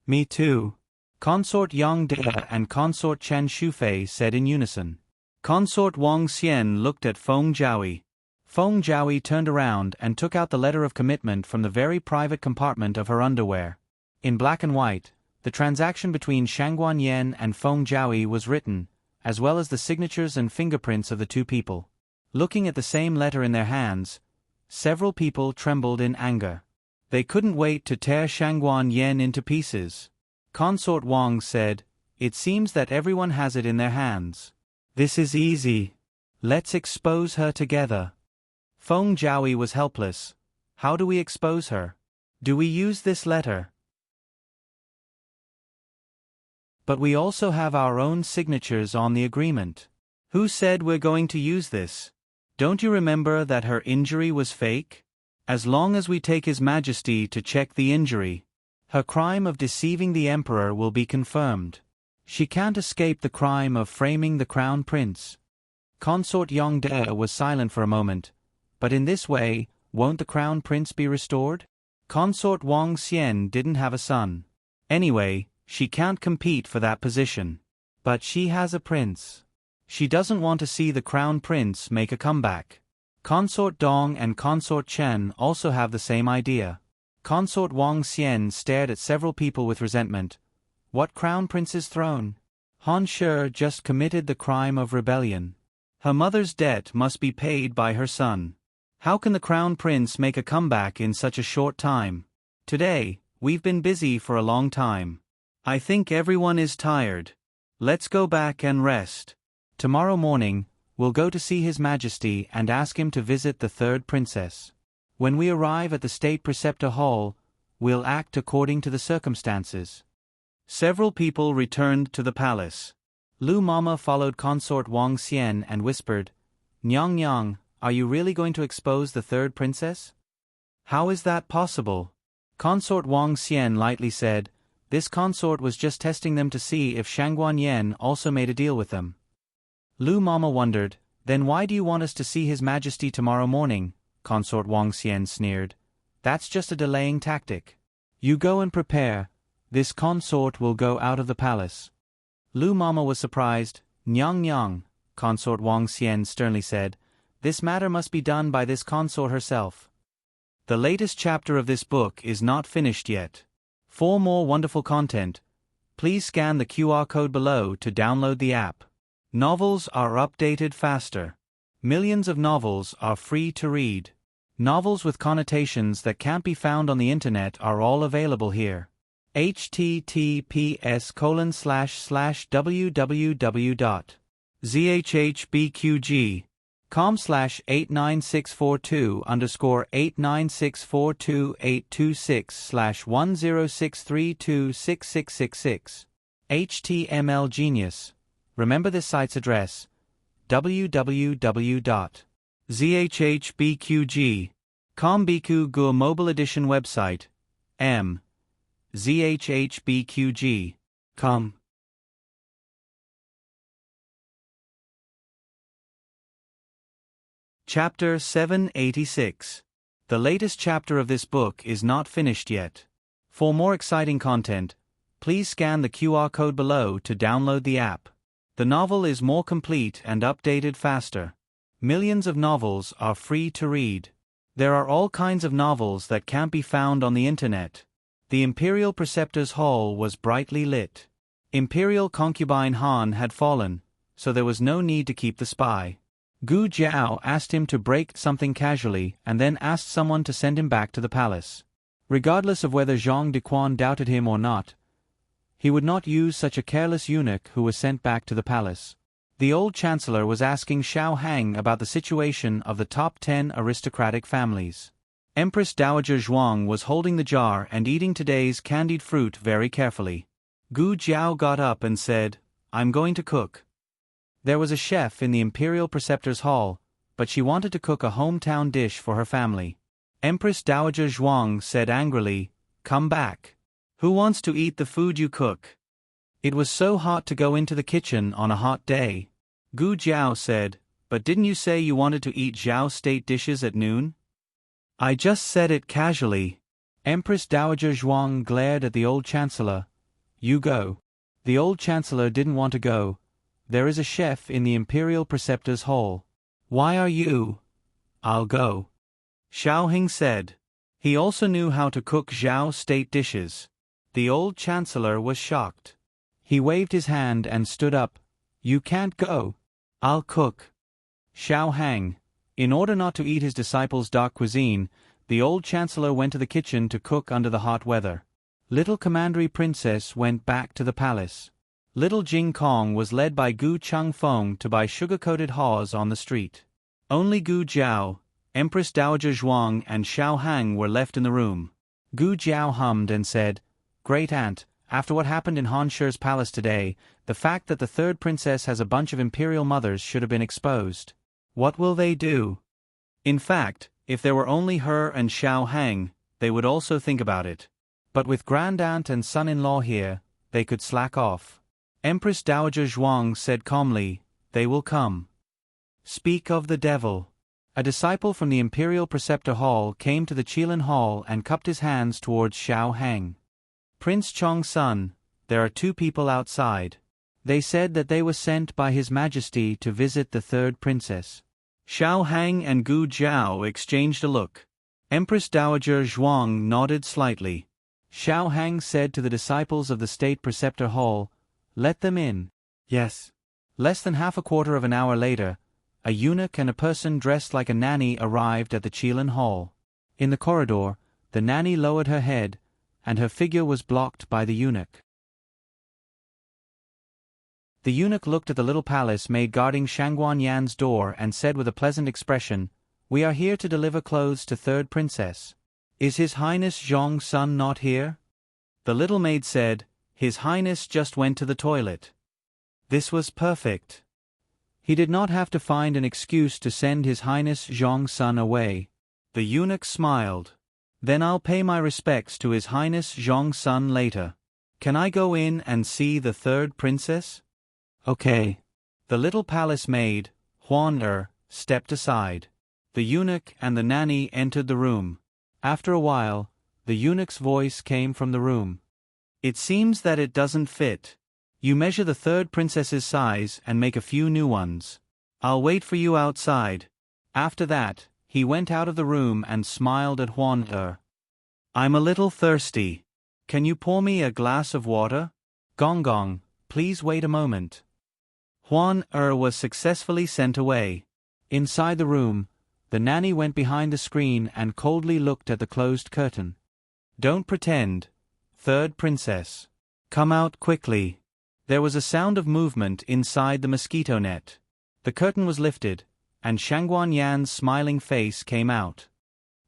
"Me too." Consort Yang De and Consort Chen Shufei said in unison. Consort Wang Xian looked at Feng Jiaoyi. Feng Jiaoyi turned around and took out the letter of commitment from the very private compartment of her underwear. In black and white, the transaction between Shangguan Yan and Feng Jiaoyi was written, as well as the signatures and fingerprints of the two people. Looking at the same letter in their hands, several people trembled in anger. They couldn't wait to tear Shangguan Yan into pieces. Consort Wang said, "It seems that everyone has it in their hands. This is easy. Let's expose her together." Feng Jiaoyi was helpless. How do we expose her? Do we use this letter? But we also have our own signatures on the agreement. Who said we're going to use this? Don't you remember that her injury was fake? As long as we take His Majesty to check the injury, her crime of deceiving the Emperor will be confirmed. She can't escape the crime of framing the Crown Prince. Consort Yongde was silent for a moment. But in this way, won't the Crown Prince be restored? Consort Wang Xian didn't have a son. Anyway, she can't compete for that position. But she has a prince. She doesn't want to see the Crown Prince make a comeback. Consort Dong and Consort Chen also have the same idea. Consort Wang Xian stared at several people with resentment. What Crown Prince's throne? Han Shi just committed the crime of rebellion. Her mother's debt must be paid by her son. How can the Crown Prince make a comeback in such a short time? Today, we've been busy for a long time. I think everyone is tired. Let's go back and rest. Tomorrow morning, we'll go to see His Majesty and ask him to visit the third princess. When we arrive at the State Preceptor Hall, we'll act according to the circumstances. Several people returned to the palace. Lu Mama followed Consort Wang Xian and whispered, "Nyang Nyang, are you really going to expose the third princess?" "How is that possible?" Consort Wang Xian lightly said, "This consort was just testing them to see if Shangguan Yan also made a deal with them." Lu Mama wondered, "Then why do you want us to see His Majesty tomorrow morning?" Consort Wang Xian sneered. "That's just a delaying tactic. You go and prepare. This consort will go out of the palace." Lu Mama was surprised. "Nyang Nyang," Consort Wang Xian sternly said, "this matter must be done by this consort herself." The latest chapter of this book is not finished yet. For more wonderful content, please scan the QR code below to download the app. Novels are updated faster. Millions of novels are free to read. Novels with connotations that can't be found on the internet are all available here. https://www.zhbqg.com/896428226/1063266666. HTML Genius. Remember this site's address: www.zhhbqg.com. Biku Gur Mobile Edition website. zhhbqg.com. Chapter 786. The latest chapter of this book is not finished yet. For more exciting content, please scan the QR code below to download the app. The novel is more complete and updated faster. Millions of novels are free to read. There are all kinds of novels that can't be found on the internet. The Imperial Preceptor's Hall was brightly lit. Imperial concubine Han had fallen, so there was no need to keep the spy. Gu Jiao asked him to break something casually and then asked someone to send him back to the palace. Regardless of whether Zhang Dequan doubted him or not, he would not use such a careless eunuch who was sent back to the palace. The old chancellor was asking Xiao Hang about the situation of the top 10 aristocratic families. Empress Dowager Zhuang was holding the jar and eating today's candied fruit very carefully. Gu Jiao got up and said, "I'm going to cook." There was a chef in the Imperial Preceptor's Hall, but she wanted to cook a hometown dish for her family. Empress Dowager Zhuang said angrily, "Come back. Who wants to eat the food you cook?" It was so hot to go into the kitchen on a hot day. Gu Jiao said, "But didn't you say you wanted to eat Zhao state dishes at noon?" "I just said it casually." Empress Dowager Zhuang glared at the old chancellor. "You go." The old chancellor didn't want to go. There is a chef in the Imperial Preceptor's Hall. "Why are you?" I'll go. Xiao Hing said. He also knew how to cook Zhao state dishes. The old chancellor was shocked. He waved his hand and stood up. You can't go. I'll cook. Xiao Hang. In order not to eat his disciples' dark cuisine, the old chancellor went to the kitchen to cook under the hot weather. Little Commandery Princess went back to the palace. Little Jing Kong was led by Gu Changfeng to buy sugar-coated haws on the street. Only Gu Jiao, Empress Dowager Zhuang and Xiao Hang were left in the room. Gu Jiao hummed and said, Great Aunt, after what happened in Han Shi's palace today, the fact that the third princess has a bunch of imperial mothers should have been exposed. What will they do? In fact, if there were only her and Xiao Hang, they would also think about it. But with grand aunt and son-in-law here, they could slack off. Empress Dowager Zhuang said calmly, They will come. Speak of the devil. A disciple from the Imperial Preceptor Hall came to the Qilin Hall and cupped his hands towards Xiao Hang. Prince Chong's son, there are 2 people outside. They said that they were sent by His Majesty to visit the third princess. Xiao Hang and Gu Jiao exchanged a look. Empress Dowager Zhuang nodded slightly. Xiao Hang said to the disciples of the State Preceptor Hall, Let them in. Yes. Less than half a quarter of an hour later, a eunuch and a person dressed like a nanny arrived at the Qilin Hall. In the corridor, the nanny lowered her head, and her figure was blocked by the eunuch. The eunuch looked at the little palace maid guarding Shangguan Yan's door and said with a pleasant expression, We are here to deliver clothes to third princess. Is His Highness Zhong's son not here? The little maid said, His Highness just went to the toilet. This was perfect. He did not have to find an excuse to send His Highness Zhong's son away. The eunuch smiled. Then I'll pay my respects to His Highness Zhong's son later. Can I go in and see the third princess? Okay. The little palace maid, Huan stepped aside. The eunuch and the nanny entered the room. After a while, the eunuch's voice came from the room. It seems that it doesn't fit. You measure the third princess's size and make a few new ones. I'll wait for you outside. After that, he went out of the room and smiled at Huan I'm a little thirsty. Can you pour me a glass of water? Gong Gong, please wait a moment. Huan was successfully sent away. Inside the room, the nanny went behind the screen and coldly looked at the closed curtain. Don't pretend. Third princess. Come out quickly. There was a sound of movement inside the mosquito net. The curtain was lifted, and Shangguan Yan's smiling face came out.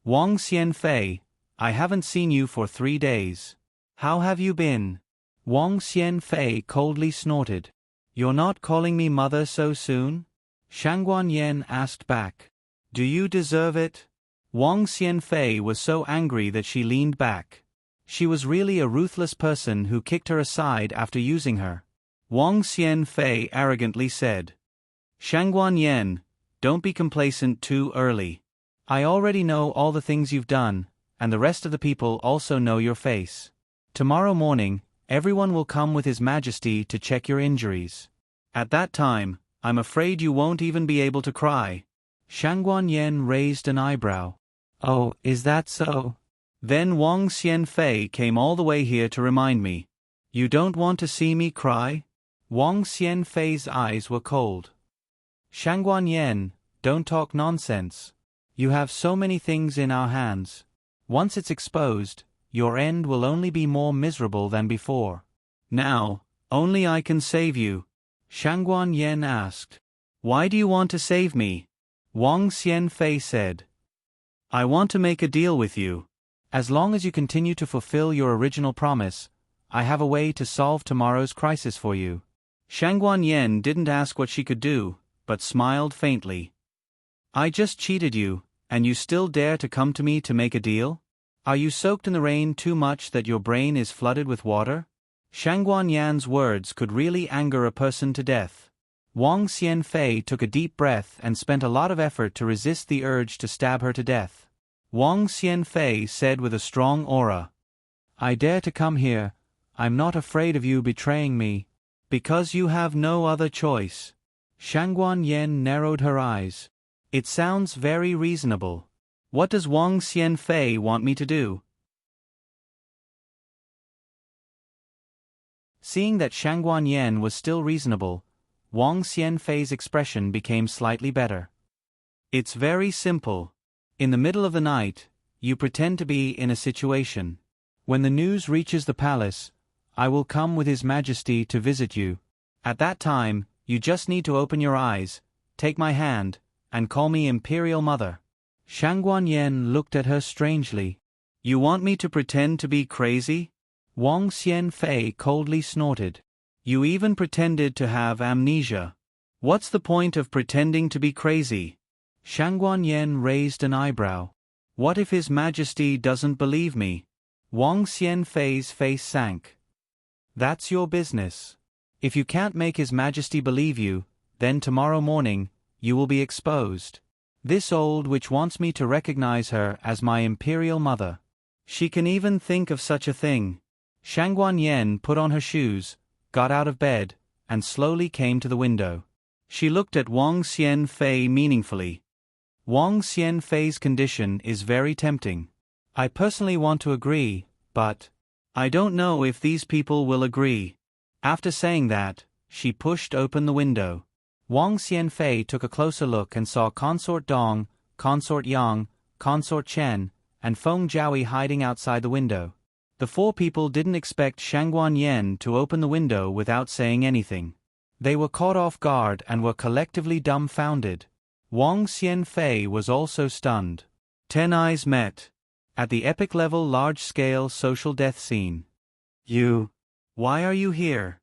Wang Xianfei, I haven't seen you for 3 days. How have you been? Wang Xianfei coldly snorted. You're not calling me mother so soon? Shangguan Yan asked back. Do you deserve it? Wang Xianfei was so angry that she leaned back. She was really a ruthless person who kicked her aside after using her. Wang Xianfei arrogantly said. Shangguan Yan, don't be complacent too early. I already know all the things you've done, and the rest of the people also know your face. Tomorrow morning, everyone will come with His Majesty to check your injuries. At that time, I'm afraid you won't even be able to cry. Shangguan Yan raised an eyebrow. Oh, is that so? Then Wang Xianfei came all the way here to remind me. You don't want to see me cry? Wang Xianfei's eyes were cold. Shangguan Yan, don't talk nonsense. You have so many things in our hands. Once it's exposed, your end will only be more miserable than before. Now, only I can save you. Shangguan Yan asked. Why do you want to save me? Wang Xianfei said. I want to make a deal with you. As long as you continue to fulfill your original promise, I have a way to solve tomorrow's crisis for you. Shangguan Yan didn't ask what she could do, but smiled faintly. I just cheated you, and you still dare to come to me to make a deal? Are you soaked in the rain too much that your brain is flooded with water? Shangguan Yan's words could really anger a person to death. Wang Xianfei took a deep breath and spent a lot of effort to resist the urge to stab her to death. Wang Xianfei said with a strong aura. I dare to come here. I'm not afraid of you betraying me. Because you have no other choice. Shangguan Yan narrowed her eyes. It sounds very reasonable. What does Wang Xianfei want me to do? Seeing that Shangguan Yen was still reasonable, Wang Xianfei's expression became slightly better. It's very simple. In the middle of the night, you pretend to be in a situation. When the news reaches the palace, I will come with His Majesty to visit you. At that time, you just need to open your eyes, take my hand, and call me Imperial Mother. Shangguan Yen looked at her strangely. You want me to pretend to be crazy? Wang Xianfei coldly snorted. You even pretended to have amnesia. What's the point of pretending to be crazy? Shangguan Yen raised an eyebrow. What if His Majesty doesn't believe me? Wang Xianfei's face sank. That's your business. If you can't make His Majesty believe you, then tomorrow morning, you will be exposed. This old witch wants me to recognize her as my imperial mother. She can even think of such a thing. Shangguan Yen put on her shoes, got out of bed, and slowly came to the window. She looked at Wang Xianfei meaningfully. Wang Xianfei's condition is very tempting. I personally want to agree, but I don't know if these people will agree. After saying that, she pushed open the window. Wang Xianfei took a closer look and saw Consort Dong, Consort Yang, Consort Chen, and Feng Jiaoyi hiding outside the window. The four people didn't expect Shangguan Yen to open the window without saying anything. They were caught off guard and were collectively dumbfounded. Wang Xianfei was also stunned. 10 eyes met. At the epic-level large-scale social death scene. Why are you here?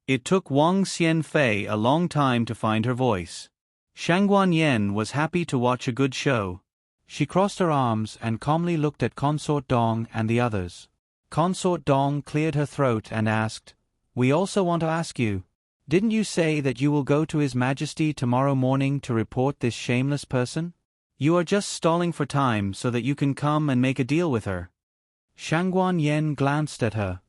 It took Wang Xianfei a long time to find her voice. Shangguan Yen was happy to watch a good show. She crossed her arms and calmly looked at Consort Dong and the others. Consort Dong cleared her throat and asked, We also want to ask you, didn't you say that you will go to His Majesty tomorrow morning to report this shameless person? You are just stalling for time so that you can come and make a deal with her. Shangguan Yen glanced at her.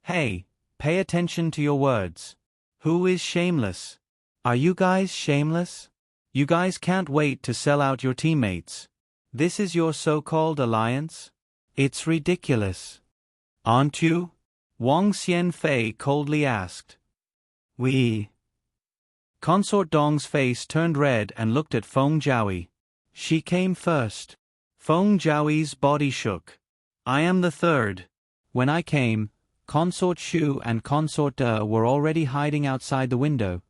Hey, pay attention to your words. Who is shameless? Are you guys shameless? You guys can't wait to sell out your teammates. This is your so-called alliance? It's ridiculous. Aren't you? Wang Xianfei coldly asked. We. Consort Dong's face turned red and looked at Feng Jiaoyi. She came first. Feng Jiaoyi's body shook. I am the third. When I came, Consort Shu and Consort De were already hiding outside the window.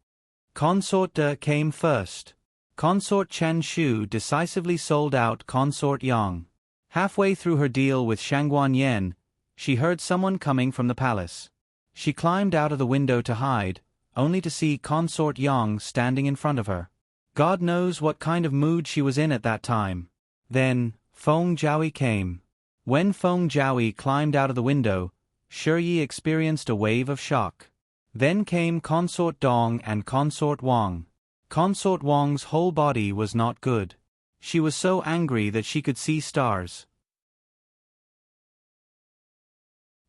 Consort De came first. Consort Chen Shu decisively sold out Consort Yang. Halfway through her deal with Shangguan Yen, she heard someone coming from the palace. She climbed out of the window to hide, only to see Consort Yang standing in front of her. God knows what kind of mood she was in at that time. Then, Feng Jiaoyi came. When Feng Jiaoyi climbed out of the window, Shi experienced a wave of shock. Then came Consort Dong and Consort Wang. Consort Wang's whole body was not good. She was so angry that she could see stars.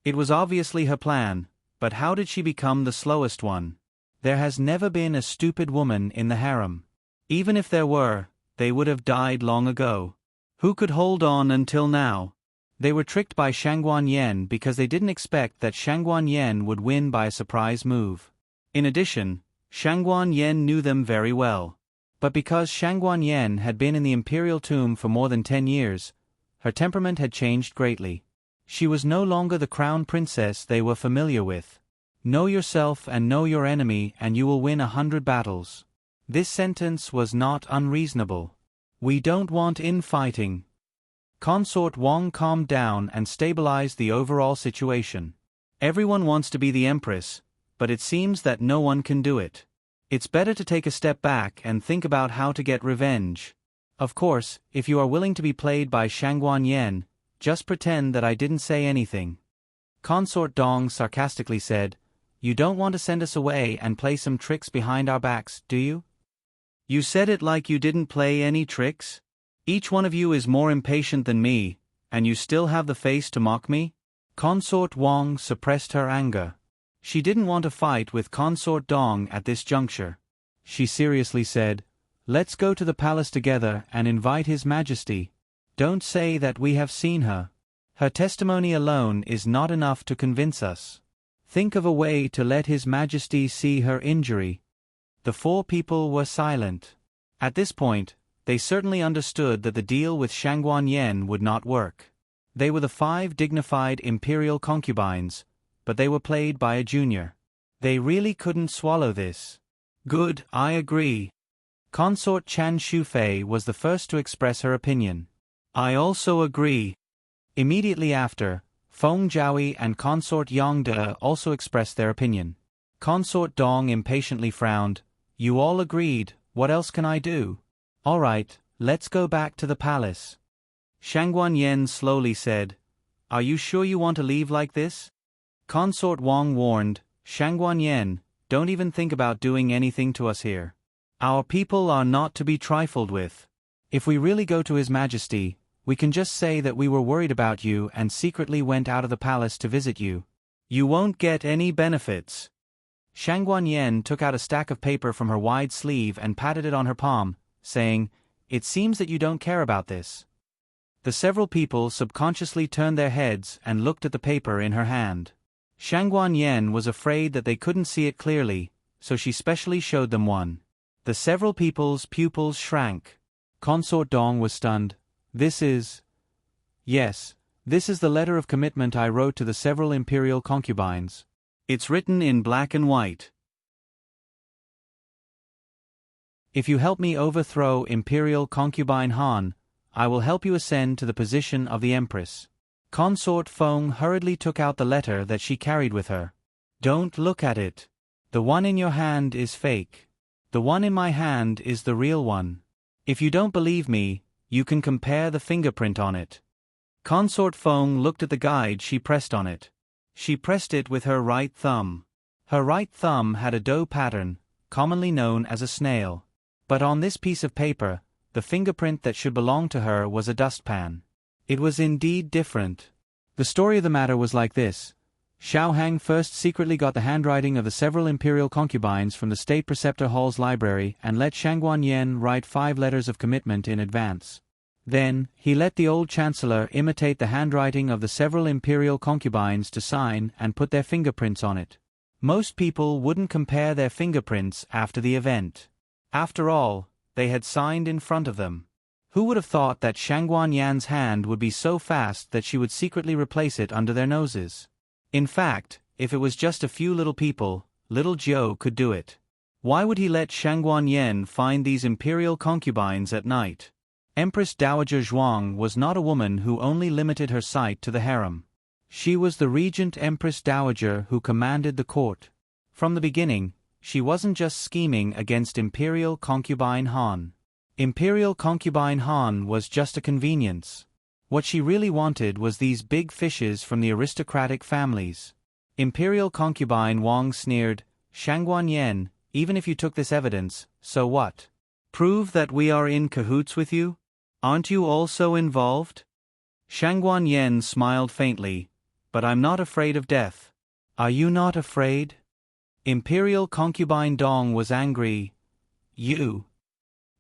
It was obviously her plan, but how did she become the slowest one? There has never been a stupid woman in the harem. Even if there were, they would have died long ago. Who could hold on until now? They were tricked by Shangguan Yen because they didn't expect that Shangguan Yen would win by a surprise move. In addition, Shangguan Yen knew them very well. But because Shangguan Yen had been in the imperial tomb for more than 10 years, her temperament had changed greatly. She was no longer the crown princess they were familiar with. Know yourself and know your enemy and you will win 100 battles. This sentence was not unreasonable. We don't want infighting. Consort Wang calmed down and stabilized the overall situation. Everyone wants to be the empress, but it seems that no one can do it. It's better to take a step back and think about how to get revenge. Of course, if you are willing to be played by Shangguan Yen, just pretend that I didn't say anything. Consort Dong sarcastically said, You don't want to send us away and play some tricks behind our backs, do you? You said it like you didn't play any tricks? Each one of you is more impatient than me, and you still have the face to mock me? Consort Wang suppressed her anger. She didn't want to fight with Consort Dong at this juncture. She seriously said, Let's go to the palace together and invite His Majesty. Don't say that we have seen her. Her testimony alone is not enough to convince us. Think of a way to let His Majesty see her injury." The four people were silent. At this point, they certainly understood that the deal with Shangguan Yen would not work. They were the 5 dignified imperial concubines, but they were played by a junior. They really couldn't swallow this. "Good, I agree." Consort Chan Shufei was the first to express her opinion. "I also agree." Immediately after, Feng Jiaoyi and Consort Yang De also expressed their opinion. Consort Dong impatiently frowned. "You all agreed, what else can I do?" "All right, let's go back to the palace." Shangguan Yen slowly said, "Are you sure you want to leave like this?" Consort Wang warned, "Shangguan Yen, don't even think about doing anything to us here. Our people are not to be trifled with. If we really go to His Majesty, we can just say that we were worried about you and secretly went out of the palace to visit you. You won't get any benefits." Shangguan Yen took out a stack of paper from her wide sleeve and patted it on her palm, saying, "It seems that you don't care about this." The several people subconsciously turned their heads and looked at the paper in her hand. Shangguan Yen was afraid that they couldn't see it clearly, so she specially showed them one. The several people's pupils shrank. Consort Dong was stunned. Yes, this is the letter of commitment I wrote to the several imperial concubines. It's written in black and white. If you help me overthrow Imperial Concubine Han, I will help you ascend to the position of the Empress. Consort Feng hurriedly took out the letter that she carried with her. "Don't look at it. The one in your hand is fake. The one in my hand is the real one. If you don't believe me, you can compare the fingerprint on it." Consort Feng looked at the guide she pressed on it. She pressed it with her right thumb. Her right thumb had a doe pattern, commonly known as a snail. But on this piece of paper, the fingerprint that should belong to her was a dustpan. It was indeed different. The story of the matter was like this. Xiao Hang first secretly got the handwriting of the several imperial concubines from the State Preceptor Hall's library and let Shangguan Yen write 5 letters of commitment in advance. Then, he let the old chancellor imitate the handwriting of the several imperial concubines to sign and put their fingerprints on it. Most people wouldn't compare their fingerprints after the event. After all, they had signed in front of them. Who would have thought that Shangguan Yan's hand would be so fast that she would secretly replace it under their noses? In fact, if it was just a few little people, little Jiao could do it. Why would he let Shangguan Yen find these imperial concubines at night? Empress Dowager Zhuang was not a woman who only limited her sight to the harem. She was the regent Empress Dowager who commanded the court. From the beginning, she wasn't just scheming against Imperial Concubine Han. Imperial Concubine Han was just a convenience. What she really wanted was these big fishes from the aristocratic families. Imperial Concubine Wang sneered, "Shangguan Yen, even if you took this evidence, so what? Prove that we are in cahoots with you? Aren't you also involved?" Shangguan Yen smiled faintly, "But I'm not afraid of death." "Are you not afraid?" Imperial Concubine Dong was angry. "You."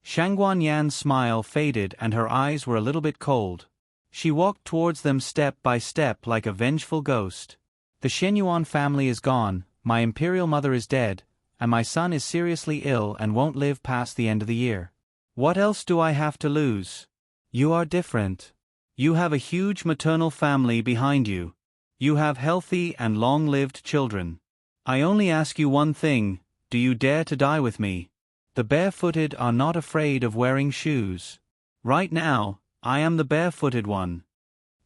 Shangguan Yan's smile faded and her eyes were a little bit cold. She walked towards them step by step like a vengeful ghost. "The Shenyuan family is gone, my imperial mother is dead, and my son is seriously ill and won't live past the end of the year. What else do I have to lose? You are different. You have a huge maternal family behind you. You have healthy and long-lived children. I only ask you one thing, do you dare to die with me? The barefooted are not afraid of wearing shoes. Right now, I am the barefooted one."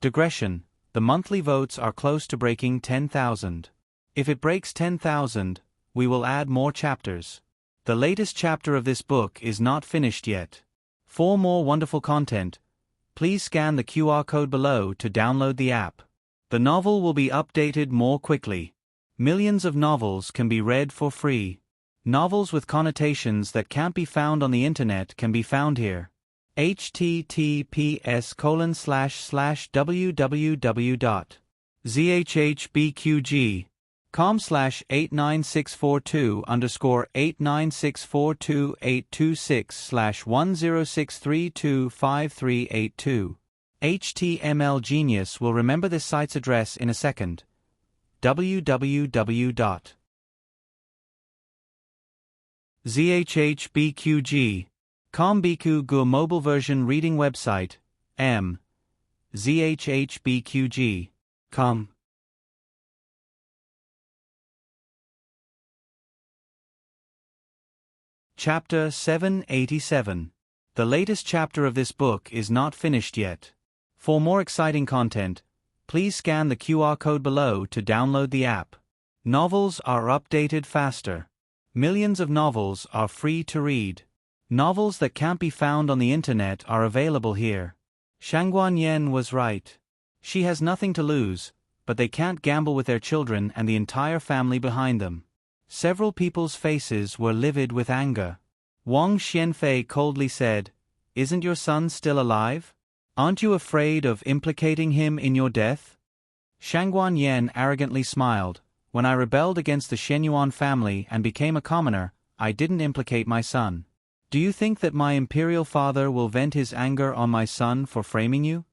Digression: the monthly votes are close to breaking 10,000. If it breaks 10,000, we will add more chapters. The latest chapter of this book is not finished yet. For more wonderful content, please scan the QR code below to download the app. The novel will be updated more quickly. Millions of novels can be read for free. Novels with connotations that can't be found on the internet can be found here. https://www.zhhbqg com/89642_826/106325382. HTML Genius will remember this site's address in a second. www.zhhbqg.com Biku Gu mobile version reading website, zhhbqg.com. Chapter 787. The latest chapter of this book is not finished yet. For more exciting content, please scan the QR code below to download the app. Novels are updated faster. Millions of novels are free to read. Novels that can't be found on the internet are available here. Shangguan Yen was right. She has nothing to lose, but they can't gamble with their children and the entire family behind them. Several people's faces were livid with anger. Wang Xianfei coldly said, "Isn't your son still alive? Aren't you afraid of implicating him in your death?" Shangguan Yen arrogantly smiled. "When I rebelled against the Shenyuan family and became a commoner, I didn't implicate my son. Do you think that my imperial father will vent his anger on my son for framing you?"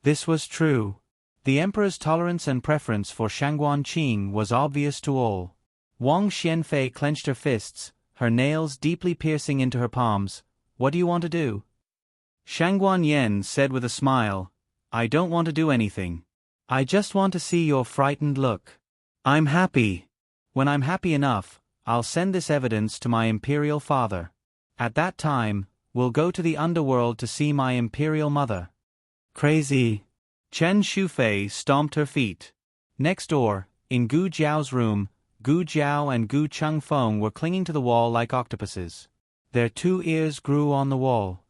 This was true. The emperor's tolerance and preference for Shangguan Qing was obvious to all. Wang Xianfei clenched her fists, her nails deeply piercing into her palms. "What do you want to do?" Shangguan Yen said with a smile, "I don't want to do anything. I just want to see your frightened look. I'm happy. When I'm happy enough, I'll send this evidence to my imperial father. At that time, we'll go to the underworld to see my imperial mother." Crazy. Chen Shufei stomped her feet. Next door, in Gu Jiao's room, Gu Jiao and Gu Chengfeng were clinging to the wall like octopuses. Their 2 ears grew on the wall.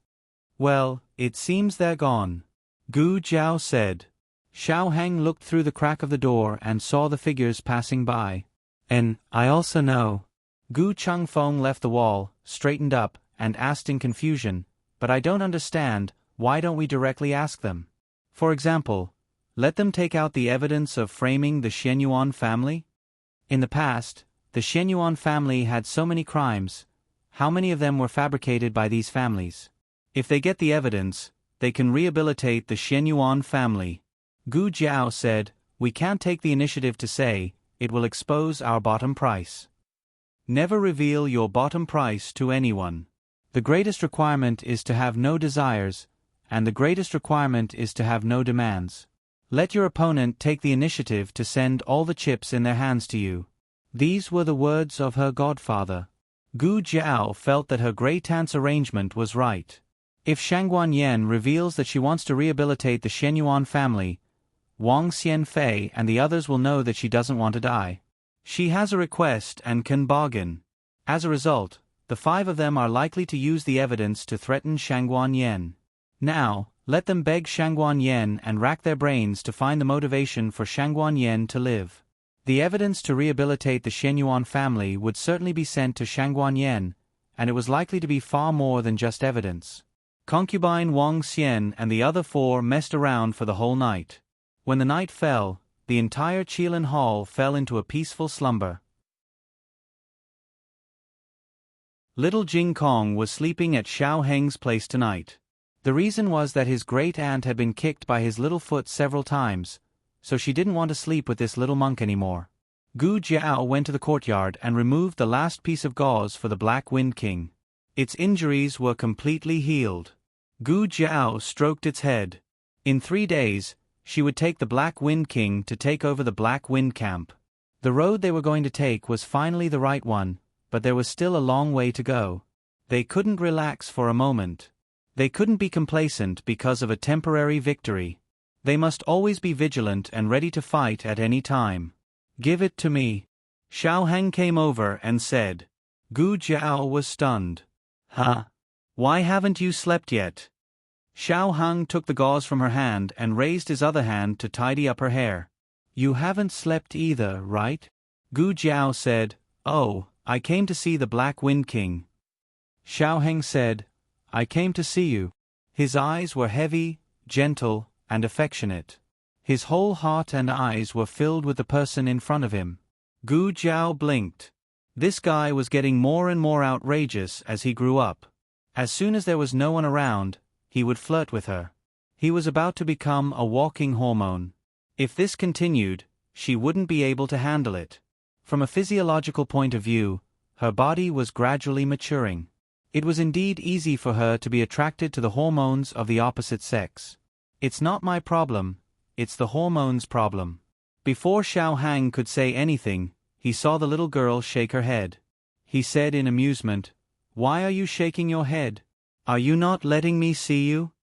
"Well, it seems they're gone," Gu Jiao said. Xiao Heng looked through the crack of the door and saw the figures passing by. "And I also know." Gu Chengfeng left the wall, straightened up, and asked in confusion, "But I don't understand, why don't we directly ask them? For example, let them take out the evidence of framing the Shenyuan family? In the past, the Shenyuan family had so many crimes. How many of them were fabricated by these families? If they get the evidence, they can rehabilitate the Shenyuan family." Gu Jiao said, "We can't take the initiative to say, it will expose our bottom price. Never reveal your bottom price to anyone. The greatest requirement is to have no desires, and the greatest requirement is to have no demands. Let your opponent take the initiative to send all the chips in their hands to you." These were the words of her godfather. Gu Jiao felt that her great aunt's arrangement was right. If Shangguan Yen reveals that she wants to rehabilitate the Shenyuan family, Wang Xianfei and the others will know that she doesn't want to die. She has a request and can bargain. As a result, the 5 of them are likely to use the evidence to threaten Shangguan Yen. Now, let them beg Shangguan Yen and rack their brains to find the motivation for Shangguan Yen to live. The evidence to rehabilitate the Shenyuan family would certainly be sent to Shangguan Yen, and it was likely to be far more than just evidence. Concubine Wang Xian and the other 4 messed around for the whole night. When the night fell, the entire Qilin Hall fell into a peaceful slumber. Little Jing Kong was sleeping at Xiao Heng's place tonight. The reason was that his great aunt had been kicked by his little foot several times, so she didn't want to sleep with this little monk anymore. Gu Jiao went to the courtyard and removed the last piece of gauze for the Black Wind King. Its injuries were completely healed. Gu Jiao stroked its head. In 3 days, she would take the Black Wind King to take over the Black Wind Camp. The road they were going to take was finally the right one, but there was still a long way to go. They couldn't relax for a moment. They couldn't be complacent because of a temporary victory. They must always be vigilant and ready to fight at any time. "Give it to me." Xiao Heng came over and said. Gu Jiao was stunned. "Huh? Why haven't you slept yet?" Xiao Heng took the gauze from her hand and raised his other hand to tidy up her hair. "You haven't slept either, right?" Gu Jiao said, "Oh, I came to see the Black Wind King." Xiao Heng said, "I came to see you." His eyes were heavy, gentle, and affectionate. His whole heart and eyes were filled with the person in front of him. Gu Jiao blinked. This guy was getting more and more outrageous as he grew up. As soon as there was no one around, he would flirt with her. He was about to become a walking hormone. If this continued, she wouldn't be able to handle it. From a physiological point of view, her body was gradually maturing. It was indeed easy for her to be attracted to the hormones of the opposite sex. It's not my problem, it's the hormones' problem. Before Xiao Hang could say anything, he saw the little girl shake her head. He said in amusement, "Why are you shaking your head? Are you not letting me see you?"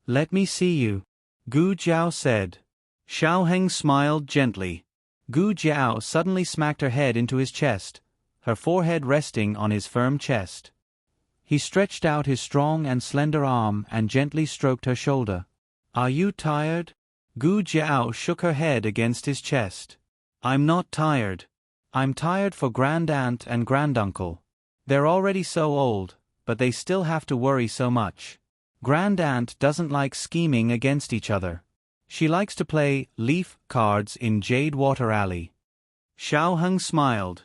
"Let me see you," Gu Jiao said. Xiao Heng smiled gently. Gu Jiao suddenly smacked her head into his chest, her forehead resting on his firm chest. He stretched out his strong and slender arm and gently stroked her shoulder. "Are you tired?" Gu Jiao shook her head against his chest. "I'm not tired. I'm tired for grandaunt and granduncle. They're already so old, but they still have to worry so much. Grandaunt doesn't like scheming against each other. She likes to play leaf cards in Jade Water Alley." Xiao Heng smiled.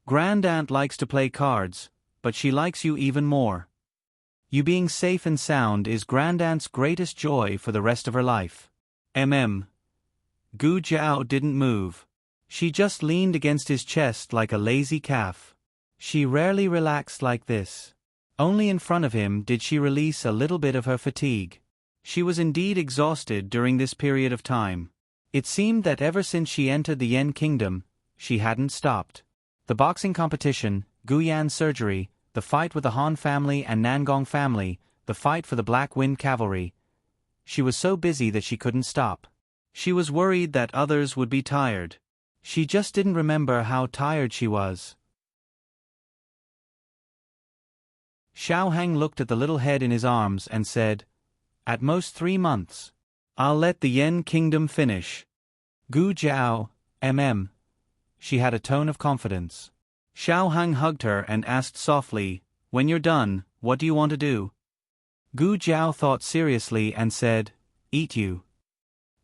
"Grandaunt likes to play cards, but she likes you even more. You being safe and sound is Grandaunt's greatest joy for the rest of her life." Gu Jiao didn't move. She just leaned against his chest like a lazy calf. She rarely relaxed like this. Only in front of him did she release a little bit of her fatigue. She was indeed exhausted during this period of time. It seemed that ever since she entered the Yen Kingdom, she hadn't stopped. The boxing competition, Guyan surgery, the fight with the Han family and Nangong family, the fight for the Black Wind Cavalry. She was so busy that she couldn't stop. She was worried that others would be tired. She just didn't remember how tired she was. Xiao Hang looked at the little head in his arms and said, "At most 3 months. I'll let the Yen Kingdom finish." Gu Jiao, She had a tone of confidence. Xiao Hang hugged her and asked softly, "When you're done, what do you want to do?" Gu Jiao thought seriously and said, "Eat you."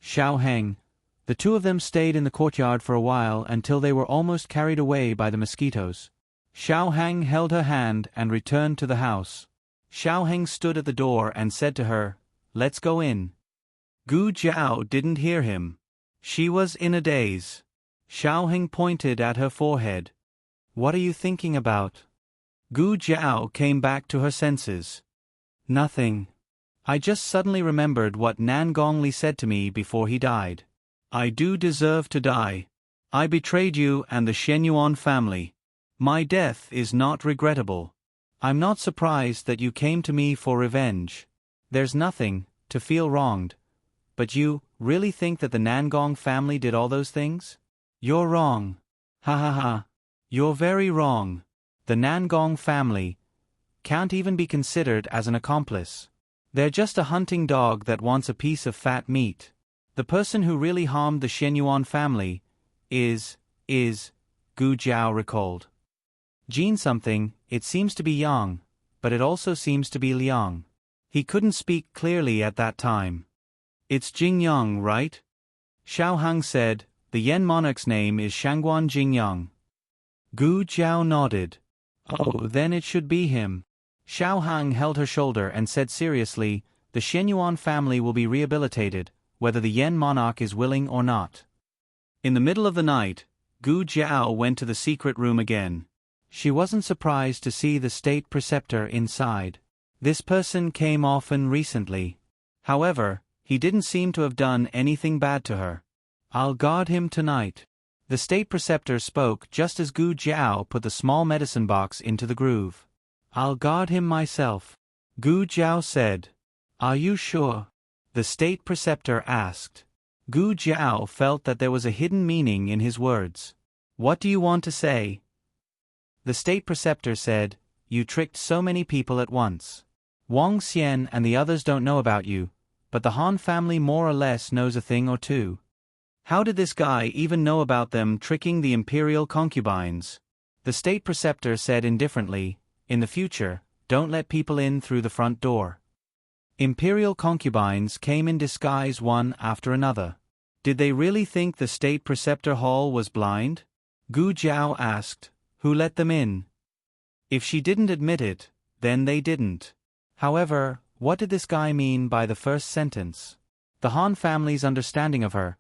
Xiao Hang. The two of them stayed in the courtyard for a while until they were almost carried away by the mosquitoes. Xiao Hang held her hand and returned to the house. Xiao Hang stood at the door and said to her, "Let's go in." Gu Jiao didn't hear him. She was in a daze. Xiao Hang pointed at her forehead. "What are you thinking about?" Gu Jiao came back to her senses. "Nothing. I just suddenly remembered what Nan Gongli said to me before he died. I do deserve to die. I betrayed you and the Shenyuan family. My death is not regrettable. I'm not surprised that you came to me for revenge. There's nothing to feel wronged. But you really think that the Nangong family did all those things? You're wrong. Ha ha ha. You're very wrong. The Nangong family can't even be considered as an accomplice. They're just a hunting dog that wants a piece of fat meat. The person who really harmed the Shenyuan family is, Gu Jiao recalled. Jin something, it seems to be Yang, but it also seems to be Liang. He couldn't speak clearly at that time. It's Jing Yang, right? Xiao Hang said, the Yen monarch's name is Shangguan Jing Yang. Gu Jiao nodded. Oh, then it should be him. Xiao Hang held her shoulder and said seriously, the Shenyuan family will be rehabilitated, whether the Yen monarch is willing or not. In the middle of the night, Gu Jiao went to the secret room again. She wasn't surprised to see the state preceptor inside. This person came often recently. However, he didn't seem to have done anything bad to her. I'll guard him tonight. The state preceptor spoke just as Gu Jiao put the small medicine box into the groove. I'll guard him myself. Gu Jiao said. Are you sure? The state preceptor asked. Gu Jiao felt that there was a hidden meaning in his words. What do you want to say? The state preceptor said, you tricked so many people at once. Wang Xian and the others don't know about you, but the Han family more or less knows a thing or two. How did this guy even know about them tricking the imperial concubines? The state preceptor said indifferently, in the future, don't let people in through the front door. Imperial concubines came in disguise one after another. Did they really think the state preceptor hall was blind? Gu Jiao asked, "Who let them in?" If she didn't admit it, then they didn't. However, what did this guy mean by the first sentence? The Han family's understanding of her.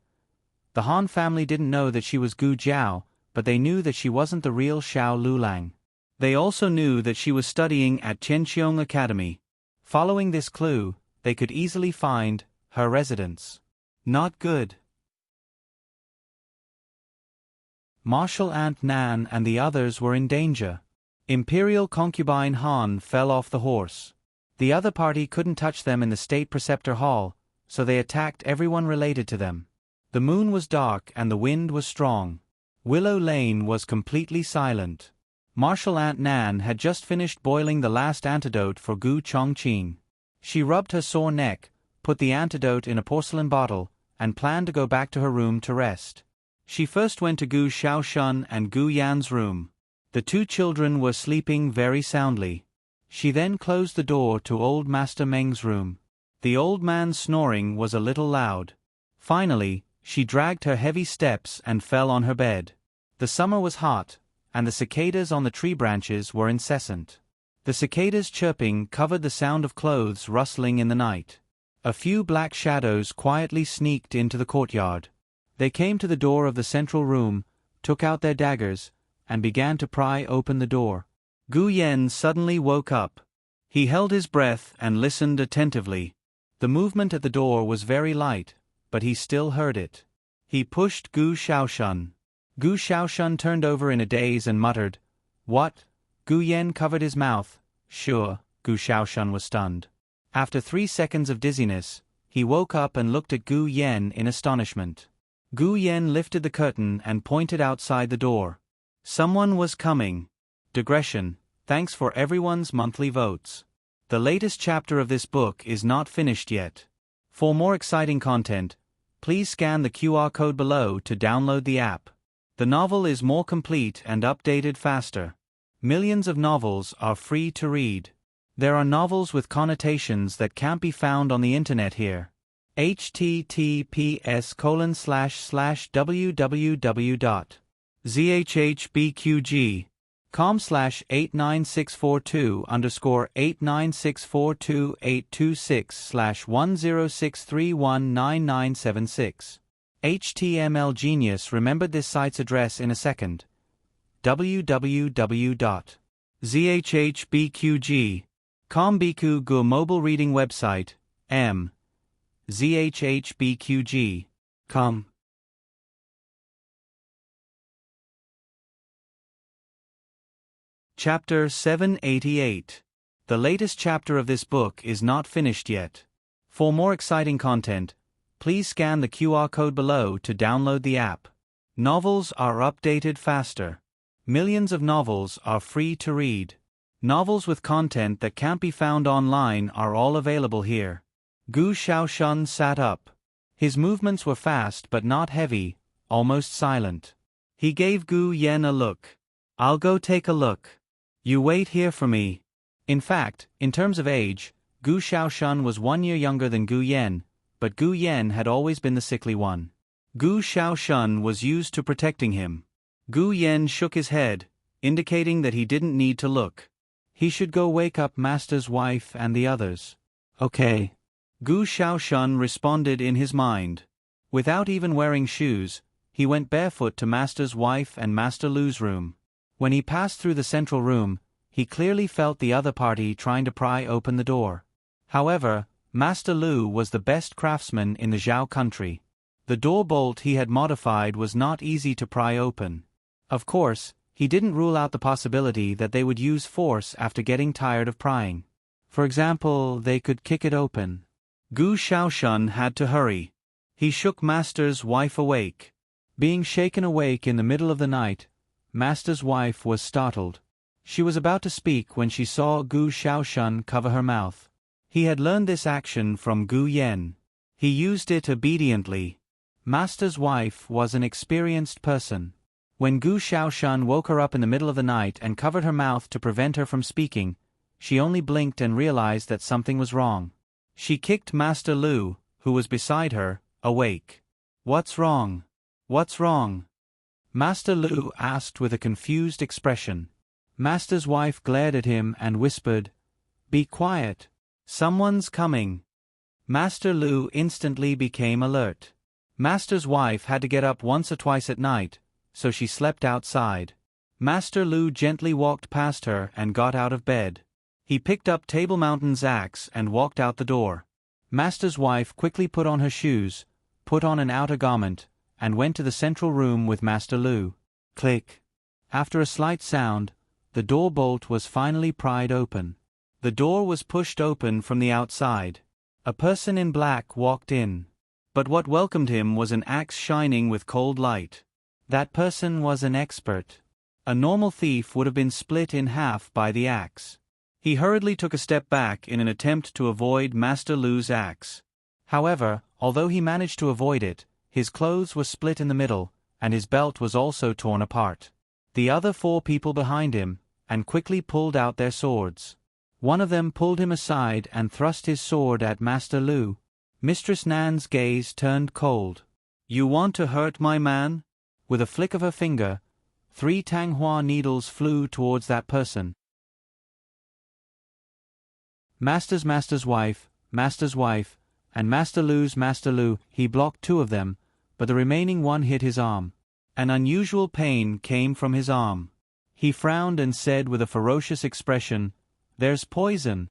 The Han family didn't know that she was Gu Jiao, but they knew that she wasn't the real Xiao Lulang. They also knew that she was studying at Qianqiong Academy. Following this clue, they could easily find her residence. Not good. Martial Aunt Nan and the others were in danger. Imperial concubine Han fell off the horse. The other party couldn't touch them in the State Preceptor Hall, so they attacked everyone related to them. The moon was dark and the wind was strong. Willow Lane was completely silent. Martial Aunt Nan had just finished boiling the last antidote for Gu Chongqing. She rubbed her sore neck, put the antidote in a porcelain bottle, and planned to go back to her room to rest. She first went to Gu Xiaoshun and Gu Yan's room. The two children were sleeping very soundly. She then closed the door to old Master Meng's room. The old man's snoring was a little loud. Finally, she dragged her heavy steps and fell on her bed. The summer was hot, and the cicadas on the tree branches were incessant. The cicadas' chirping covered the sound of clothes rustling in the night. A few black shadows quietly sneaked into the courtyard. They came to the door of the central room, took out their daggers, and began to pry open the door. Gu Yan suddenly woke up. He held his breath and listened attentively. The movement at the door was very light, but he still heard it. He pushed Gu Xiaoshun. Gu Xiaoshun turned over in a daze and muttered, "What?" Gu Yan covered his mouth. Sure, Gu Xiaoshun was stunned. After 3 seconds of dizziness, he woke up and looked at Gu Yan in astonishment. Gu Yan lifted the curtain and pointed outside the door. Someone was coming. Digression. Thanks for everyone's monthly votes. The latest chapter of this book is not finished yet. For more exciting content, please scan the QR code below to download the app. The novel is more complete and updated faster. Millions of novels are free to read. There are novels with connotations that can't be found on the internet here. https://www.zhbqg.com/89642/826428826/1063199976. HTML Genius remembered this site's address in a second. www.zhbqg.com Biku Gu mobile reading website, m. zhbqg.com. Chapter 788. The latest chapter of this book is not finished yet. For more exciting content, please scan the QR code below to download the app. Novels are updated faster. Millions of novels are free to read. Novels with content that can't be found online are all available here. Gu Xiaoshun sat up. His movements were fast but not heavy, almost silent. He gave Gu Yan a look. "I'll go take a look. You wait here for me." In fact, in terms of age, Gu Xiaoshun was 1 year younger than Gu Yan, but Gu Yan had always been the sickly one. Gu Xiaoshun was used to protecting him. Gu Yan shook his head, indicating that he didn't need to look. He should go wake up Master's wife and the others. Okay. Gu Xiaoshun responded in his mind. Without even wearing shoes, he went barefoot to Master's wife and Master Lu's room. When he passed through the central room, he clearly felt the other party trying to pry open the door. However, Master Lu was the best craftsman in the Zhao country. The door bolt he had modified was not easy to pry open. Of course, he didn't rule out the possibility that they would use force after getting tired of prying. For example, they could kick it open. Gu Xiaoshun had to hurry. He shook Master's wife awake. Being shaken awake in the middle of the night, Master's wife was startled. She was about to speak when she saw Gu Xiaoshun cover her mouth. He had learned this action from Gu Yan. He used it obediently. Master's wife was an experienced person. When Gu Xiaoshun woke her up in the middle of the night and covered her mouth to prevent her from speaking, she only blinked and realized that something was wrong. She kicked Master Lu, who was beside her, awake. "What's wrong? What's wrong?" Master Lu asked with a confused expression. Master's wife glared at him and whispered, "Be quiet. Someone's coming." Master Lu instantly became alert. Master's wife had to get up once or twice at night, so she slept outside. Master Lu gently walked past her and got out of bed. He picked up Table Mountain's axe and walked out the door. Master's wife quickly put on her shoes, put on an outer garment, and went to the central room with Master Lu. Click. After a slight sound, the door bolt was finally pried open. The door was pushed open from the outside. A person in black walked in. But what welcomed him was an axe shining with cold light. That person was an expert. A normal thief would have been split in half by the axe. He hurriedly took a step back in an attempt to avoid Master Lu's axe. However, although he managed to avoid it, his clothes were split in the middle, and his belt was also torn apart. The other 4 people behind him, and quickly pulled out their swords. One of them pulled him aside and thrust his sword at Master Lu. Mistress Nan's gaze turned cold. "You want to hurt my man?" With a flick of her finger, 3 Tanghua needles flew towards that person. Master's wife, and Master Lu, he blocked 2 of them, but the remaining one hit his arm. An unusual pain came from his arm. He frowned and said with a ferocious expression, "There's poison."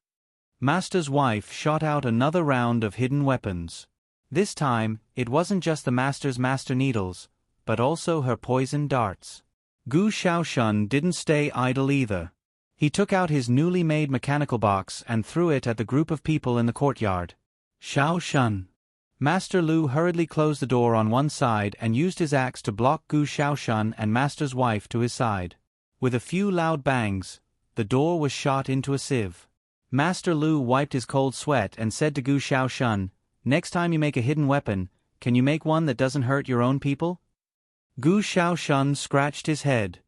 Master's wife shot out another round of hidden weapons. This time, it wasn't just the Master's master needles, but also her poison darts. Gu Shaoshun didn't stay idle either. He took out his newly made mechanical box and threw it at the group of people in the courtyard. Shaoshun. Master Lu hurriedly closed the door on one side and used his axe to block Gu Shaoshun and Master's wife to his side. With a few loud bangs, the door was shot into a sieve. Master Lu wiped his cold sweat and said to Gu Shaoshun, "Next time you make a hidden weapon, can you make one that doesn't hurt your own people?" Gu Shaoshun scratched his head.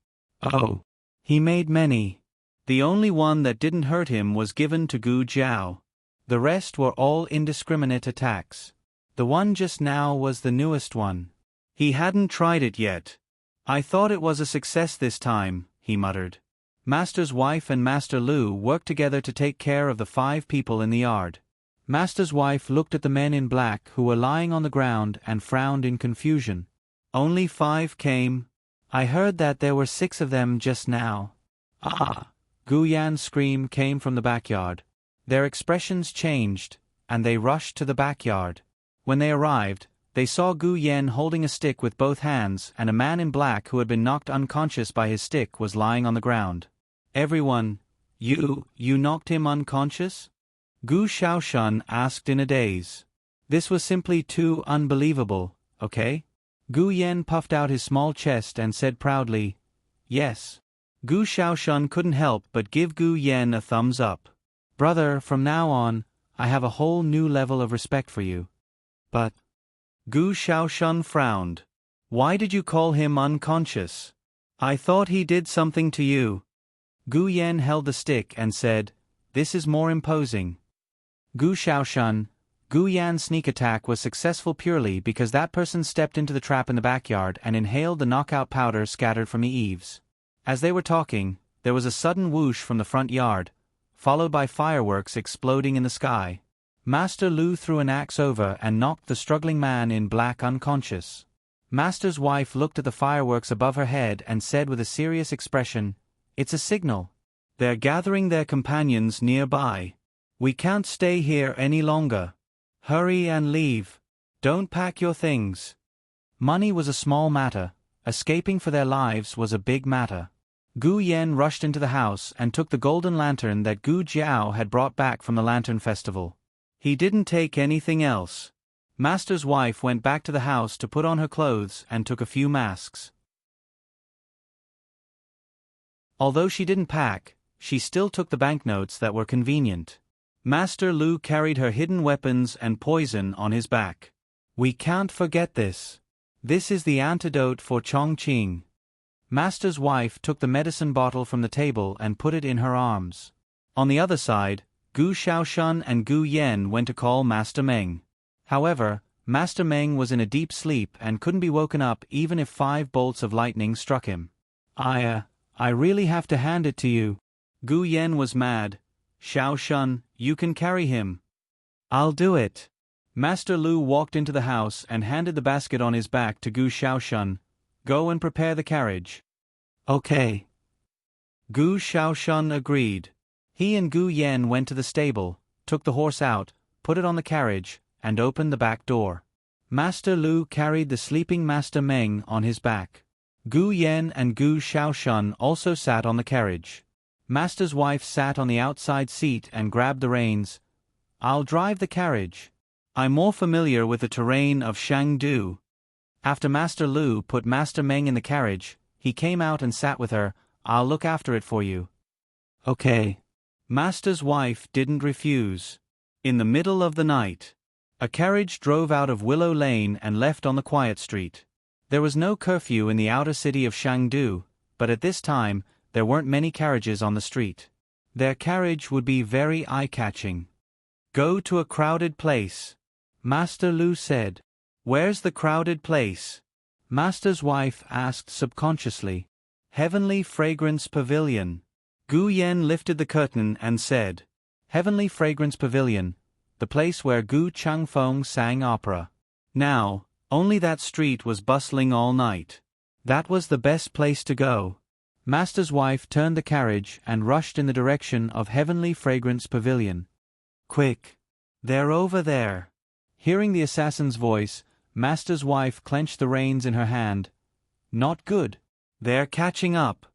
Oh. He made many. The only one that didn't hurt him was given to Gu Jiao. The rest were all indiscriminate attacks. The one just now was the newest one. He hadn't tried it yet. "I thought it was a success this time," he muttered. Master's wife and Master Lu worked together to take care of the 5 people in the yard. Master's wife looked at the men in black who were lying on the ground and frowned in confusion. "Only 5 came? I heard that there were 6 of them just now." "Ah!" Gu Yan's scream came from the backyard. Their expressions changed, and they rushed to the backyard. When they arrived, they saw Gu Yan holding a stick with both hands, and a man in black who had been knocked unconscious by his stick was lying on the ground. "Everyone, you knocked him unconscious?" Gu Shaoshun asked in a daze. This was simply too unbelievable, okay? Gu Yan puffed out his small chest and said proudly, "Yes." Gu Shaoshun couldn't help but give Gu Yan a thumbs up. "Brother, from now on, I have a whole new level of respect for you." "But..." Gu Shaoshun frowned. "Why did you call him unconscious? I thought he did something to you." Gu Yan held the stick and said, "This is more imposing." Gu Shaoshun, Gu Yan's sneak attack was successful purely because that person stepped into the trap in the backyard and inhaled the knockout powder scattered from the eaves. As they were talking, there was a sudden whoosh from the front yard, followed by fireworks exploding in the sky. Master Lu threw an axe over and knocked the struggling man in black unconscious. Master's wife looked at the fireworks above her head and said with a serious expression, "It's a signal. They're gathering their companions nearby. We can't stay here any longer. Hurry and leave. Don't pack your things." Money was a small matter. Escaping for their lives was a big matter. Gu Yan rushed into the house and took the golden lantern that Gu Jiao had brought back from the Lantern Festival. He didn't take anything else. Master's wife went back to the house to put on her clothes and took a few masks. Although she didn't pack, she still took the banknotes that were convenient. Master Lu carried her hidden weapons and poison on his back. "We can't forget this. This is the antidote for Chongqing." Master's wife took the medicine bottle from the table and put it in her arms. On the other side, Gu Shaoshun and Gu Yan went to call Master Meng. However, Master Meng was in a deep sleep and couldn't be woken up even if 5 bolts of lightning struck him. I really have to hand it to you. Gu Yen was mad. Xiao Shun, you can carry him. I'll do it. Master Lu walked into the house and handed the basket on his back to Gu Xiaoshun. Go and prepare the carriage. Okay. Gu Xiaoshun agreed. He and Gu Yen went to the stable, took the horse out, put it on the carriage, and opened the back door. Master Lu carried the sleeping Master Meng on his back. Gu Yen and Gu Xiaoshun also sat on the carriage. Master's wife sat on the outside seat and grabbed the reins. I'll drive the carriage. I'm more familiar with the terrain of Shangdu. After Master Lu put Master Meng in the carriage, he came out and sat with her. I'll look after it for you. Okay. Master's wife didn't refuse. In the middle of the night, a carriage drove out of Willow Lane and left on the quiet street. There was no curfew in the outer city of Shangdu, but at this time, there weren't many carriages on the street. Their carriage would be very eye-catching. Go to a crowded place. Master Lu said. Where's the crowded place? Master's wife asked subconsciously. Heavenly Fragrance Pavilion. Gu Yen lifted the curtain and said. Heavenly Fragrance Pavilion, the place where Gu Changfeng sang opera. Now, only that street was bustling all night. That was the best place to go. Master's wife turned the carriage and rushed in the direction of Heavenly Fragrance Pavilion. Quick! They're over there. Hearing the assassin's voice, Master's wife clenched the reins in her hand. Not good. They're catching up.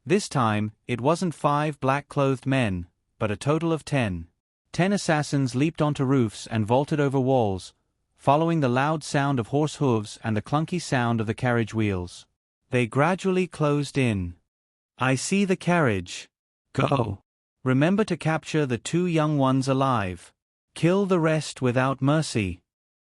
This time, it wasn't 5 black-clothed men, but a total of 10. 10 assassins leaped onto roofs and vaulted over walls, following the loud sound of horse hooves and the clunky sound of the carriage wheels. They gradually closed in. I see the carriage. Go. Remember to capture the 2 young ones alive. Kill the rest without mercy.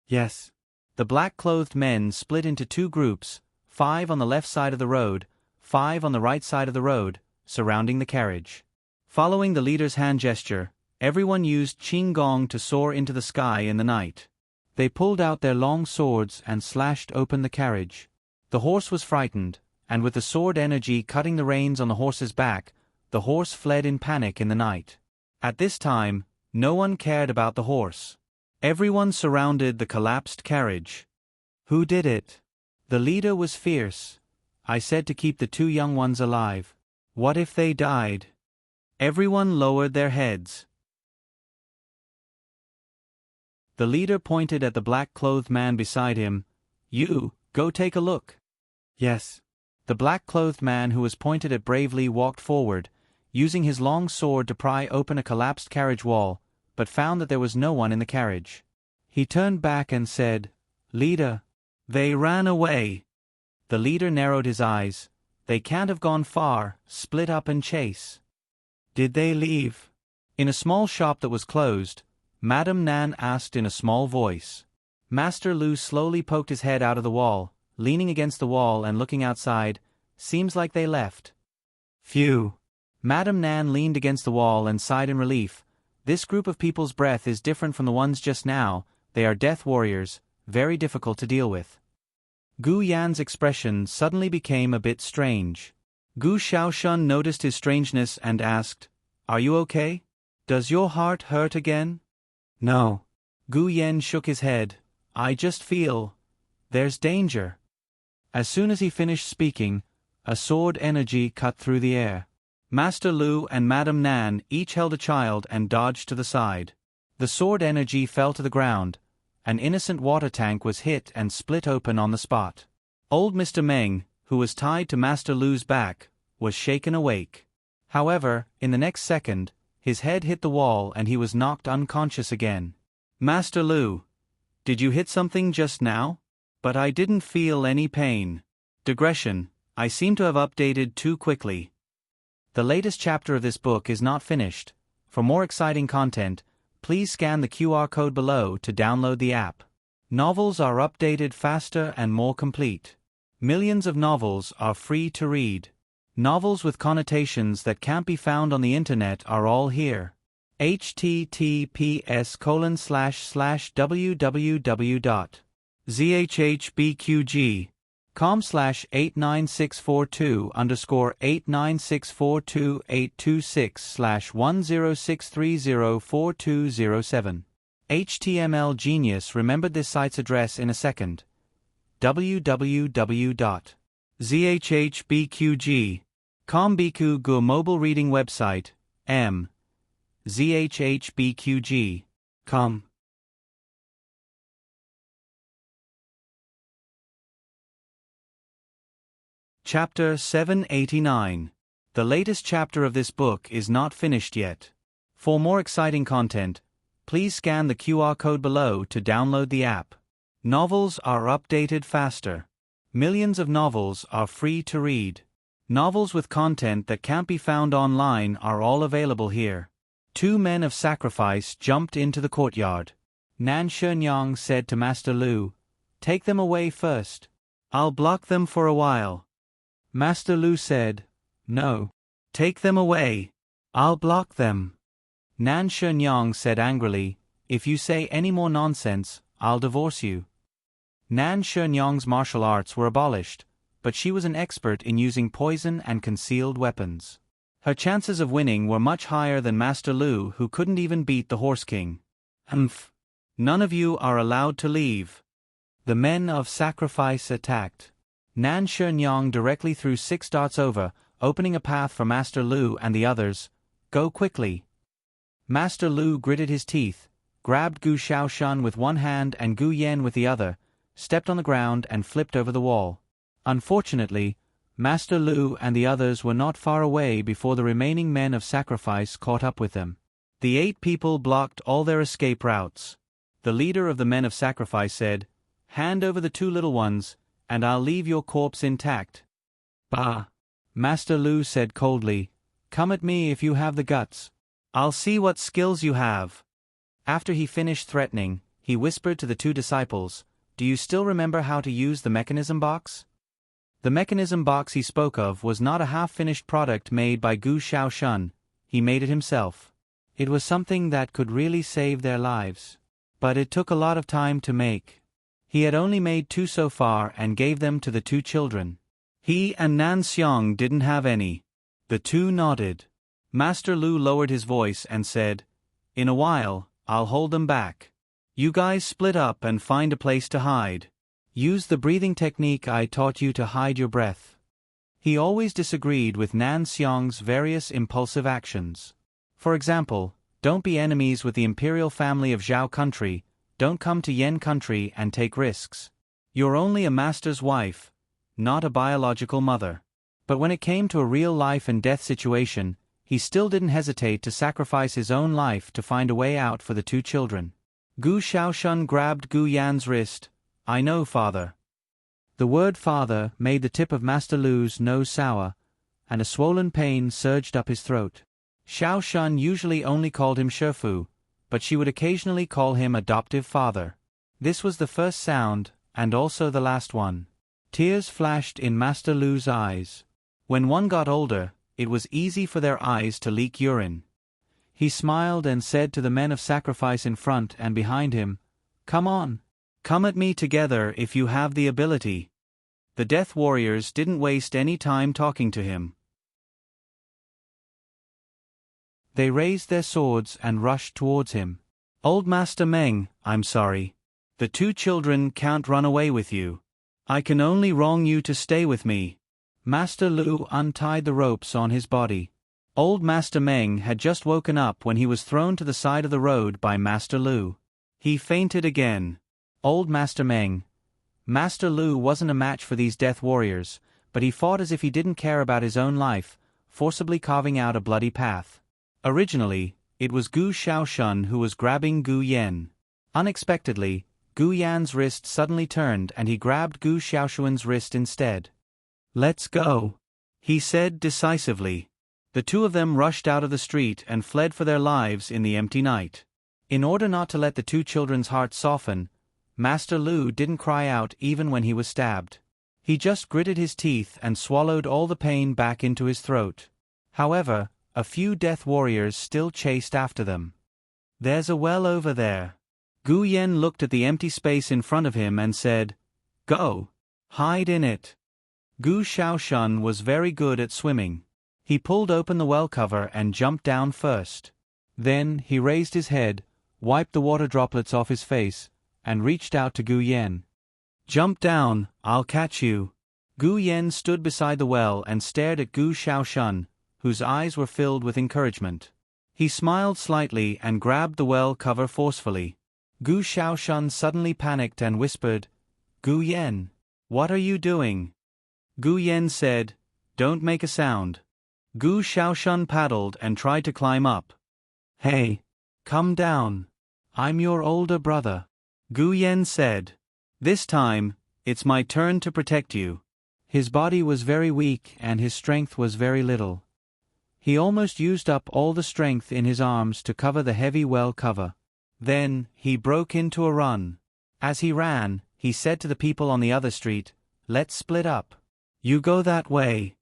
Yes. The black-clothed men split into 2 groups, 5 on the left side of the road, 5 on the right side of the road, surrounding the carriage. Following the leader's hand gesture, everyone used Qinggong to soar into the sky in the night. They pulled out their long swords and slashed open the carriage. The horse was frightened, and with the sword energy cutting the reins on the horse's back, the horse fled in panic in the night. At this time, no one cared about the horse. Everyone surrounded the collapsed carriage. Who did it? The leader was fierce. I said to keep the 2 young ones alive. What if they died? Everyone lowered their heads. The leader pointed at the black-clothed man beside him. You, go take a look. Yes. The black-clothed man who was pointed at bravely walked forward, using his long sword to pry open a collapsed carriage wall, but found that there was no one in the carriage. He turned back and said, Leader, they ran away. The leader narrowed his eyes. They can't have gone far, split up and chase. Did they leave? In a small shop that was closed, Madame Nan asked in a small voice. Master Lu slowly poked his head out of the wall, leaning against the wall and looking outside. Seems like they left. Phew. Madame Nan leaned against the wall and sighed in relief. This group of people's breath is different from the ones just now. They are death warriors, very difficult to deal with. Gu Yan's expression suddenly became a bit strange. Gu Xiaoshun noticed his strangeness and asked, Are you okay? Does your heart hurt again? No. Gu Yan shook his head. I just feel there's danger. As soon as he finished speaking, a sword energy cut through the air. Master Lu and Madame Nan each held a child and dodged to the side. The sword energy fell to the ground. An innocent water tank was hit and split open on the spot. Old Mr. Meng, who was tied to Master Lu's back, was shaken awake. However, in the next second, his head hit the wall and he was knocked unconscious again. Master Lu, did you hit something just now? But I didn't feel any pain. Digression, I seem to have updated too quickly. The latest chapter of this book is not finished. For more exciting content, please scan the QR code below to download the app. Novels are updated faster and more complete. Millions of novels are free to read. Novels with connotations that can't be found on the internet are all here. https://www.zhbqg.com/89642_89642826/1063042007. HTML Genius remembered this site's address in a second. www.zhbqg.com Biku Gu mobile reading website, m. zhbqg.com. Chapter 789. The latest chapter of this book is not finished yet. For more exciting content, please scan the QR code below to download the app. Novels are updated faster. Millions of novels are free to read. Novels with content that can't be found online are all available here. Two men of sacrifice jumped into the courtyard. Nan Shenyang said to Master Lu, "Take them away first. I'll block them for a while." Master Lu said, "No. Take them away. I'll block them." Nan Shenyang said angrily, "If you say any more nonsense, I'll divorce you." Nan Shenyang's martial arts were abolished, but she was an expert in using poison and concealed weapons. Her chances of winning were much higher than Master Lu, who couldn't even beat the Horse King. "Humph! None of you are allowed to leave." The men of sacrifice attacked. Nan Shenyang directly threw 6 darts over, opening a path for Master Lu and the others. "Go quickly." Master Lu gritted his teeth, grabbed Gu Shaoshun with one hand and Gu Yan with the other, stepped on the ground and flipped over the wall. Unfortunately, Master Lu and the others were not far away before the remaining men of sacrifice caught up with them. The 8 people blocked all their escape routes. The leader of the men of sacrifice said, "Hand over the 2 little ones, and I'll leave your corpse intact." "Bah!" Master Lu said coldly, "Come at me if you have the guts. I'll see what skills you have." After he finished threatening, he whispered to the 2 disciples, "Do you still remember how to use the mechanism box?" The mechanism box he spoke of was not a half-finished product made by Gu Shaoshun. He made it himself. It was something that could really save their lives. But it took a lot of time to make. He had only made 2 so far and gave them to the 2 children. He and Nan Xiang didn't have any. The 2 nodded. Master Lu lowered his voice and said, "In a while, I'll hold them back. You guys split up and find a place to hide. Use the breathing technique I taught you to hide your breath." He always disagreed with Nan Xiang's various impulsive actions. For example, don't be enemies with the imperial family of Zhao country, don't come to Yen country and take risks. You're only a master's wife, not a biological mother. But when it came to a real life and death situation, he still didn't hesitate to sacrifice his own life to find a way out for the 2 children. Gu Shaoshun grabbed Gu Yan's wrist. "I know, father." The word father made the tip of Master Lu's nose sour, and a swollen pain surged up his throat. Shaoshun usually only called him Shefu, but she would occasionally call him adoptive father. This was the first sound, and also the last one. Tears flashed in Master Lu's eyes. When one got older, it was easy for their eyes to leak urine. He smiled and said to the men of sacrifice in front and behind him, "Come on. Come at me together if you have the ability." The Death Warriors didn't waste any time talking to him. They raised their swords and rushed towards him. "Old Master Meng, I'm sorry. The 2 children can't run away with you. I can only wrong you to stay with me." Master Lu untied the ropes on his body. Old Master Meng had just woken up when he was thrown to the side of the road by Master Lu. He fainted again. Old Master Meng. Master Lu wasn't a match for these Death Warriors, but he fought as if he didn't care about his own life, forcibly carving out a bloody path. Originally, it was Gu Shaoshun who was grabbing Gu Yan. Unexpectedly, Gu Yan's wrist suddenly turned and he grabbed Gu Shaoshun's wrist instead. "Let's go," he said decisively. The 2 of them rushed out of the street and fled for their lives in the empty night. In order not to let the 2 children's hearts soften, Master Lu didn't cry out even when he was stabbed. He just gritted his teeth and swallowed all the pain back into his throat. However, A few death warriors still chased after them. "There's a well over there." Gu Yen looked at the empty space in front of him and said, "Go. Hide in it." Gu Shaoshan was very good at swimming. He pulled open the well cover and jumped down first. Then, he raised his head, wiped the water droplets off his face, and reached out to Gu Yen. "Jump down, I'll catch you." Gu Yen stood beside the well and stared at Gu Shaoshan, whose eyes were filled with encouragement. He smiled slightly and grabbed the well cover forcefully. Gu Shaoshan suddenly panicked and whispered, "Gu Yen, what are you doing?" Gu Yen said, "Don't make a sound." Gu Shaoshan paddled and tried to climb up. "Hey, come down. I'm your older brother," Gu Yen said. "This time, it's my turn to protect you." His body was very weak and his strength was very little. He almost used up all the strength in his arms to cover the heavy well cover. Then, he broke into a run. As he ran, he said to the people on the other street, "Let's split up. You go that way."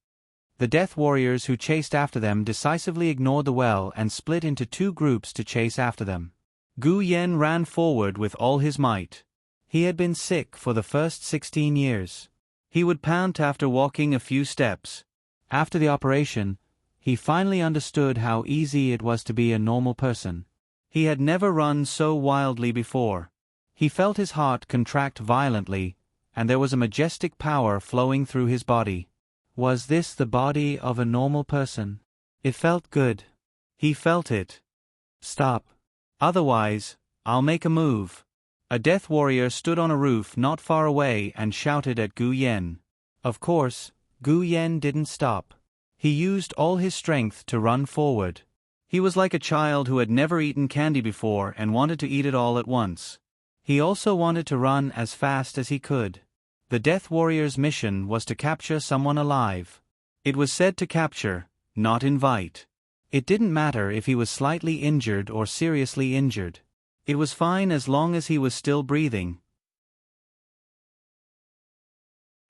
The death warriors who chased after them decisively ignored the well and split into two groups to chase after them. Gu Yen ran forward with all his might. He had been sick for the first 16 years. He would pant after walking a few steps. After the operation, he finally understood how easy it was to be a normal person. He had never run so wildly before. He felt his heart contract violently, and there was a majestic power flowing through his body. Was this the body of a normal person? It felt good. He felt it. "Stop. Otherwise, I'll make a move." A death warrior stood on a roof not far away and shouted at Gu Yen. Of course, Gu Yen didn't stop. He used all his strength to run forward. He was like a child who had never eaten candy before and wanted to eat it all at once. He also wanted to run as fast as he could. The death warrior's mission was to capture someone alive. It was said to capture, not invite. It didn't matter if he was slightly injured or seriously injured. It was fine as long as he was still breathing.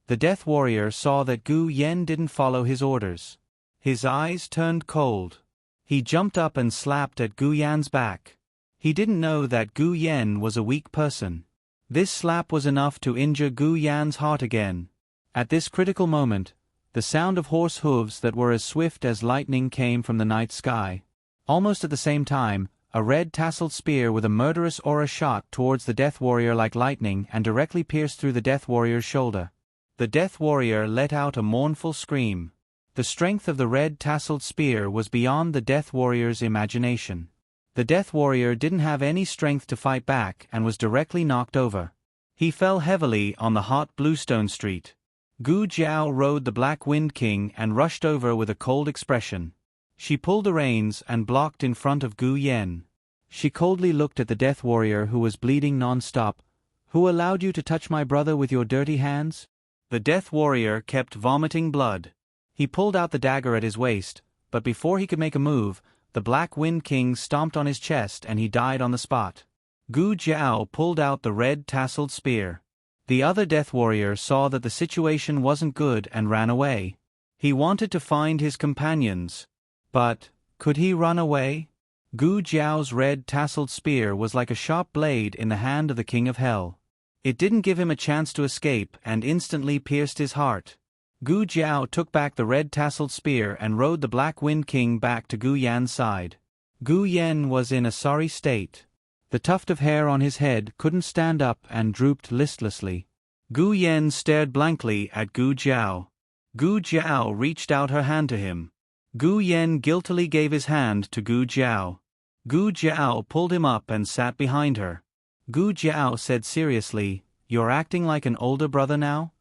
The death warrior saw that Gu Yen didn't follow his orders. His eyes turned cold. He jumped up and slapped at Gu Yan's back. He didn't know that Gu Yen was a weak person. This slap was enough to injure Gu Yan's heart again. At this critical moment, the sound of horse hooves that were as swift as lightning came from the night sky. Almost at the same time, a red tasseled spear with a murderous aura shot towards the death warrior like lightning and directly pierced through the death warrior's shoulder. The death warrior let out a mournful scream. The strength of the red tasseled spear was beyond the death warrior's imagination. The death warrior didn't have any strength to fight back and was directly knocked over. He fell heavily on the hot bluestone street. Gu Jiao rode the Black Wind King and rushed over with a cold expression. She pulled the reins and blocked in front of Gu Yen. She coldly looked at the death warrior who was bleeding non-stop. "Who allowed you to touch my brother with your dirty hands?" The death warrior kept vomiting blood. He pulled out the dagger at his waist, but before he could make a move, the Black Wind King stomped on his chest and he died on the spot. Gu Jiao pulled out the red tasseled spear. The other death warrior saw that the situation wasn't good and ran away. He wanted to find his companions. But, could he run away? Gu Jiao's red tasseled spear was like a sharp blade in the hand of the King of Hell. It didn't give him a chance to escape and instantly pierced his heart. Gu Jiao took back the red tasseled spear and rode the Black Wind King back to Gu Yan's side. Gu Yen was in a sorry state. The tuft of hair on his head couldn't stand up and drooped listlessly. Gu Yen stared blankly at Gu Jiao. Gu Jiao reached out her hand to him. Gu Yen guiltily gave his hand to Gu Jiao. Gu Jiao pulled him up and sat behind her. Gu Jiao said seriously, "You're acting like an older brother now?"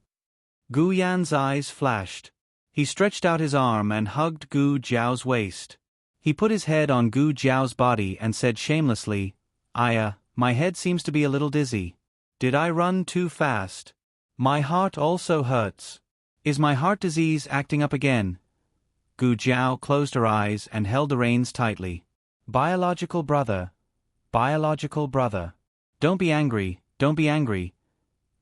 Gu Yan's eyes flashed. He stretched out his arm and hugged Gu Jiao's waist. He put his head on Gu Jiao's body and said shamelessly, My head seems to be a little dizzy. Did I run too fast? My heart also hurts. Is my heart disease acting up again?" Gu Jiao closed her eyes and held the reins tightly. Biological brother. Biological brother. Don't be angry, don't be angry.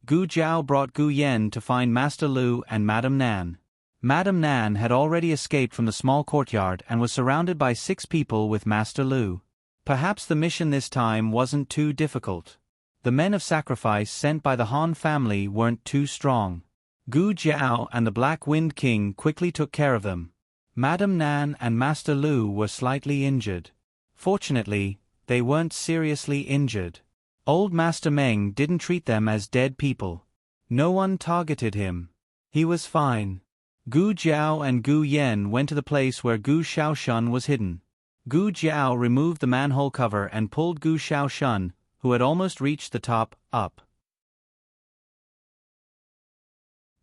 Gu Jiao brought Gu Yen to find Master Lu and Madame Nan. Madame Nan had already escaped from the small courtyard and was surrounded by 6 people with Master Lu. Perhaps the mission this time wasn't too difficult. The men of sacrifice sent by the Han family weren't too strong. Gu Jiao and the Black Wind King quickly took care of them. Madame Nan and Master Lu were slightly injured. Fortunately, they weren't seriously injured. Old Master Meng didn't treat them as dead people. No one targeted him. He was fine. Gu Jiao and Gu Yen went to the place where Gu Shaoshun was hidden. Gu Jiao removed the manhole cover and pulled Gu Shaoshun, who had almost reached the top, up.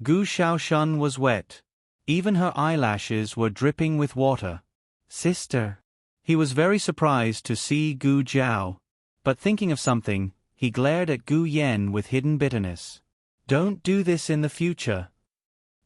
Gu Shaoshun was wet. Even her eyelashes were dripping with water. "Sister." He was very surprised to see Gu Jiao. But thinking of something, he glared at Gu Yen with hidden bitterness. "Don't do this in the future.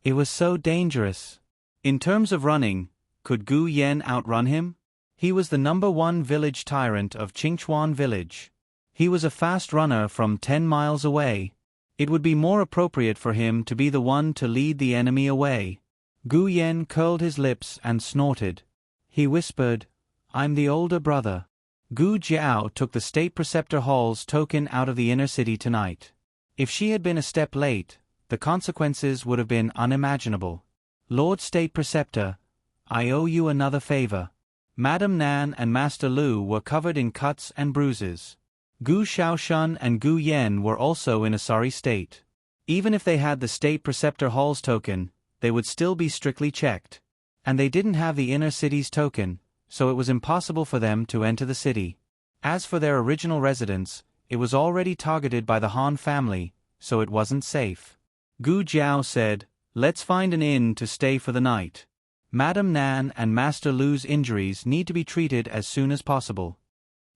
It was so dangerous." In terms of running, could Gu Yen outrun him? He was the #1 village tyrant of Qingchuan village. He was a fast runner from 10 miles away. It would be more appropriate for him to be the one to lead the enemy away. Gu Yen curled his lips and snorted. He whispered, "I'm the older brother." Gu Jiao took the State Preceptor Hall's token out of the inner city tonight. If she had been a step late, the consequences would have been unimaginable. "Lord State Preceptor, I owe you another favor." Madame Nan and Master Lu were covered in cuts and bruises. Gu Shaoshun and Gu Yen were also in a sorry state. Even if they had the State Preceptor Hall's token, they would still be strictly checked. And they didn't have the inner city's token, so it was impossible for them to enter the city. As for their original residence, it was already targeted by the Han family, so it wasn't safe. Gu Jiao said, "Let's find an inn to stay for the night. Madame Nan and Master Lu's injuries need to be treated as soon as possible."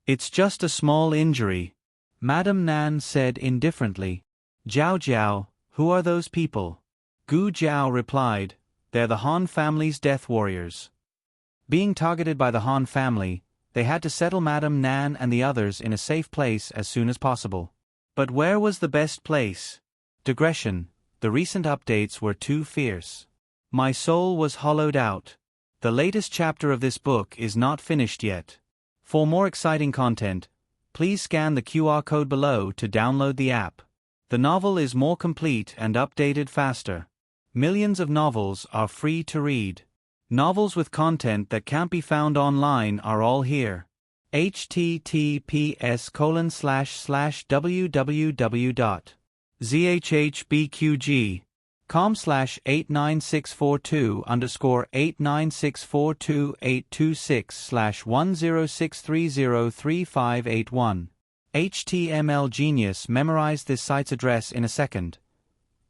"It's just a small injury," Madame Nan said indifferently. "Jiao Jiao, who are those people?" Gu Jiao replied, "They're the Han family's death warriors." Being targeted by the Han family, they had to settle Madame Nan and the others in a safe place as soon as possible. But where was the best place? Digression: the recent updates were too fierce. My soul was hollowed out. The latest chapter of this book is not finished yet. For more exciting content, please scan the QR code below to download the app. The novel is more complete and updated faster. Millions of novels are free to read. Novels with content that can't be found online are all here. https://www.zhbqg.com/89642_826/1063035881. HTML Genius memorized this site's address in a second.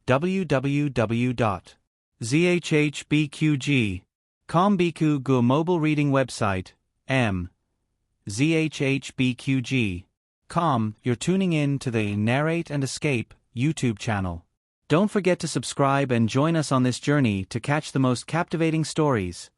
www.zhbqg.com Biku Gu mobile reading website, zhbqg.com. You're tuning in to the Narrate and Escape YouTube channel. Don't forget to subscribe and join us on this journey to catch the most captivating stories.